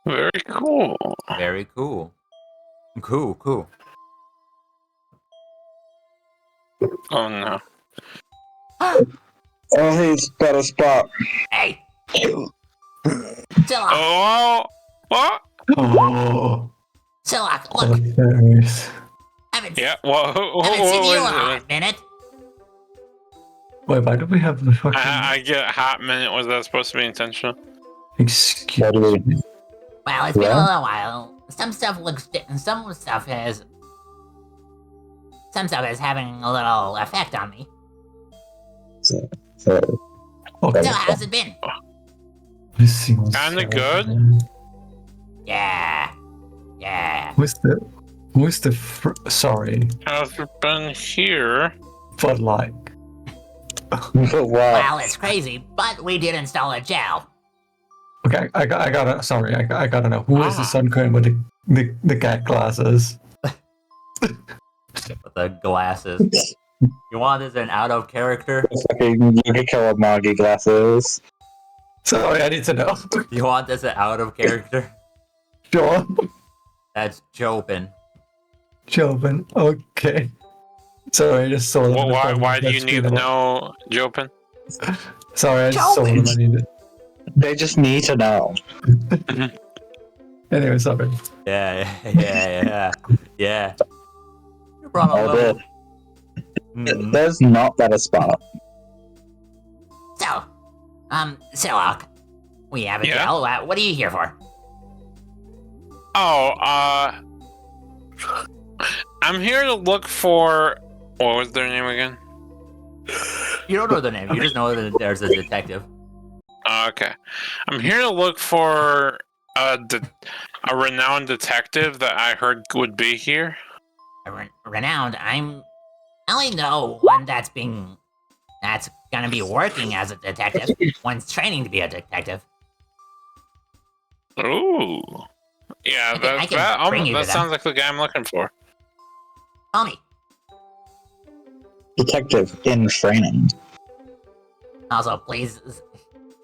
Very cool. Very cool. Cool. Oh no. Oh, he's got a spot. Hey, Zillock, Oh, what? Oh, Zillock, oh, look. fairies. Yeah. What Haven't seen you in a was hot it? minute. Wait, why do we have the fucking... I get a hot minute. Was that supposed to be intentional? Excuse What do we- me. Well, it's been a Yeah? little while. Some stuff is having a little effect on me. So, Okay. So how's it been? This seems Kinda so good. Yeah. Who's the sorry, How's it been here? but like, wow. Well, it's crazy, but we did install a gel. okay, I gotta know who is the sun queen with the cat glasses? With the glasses. You want this an out of character? Fucking Yukiko Amagi glasses. Sorry, I need to know. You want this an out of character? Sure, That's Chopin. Jobin. Okay. Sorry, I just saw them. Well, in the why do you screen need to a lot. know, Jopin? Sorry, I just saw them. I need it. They just need to know. Anyway, sorry. Yeah. You brought a Oh, level. Mm. There's not better spot. So, Zillock, we have a Yeah? gel. What are you here for? Oh, I'm here to look for. What was their name again? You don't know the name. You just know that there's a detective. Okay, I'm here to look for a renowned detective that I heard would be here. Renowned. I only know one that's gonna be working as a detective. One's training to be a detective. Ooh, yeah, I can bring you to that them. sounds like the guy I'm looking for. Call me. Detective in training. Also, please,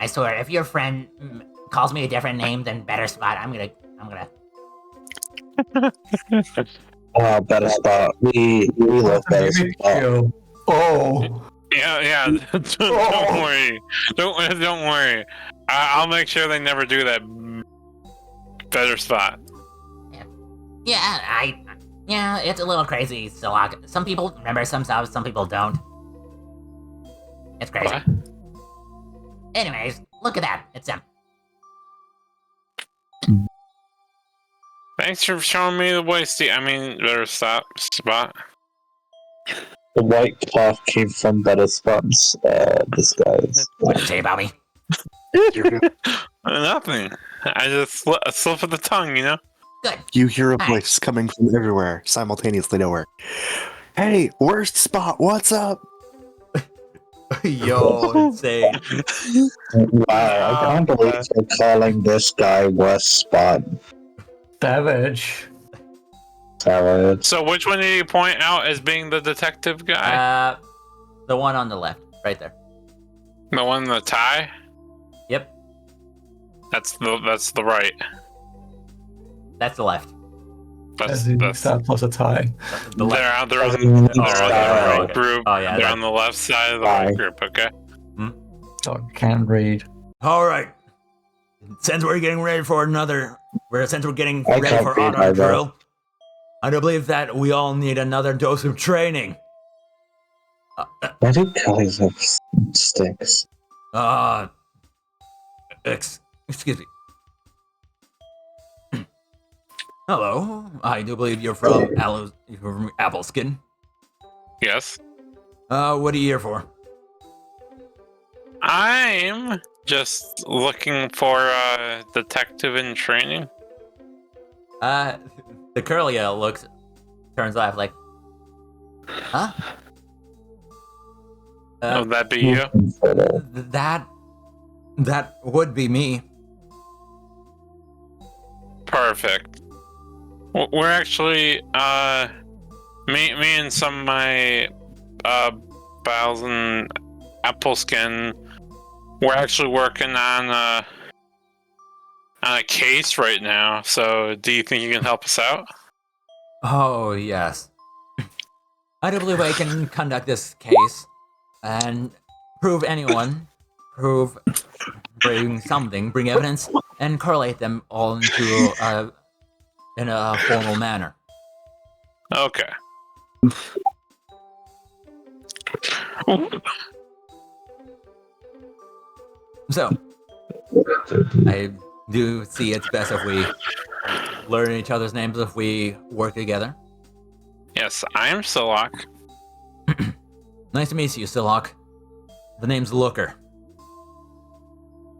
I swear, if your friend calls me a different name than Better Spot, I'm gonna. Oh, better spot. We love better spot. Oh, Yeah. Don't worry. Don't worry. I'll make sure they never do that. Better spot. Yeah, it's a little crazy, Zillock. Some people remember some stuff, some people don't. It's crazy. What? Anyways, look at that. It's him. Thanks for showing me the way, Steve. I mean, better spot. The white cloth came from better spots. Disguise. What'd you say about me? You're good. Nothing. I just a slip of the tongue, you know. Good. You hear a Hi. voice coming from everywhere, simultaneously nowhere. Hey, worst spot, what's up? Yo, insane. Wow, I can't believe they're calling this guy worst spot. savage. Savage. So, which one did you point out as being the detective guy? The one on the left, right there. The one in the tie? Yep, That's the right. that's the left. As in That's that plus a tie. The left. they're on Oh, the group. Oh yeah. They're that- on the left side of the Bye. right group. Okay. Dog can't read. All right. Since we're getting ready for I ready can't for read auto either. drill, I do believe that we all need another dose of training. Why do guys have sticks? Excuse me. Hello, I do believe you're from Appleskin. Yes. What are you here for? I'm just looking for a detective in training. The Curlia turns left like, huh? Would that be you? That would be me. Perfect. We're actually me and some of my pals in Appleskin. We're actually working on a case right now. So, do you think you can help us out? Oh yes. I do believe I can conduct this case, and prove anyone, bring something, bring evidence, and correlate them all into in a formal manner. Okay. So, I do see it's best if we learn each other's names if we work together. Yes, I am Silok. Nice to meet you, Silok. The name's Looker.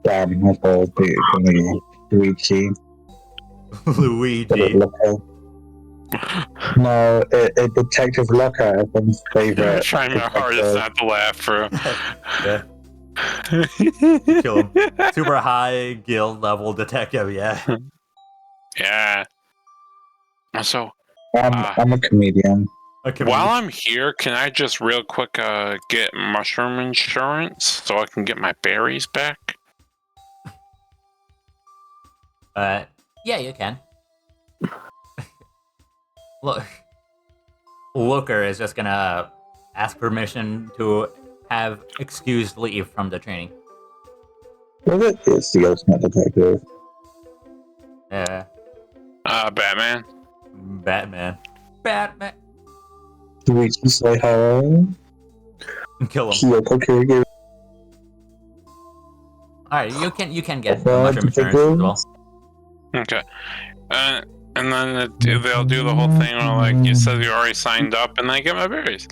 Luigi. Luigi. No, a Detective Looker, everyone's I'm favorite. trying my hardest not to laugh for. Yeah. Kill him. Super high guild level detective, yeah. Yeah. So, I'm a comedian. while I'm here, can I just real quick get mushroom insurance so I can get my berries back? Yeah, you can. Look, Looker is just gonna ask permission to have excused leave from the training. Well, it is the ultimate detective. Yeah. Batman. Batman. Batman. Luigi, say hello. Kill him. Kyoko Kiryu. Alright, you can get mushroom insurance as well. Okay. And then they'll do the whole thing where, like, you said you already signed up, and then I get my berries.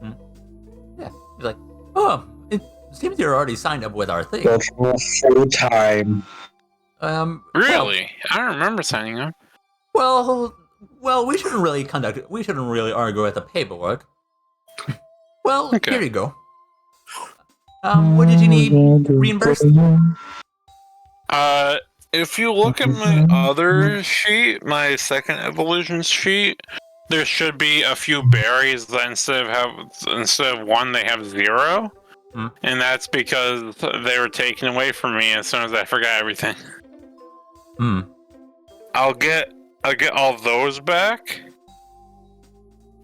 Yeah. He's like, oh, it seems you're already signed up with our thing. That's full time. Really? I don't remember signing up. Well, we shouldn't really argue at the paperwork. Well, Okay. here you go. What did you need reimbursed? If you look at my other sheet, my second evolution sheet, there should be a few berries that instead of 1, they have 0. And that's because they were taken away from me as soon as I forgot everything. I'll get all those back.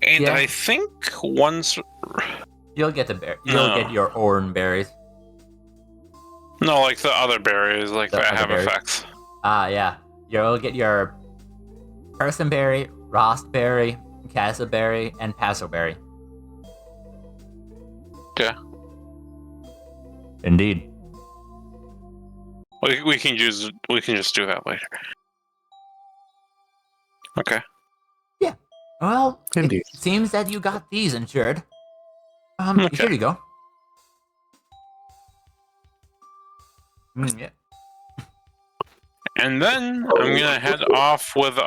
And Yeah. I think once You'll get you'll get your orange berries. no, like the other berries, like The that other have berries. effects. Yeah. You'll get your personberry, rostberry, casaberry, and passoberry. Okay. Indeed. We can just do that later. Okay. Well, Indeed. it seems that you got these insured. Okay. Here you go. Yeah. And then I'm gonna head off with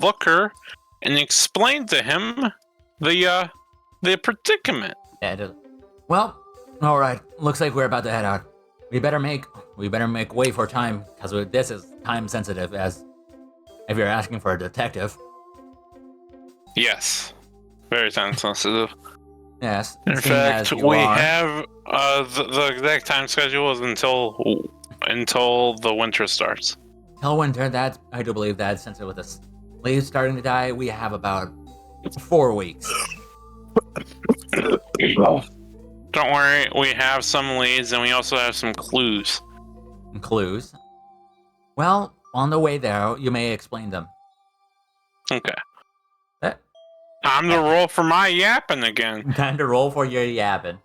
Looker and explain to him the predicament. Yeah, it is. Well, all right. Looks like we're about to head out. We better make way for time because this is time sensitive. As if you're asking for a detective. Yes, very time sensitive. Yes. In seeing fact, as you we are. have the exact time schedule is until the winter starts. Till winter. That I do believe that since with the leaves starting to die, we have about 4 weeks. Don't worry, we have some leads and we also have some clues. Clues. Well, on the way there, you may explain them. Okay. Eh, Time to roll for my yapping again. Time to roll for your yapping.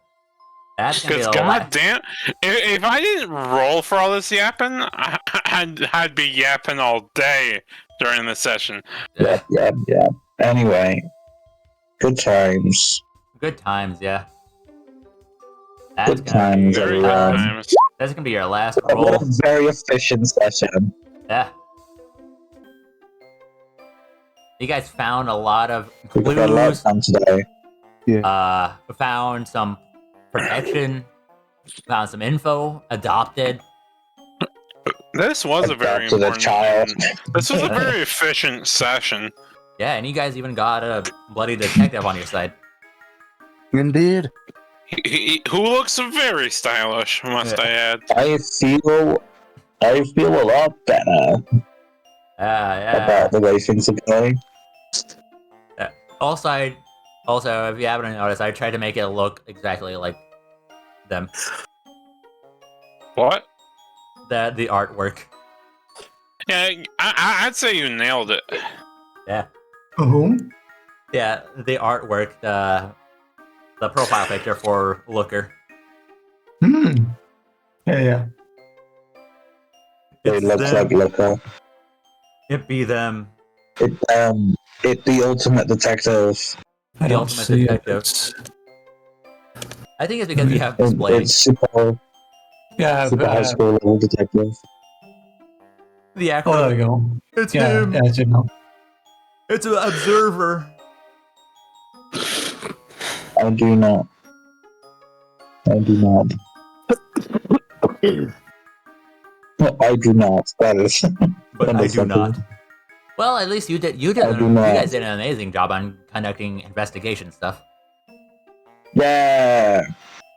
That's gonna be Because the goddamn, if I didn't roll for all this yapping, I'd be yapping all day during the session. Yeah. Anyway, good times. Good times, yeah. That's Good gonna be times, Very good everyone. times. that's gonna be your last What roll. a very efficient session. Yeah. You guys found a lot of We got a lot clues. done today. Found some protection. Found some info. Adopted. This was a very Adopted a important. child. This was a very efficient session. Yeah, and you guys even got a bloody detective on your side. Indeed. Who looks very stylish, must I add. I feel a lot better Yeah. about the way things are going. Also, if you haven't noticed, I tried to make it look exactly like them. What? The artwork. Yeah, I'd say you nailed it. Yeah. Whom? Yeah, the artwork, the profile picture for Looker. Hmm. Yeah. They It's look them. like Looker. It be them. It the ultimate detective. I The don't ultimate see detective. it. I think it's because you have display. It's super Yeah, high school level detective. The actor. oh, there we go. It's Yeah, him. yeah, I do know. It's an observer. I do not. I do not. I do not. That is. But I do not. something. Well, at least you did. You I do You not. guys did an amazing job on conducting investigation stuff. Yeah.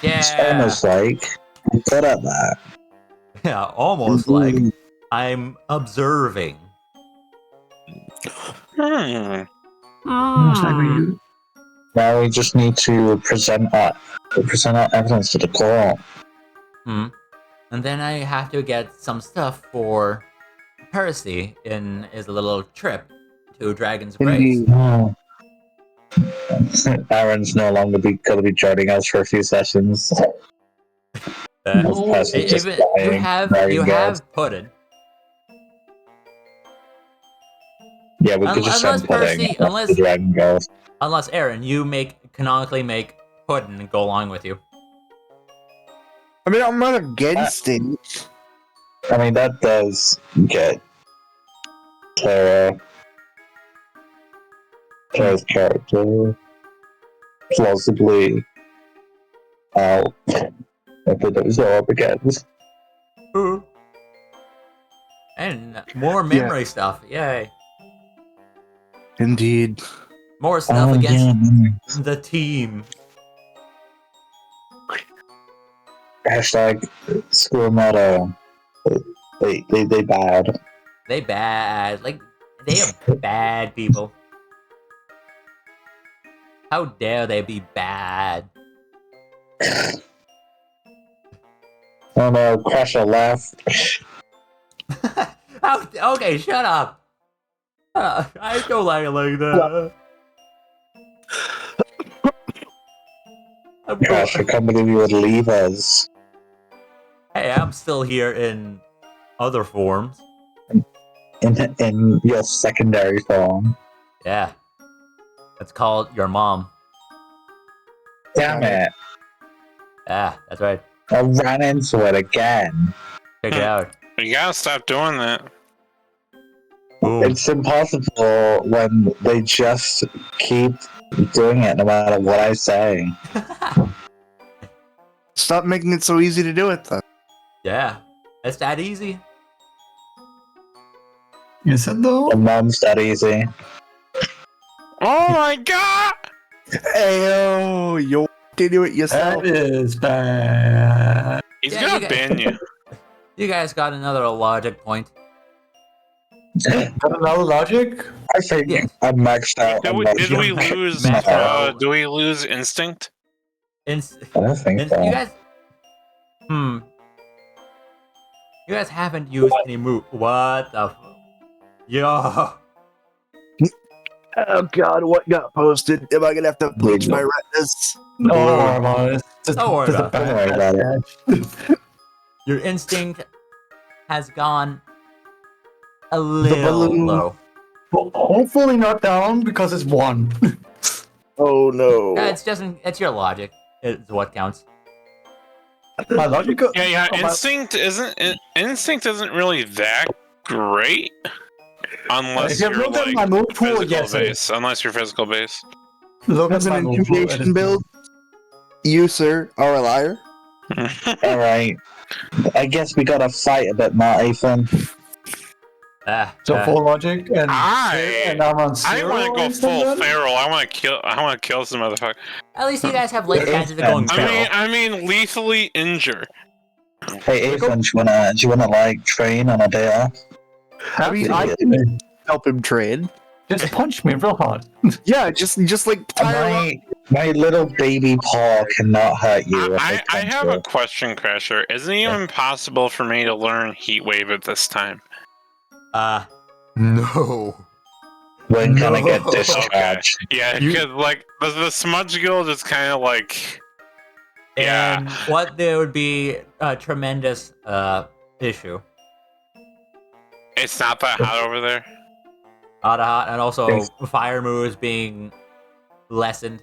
It's Yeah. almost like I'm good at that. Yeah. Almost like I'm observing. Hmm. Almost like you. Now we just need to present our evidence to the court. Hmm. And then I have to get some stuff for Percy in his little trip to Dragon's Grace. Indeed. Oh. Aaron's no longer going to be joining us for a few sessions. Percy's just Even, you dying, have Dragon Girls. Puddin. Yeah, we could just Unless send Pudding Percy, to Dragon Girls. unless Aaron, you canonically make Puddin and go along with you. I mean, I'm not against it. I mean, that does get Tara's character plausibly out if it does go up again. And more memory stuff. Yay. Indeed. More stuff against the team. Hashtag school motto. They bad. They bad. Like, they are bad people. How dare they be bad? Oh no, Crusher left. Okay, shut up. I don't like it like that. Crusher, I can't believe you would leave us. Hey, I'm still here in other forms. In your secondary form. Yeah. It's called your mom. Damn it. Yeah, that's right. I ran into it again. Check it out. You gotta stop doing that. Boom. It's impossible when they just keep doing it no matter what I say. Stop making it so easy to do it, then. Yeah. It's that easy. Is it though? The mom's that easy. Oh my god! Ayo, you can do it yourself. That is bad. He's Yeah, gonna you ban you. You guys got another logic point. Got another logic? I think Yes. I maxed out. Did on we logic. lose? Max out. Do we lose instinct? I don't think so. You guys. You guys haven't used any move. What the? Yo. Oh god, what got posted? Am I gonna have to bleach my retinas? No, don't worry about it. Don't worry about it. Don't worry about it. Your instinct has gone a little balloon. low. Well, hopefully not down because it's 1. Oh no. Yeah, it's your logic. It's what counts. My logic. Yeah. oh, my- Instinct isn't really that great, unless If you you're look at like my move pool, physical yes, it base. Unless you're physical base. Look at As my an move pool, it intimidation is- build, you, sir, are a liar. Alright. I guess we gotta fight a bit more, Ethan. So full logic and I I'm on I want to go steroids full then? feral. I want to kill some motherfucker. At least you guys have less chances of going feral. I mean, lethally injure. Hey Ethan, do you wanna like train on a day off? I mean, I can help him train. Just punch me real hard. Yeah, just like tire him I up, My little baby paw cannot hurt you. if I it comes have to a it. question, Crasher. Isn't it even possible for me to learn Heat Wave at this time? No. When can I get No. discharged? Yeah, You- because like the Smudge Guild is kind of like, And what there would be a tremendous issue. it's not that hot over there. Hot, and also Yes. fire moves being lessened.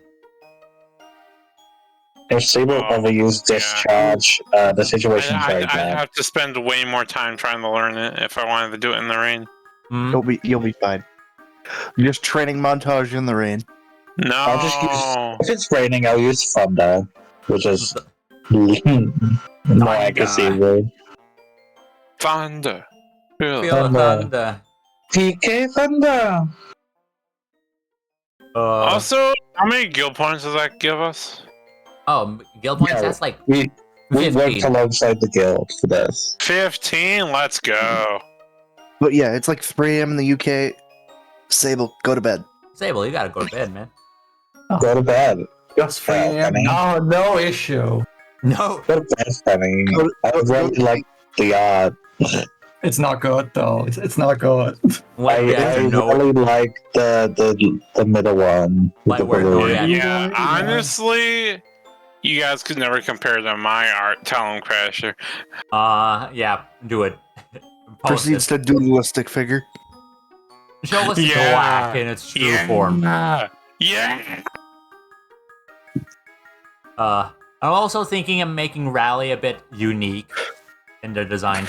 If Sable Oh, ever used yeah. discharge, the situation's very I'd bad. have to spend way more time trying to learn it if I wanted to do it in the rain. Hmm? You'll be fine. Just training montage in the rain. No. I'll just use. If it's raining, I'll use Thunder, which is more accuracy. Word. Thunder. Really? Feel the Thunder. thunder. PK Thunder. Also, how many guild points does that give us? Guild points, Yeah, that's like We 15. worked alongside the guild for this. 15? Let's go. But yeah, it's like 3 a.m. in the UK. Sable, go to bed. Sable, you gotta go to bed, man. Go to bed. Just 3 a.m. Penny. No issue. No. Go to bed, Penny. I really like the art. It's not good though. It's not good. Like, I no. really like the middle one. with Like the where balloon. no reaction. Yeah, honestly, you guys could never compare to my art. Tell him, Crasher. Yeah, do it. Post Proceeds to dualistic figure. it. Show us Yeah. black in its true form. Yeah. I'm also thinking of making Rally a bit unique in their design.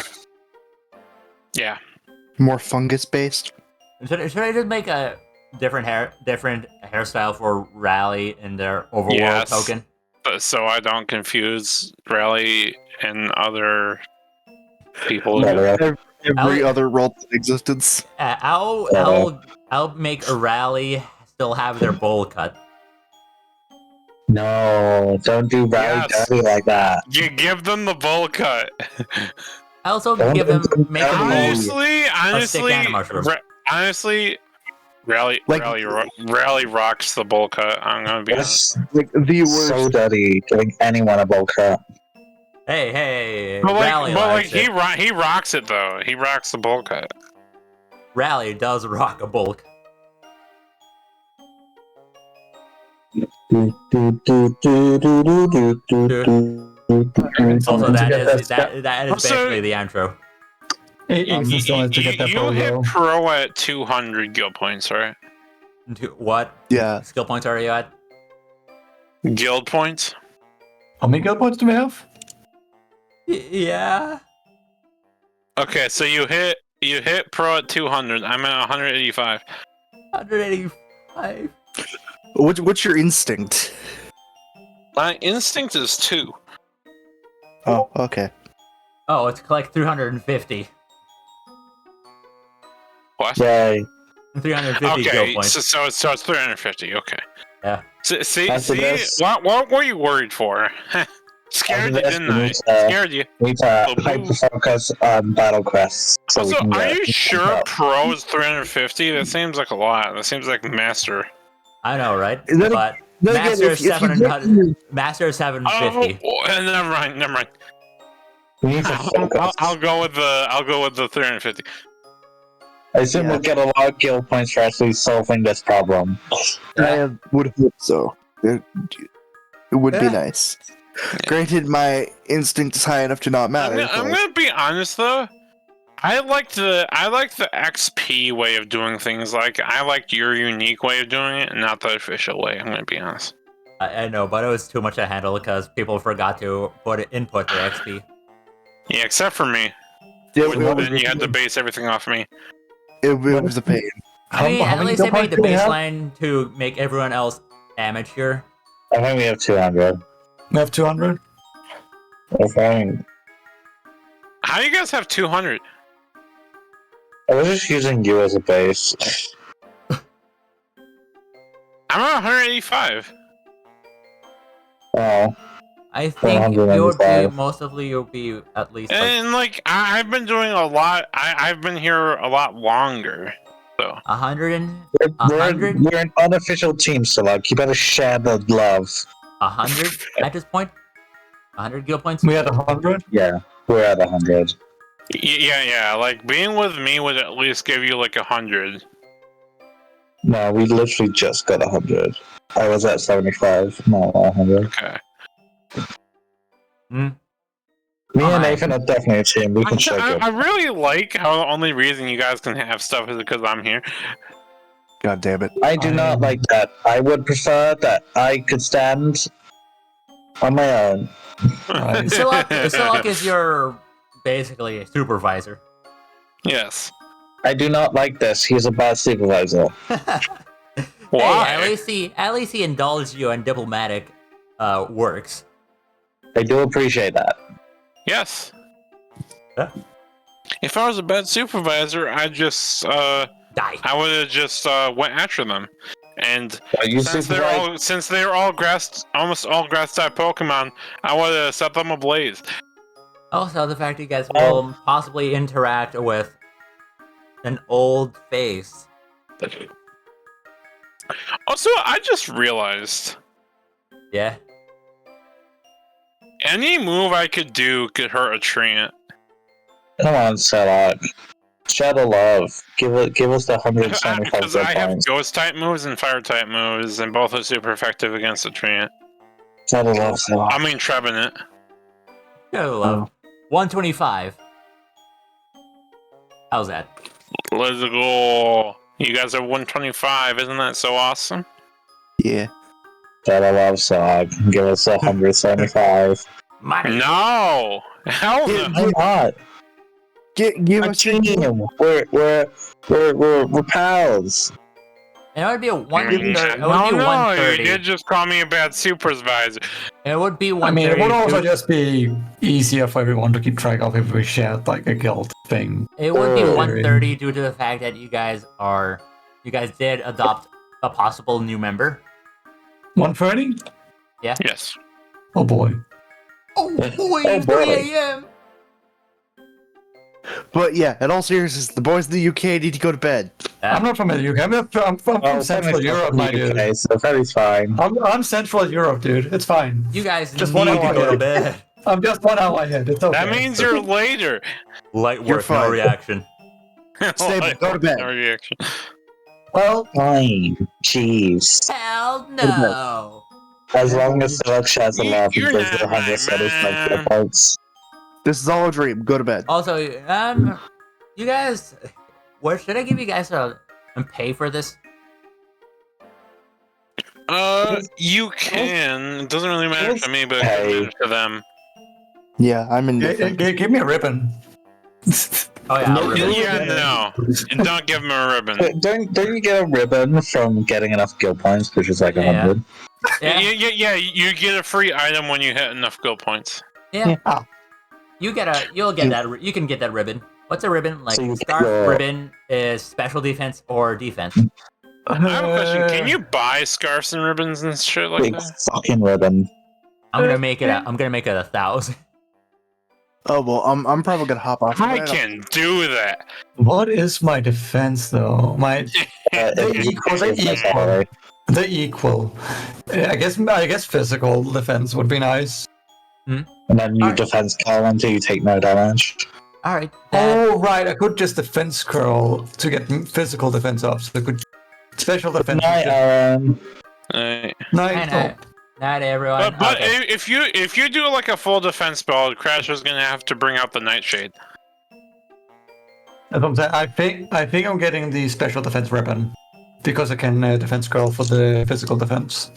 Yeah. More fungus based. Should I just make a different hairstyle for Rally in their overworld Yes. token? So I don't confuse Rally and other people. Better. Every I'll- other role in existence. I'll make a Rally still have their bowl cut. No, don't do Rally Yes. dirty like that. You give them the bowl cut. I also Don't give them do make them Rally. Honestly, Rally rocks the bowl cut. I'm gonna be honest. That's Like the worst. so dirty, giving anyone a bowl cut. Hey, But Rally likes it. he rocks it though. He rocks the bowl cut. Rally does rock a bulk. Also, that is Also- basically the intro. Ethan still has to get that You hit photo. pro at 200 guild points, right? What Yeah. skill points are you at? Guild points. How many guild points do we have? Yeah. Okay, so you hit pro at 200. I'm at 185. 185. What's your instinct? My instinct is 2. Oh, okay. Oh, it's like 350. What? Yay. 350 skill Okay, points. so it's 350. Okay. Yeah. See, After this- what were you worried for? Scared you, After this, didn't we I? need to- Scared you. We need to hyper focus on battle quests. So we Also, can are get- you sure pro is 350? That seems like a lot. That seems like master. I know, right? Is that a- But Then again, Master if you get 700. Master 750. Oh, never mind. We need to focus. I'll go with the 350. I assume we'll get a lot of guild points for actually solving this problem. I would hope so. It would be Yeah. nice. Granted, my instinct is high enough to not matter. I'm but- gonna be honest though. I like the XP way of doing things. Like I liked your unique way of doing it, and not the official way. I'm gonna be honest. I know, but it was too much to handle because people forgot to input their XP. Yeah, except for me. Yeah, Then you had to base everything off me. it was a pain. I mean, How at many least they guild made the points do we have? baseline to make everyone else amateur. I think we have 200. We have 200. I think. How do you guys have 200? I was just using you as a base. I'm at 185. Oh. I think it would be 195. mostly you'll be at least like, And like I've been doing a lot. I've been here a lot longer. So 100 We're an unofficial team, Salak. You better share the love. 100 at this point. 100 guild points. We had 100. Yeah, we're at 100. yeah. Like being with me would at least give you like 100. No, we literally just got 100. I was at 75, not 100. Okay. Me and Nathan are definitely a team. We can share I good. really like how the only reason you guys can have stuff is because I'm here. God damn it. I do not like that. I would prefer that I could stand on my own. Silok is your basically supervisor. Yes. I do not like this. He's a bad supervisor. Why? Hey, at least he indulged you in diplomatic works. I do appreciate that. Yes. Yeah. If I was a bad supervisor, I'd just Die. I would have just went after them. And Are you since they're all almost all grass type Pokemon, I would have set them ablaze. Also, the fact that you guys will possibly interact with an old face. Also, I just realized Yeah. any move I could do could hurt a treant. Come on, Salak. Share the love. Give us the 175 Because I have points. ghost type moves and fire type moves, and both are super effective against a treant. Share the love, Salak. I mean, Trevenant. Good love. 125. How's that? Let's go. You guys are 125. Isn't that so awesome? Yeah. Share the love, Salak. Give us 175. Money. No. Hell no. Why not? Give Our us team. We're pals. It would be a 130. It would No, be you 130. did just call me a bad supervisor. It would be I mean, 130. it would also just be easier for everyone to keep track of if we shared like a guild thing. It would be 130 due to the fact that you guys did adopt a possible new member. 130? Yes. Oh boy. Oh boy, Oh, it's boy. 3 a.m. But yeah, in all seriousness, the boys in the UK need to go to bed. I'm not from the UK. I'm from Central Europe, my dude. Okay, so that is fine. I'm Central Europe, dude. It's fine. You guys Just need 1 to hour go to ahead. bed. I'm just 1 hour ahead. It's okay. That means you're later. Light You're work, no fine. reaction. Stable, go to bed. No reaction. Well, Fine. Jeez. Hell no. As long as Salak shares the love, You're and gives not the 175 right, man. points. This is all a dream. Go to bed. Also, you guys, where should I give you guys a pay for this? You can. It doesn't really matter to me, but it Hey. matters to them. Yeah, I'm indifferent. give me a ribbon. Oh yeah, I'll remember. Yeah, no. And don't give him a ribbon. But don't you get a ribbon from getting enough guild points, which is like Yeah. 100? Yeah, Yeah, you get a free item when you hit enough guild points. yeah. Ah. You can get that ribbon. What's a ribbon? Like So you get scarf your- ribbon is special defense or defense. I have a question. Can you buy scarves and ribbons and shit like Big that? fucking ribbon. I'm gonna make it 1,000. Oh well, I'm probably gonna hop off. I can do that. What is my defense though? My It's equal, my salary. the equal. I guess physical defense would be nice. And then you Alright. defense curl until you take no damage. All right. Oh right, I could just defense curl to get physical defense up. So I could special defense. Night, Aaron. Night, Night. Not everyone. but Okay. if you do like a full defense spell, Crasher's gonna have to bring out the Nightshade. That's what I'm saying. I think I'm getting the special defense ribbon because I can defense curl for the physical defense.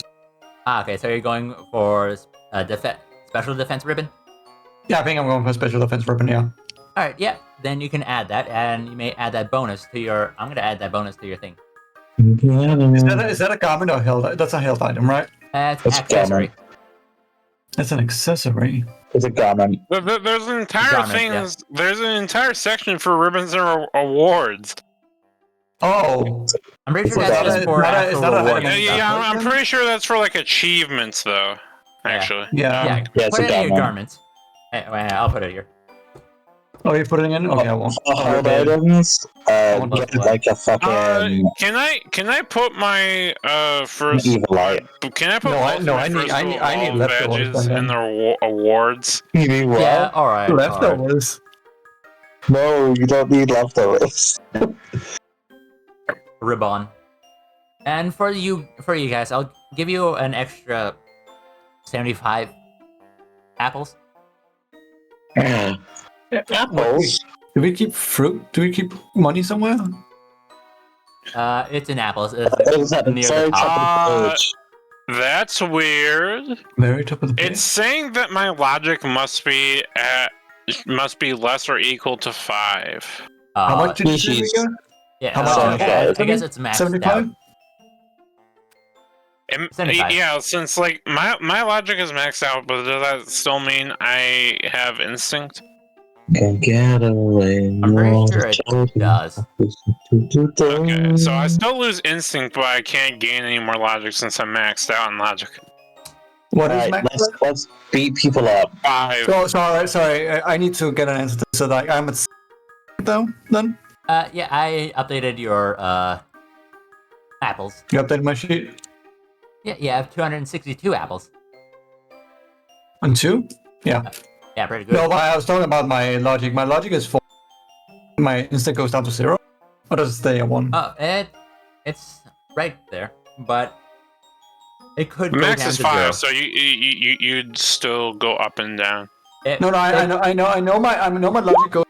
Okay, so you're going for special defense ribbon. Yeah, I think I'm going for special defense ribbon. Yeah. All right, yeah. Then you can add that, and you may add that bonus to your. I'm gonna add that bonus to your thing. Is that a garment or held? That's a held item, right? It's It's a accessory. That's an accessory. It's a garment. There's an entire Garment, thing. yeah. There's an entire section for ribbons and awards. Oh, I'm pretty sure Is that's that just a- for is that a- actual is that a rewards item? and Yeah, stuff. I'm pretty sure that's for like achievements though. Actually. yeah. Yeah, Yeah, it's put a it in your garment. garments. I'll put it here. Oh, you're putting in? Okay, I won't. Hold items. What? Get like a fucking Can I put my first evil light. Can I put No, both of my I need- first I need- I need evolved leftovers badges then. in their awards? You need what? Yeah, alright. Leftovers. No, you don't need leftovers. Ribbon. And for you guys, I'll give you an extra 75 apples. Apples. Do we keep fruit? Do we keep money somewhere? It's in apples. It's at the near very the top. top of the page. That's weird. Very top of the page. It's saying that my logic must be less or equal to 5. How much did you say we species. got? Yeah, How much? I guess it's maxed 75? out. And- 75. yeah, since like my logic is maxed out, but does that still mean I have instinct? Can get away. I'm pretty sure it does. Okay, so I still lose instinct, but I can't gain any more logic since I'm maxed out in logic. What is Alright, max? let's beat people up. 5. So, sorry, I need to get an answer to this. So that I'm at though. Then Yeah, I updated your apples. you updated my sheet Yeah, you have 262 apples. on 2. Yeah. Yeah, pretty good. No, but I was talking about my logic. My logic is 4. My instinct goes down to 0. Or does it stay at 1? Oh, it's right there, but it could go Max down is to 5, 0. so you'd still go up and down. No, I know my logic goes.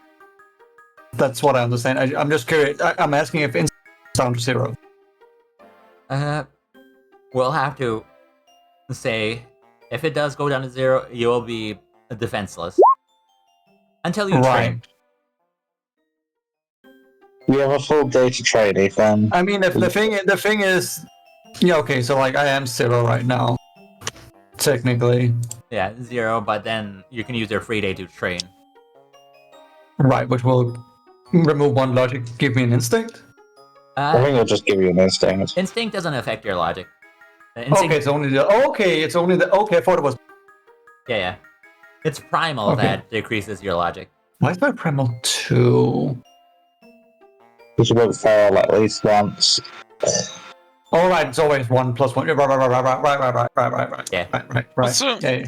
That's what I understand. I'm just curious. I'm asking if instinct goes down to 0. We'll have to say if it does go down to 0, you'll be defenseless until you train. We have a full day to train, Ethan. I mean, if the thing is, yeah, okay. So like, I am 0 right now, technically. Yeah, 0, but then you can use your free day to train. Right, which will remove 1 logic, give me an instinct. I think it'll just give you an instinct. Instinct doesn't affect your logic. Instinct, Okay, it's only the. Okay, it's only the. Okay, I thought it was. yeah. It's primal Okay. that decreases your logic. Why is my primal 2? You should won't fail at least once. All right, it's always 1 plus 1. Right. Yeah. Right. So- Yeah.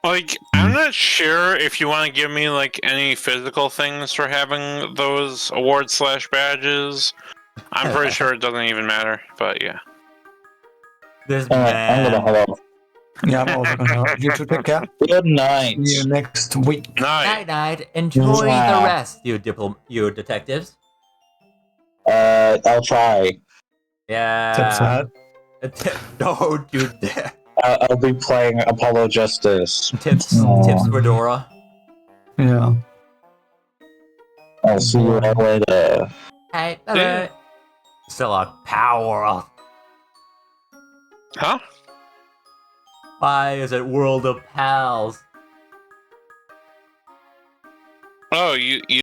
Like, I'm not sure if you want to give me like any physical things for having those awards / badges. I'm pretty sure it doesn't even matter, but yeah. This Alright, I'm gonna man. head off. Yeah, I'm also gonna. You two take care. Good night. See you next week. Night. Night. Enjoy Wow. the rest, you detectives. I'll try. Yeah. Tip sad. Don't you dare. I'll be playing Apollo Justice. Tips Fedora. Yeah. I'll see you all later. Hey, Yeah. still a power. Huh? Why is it World of Pals? Oh, you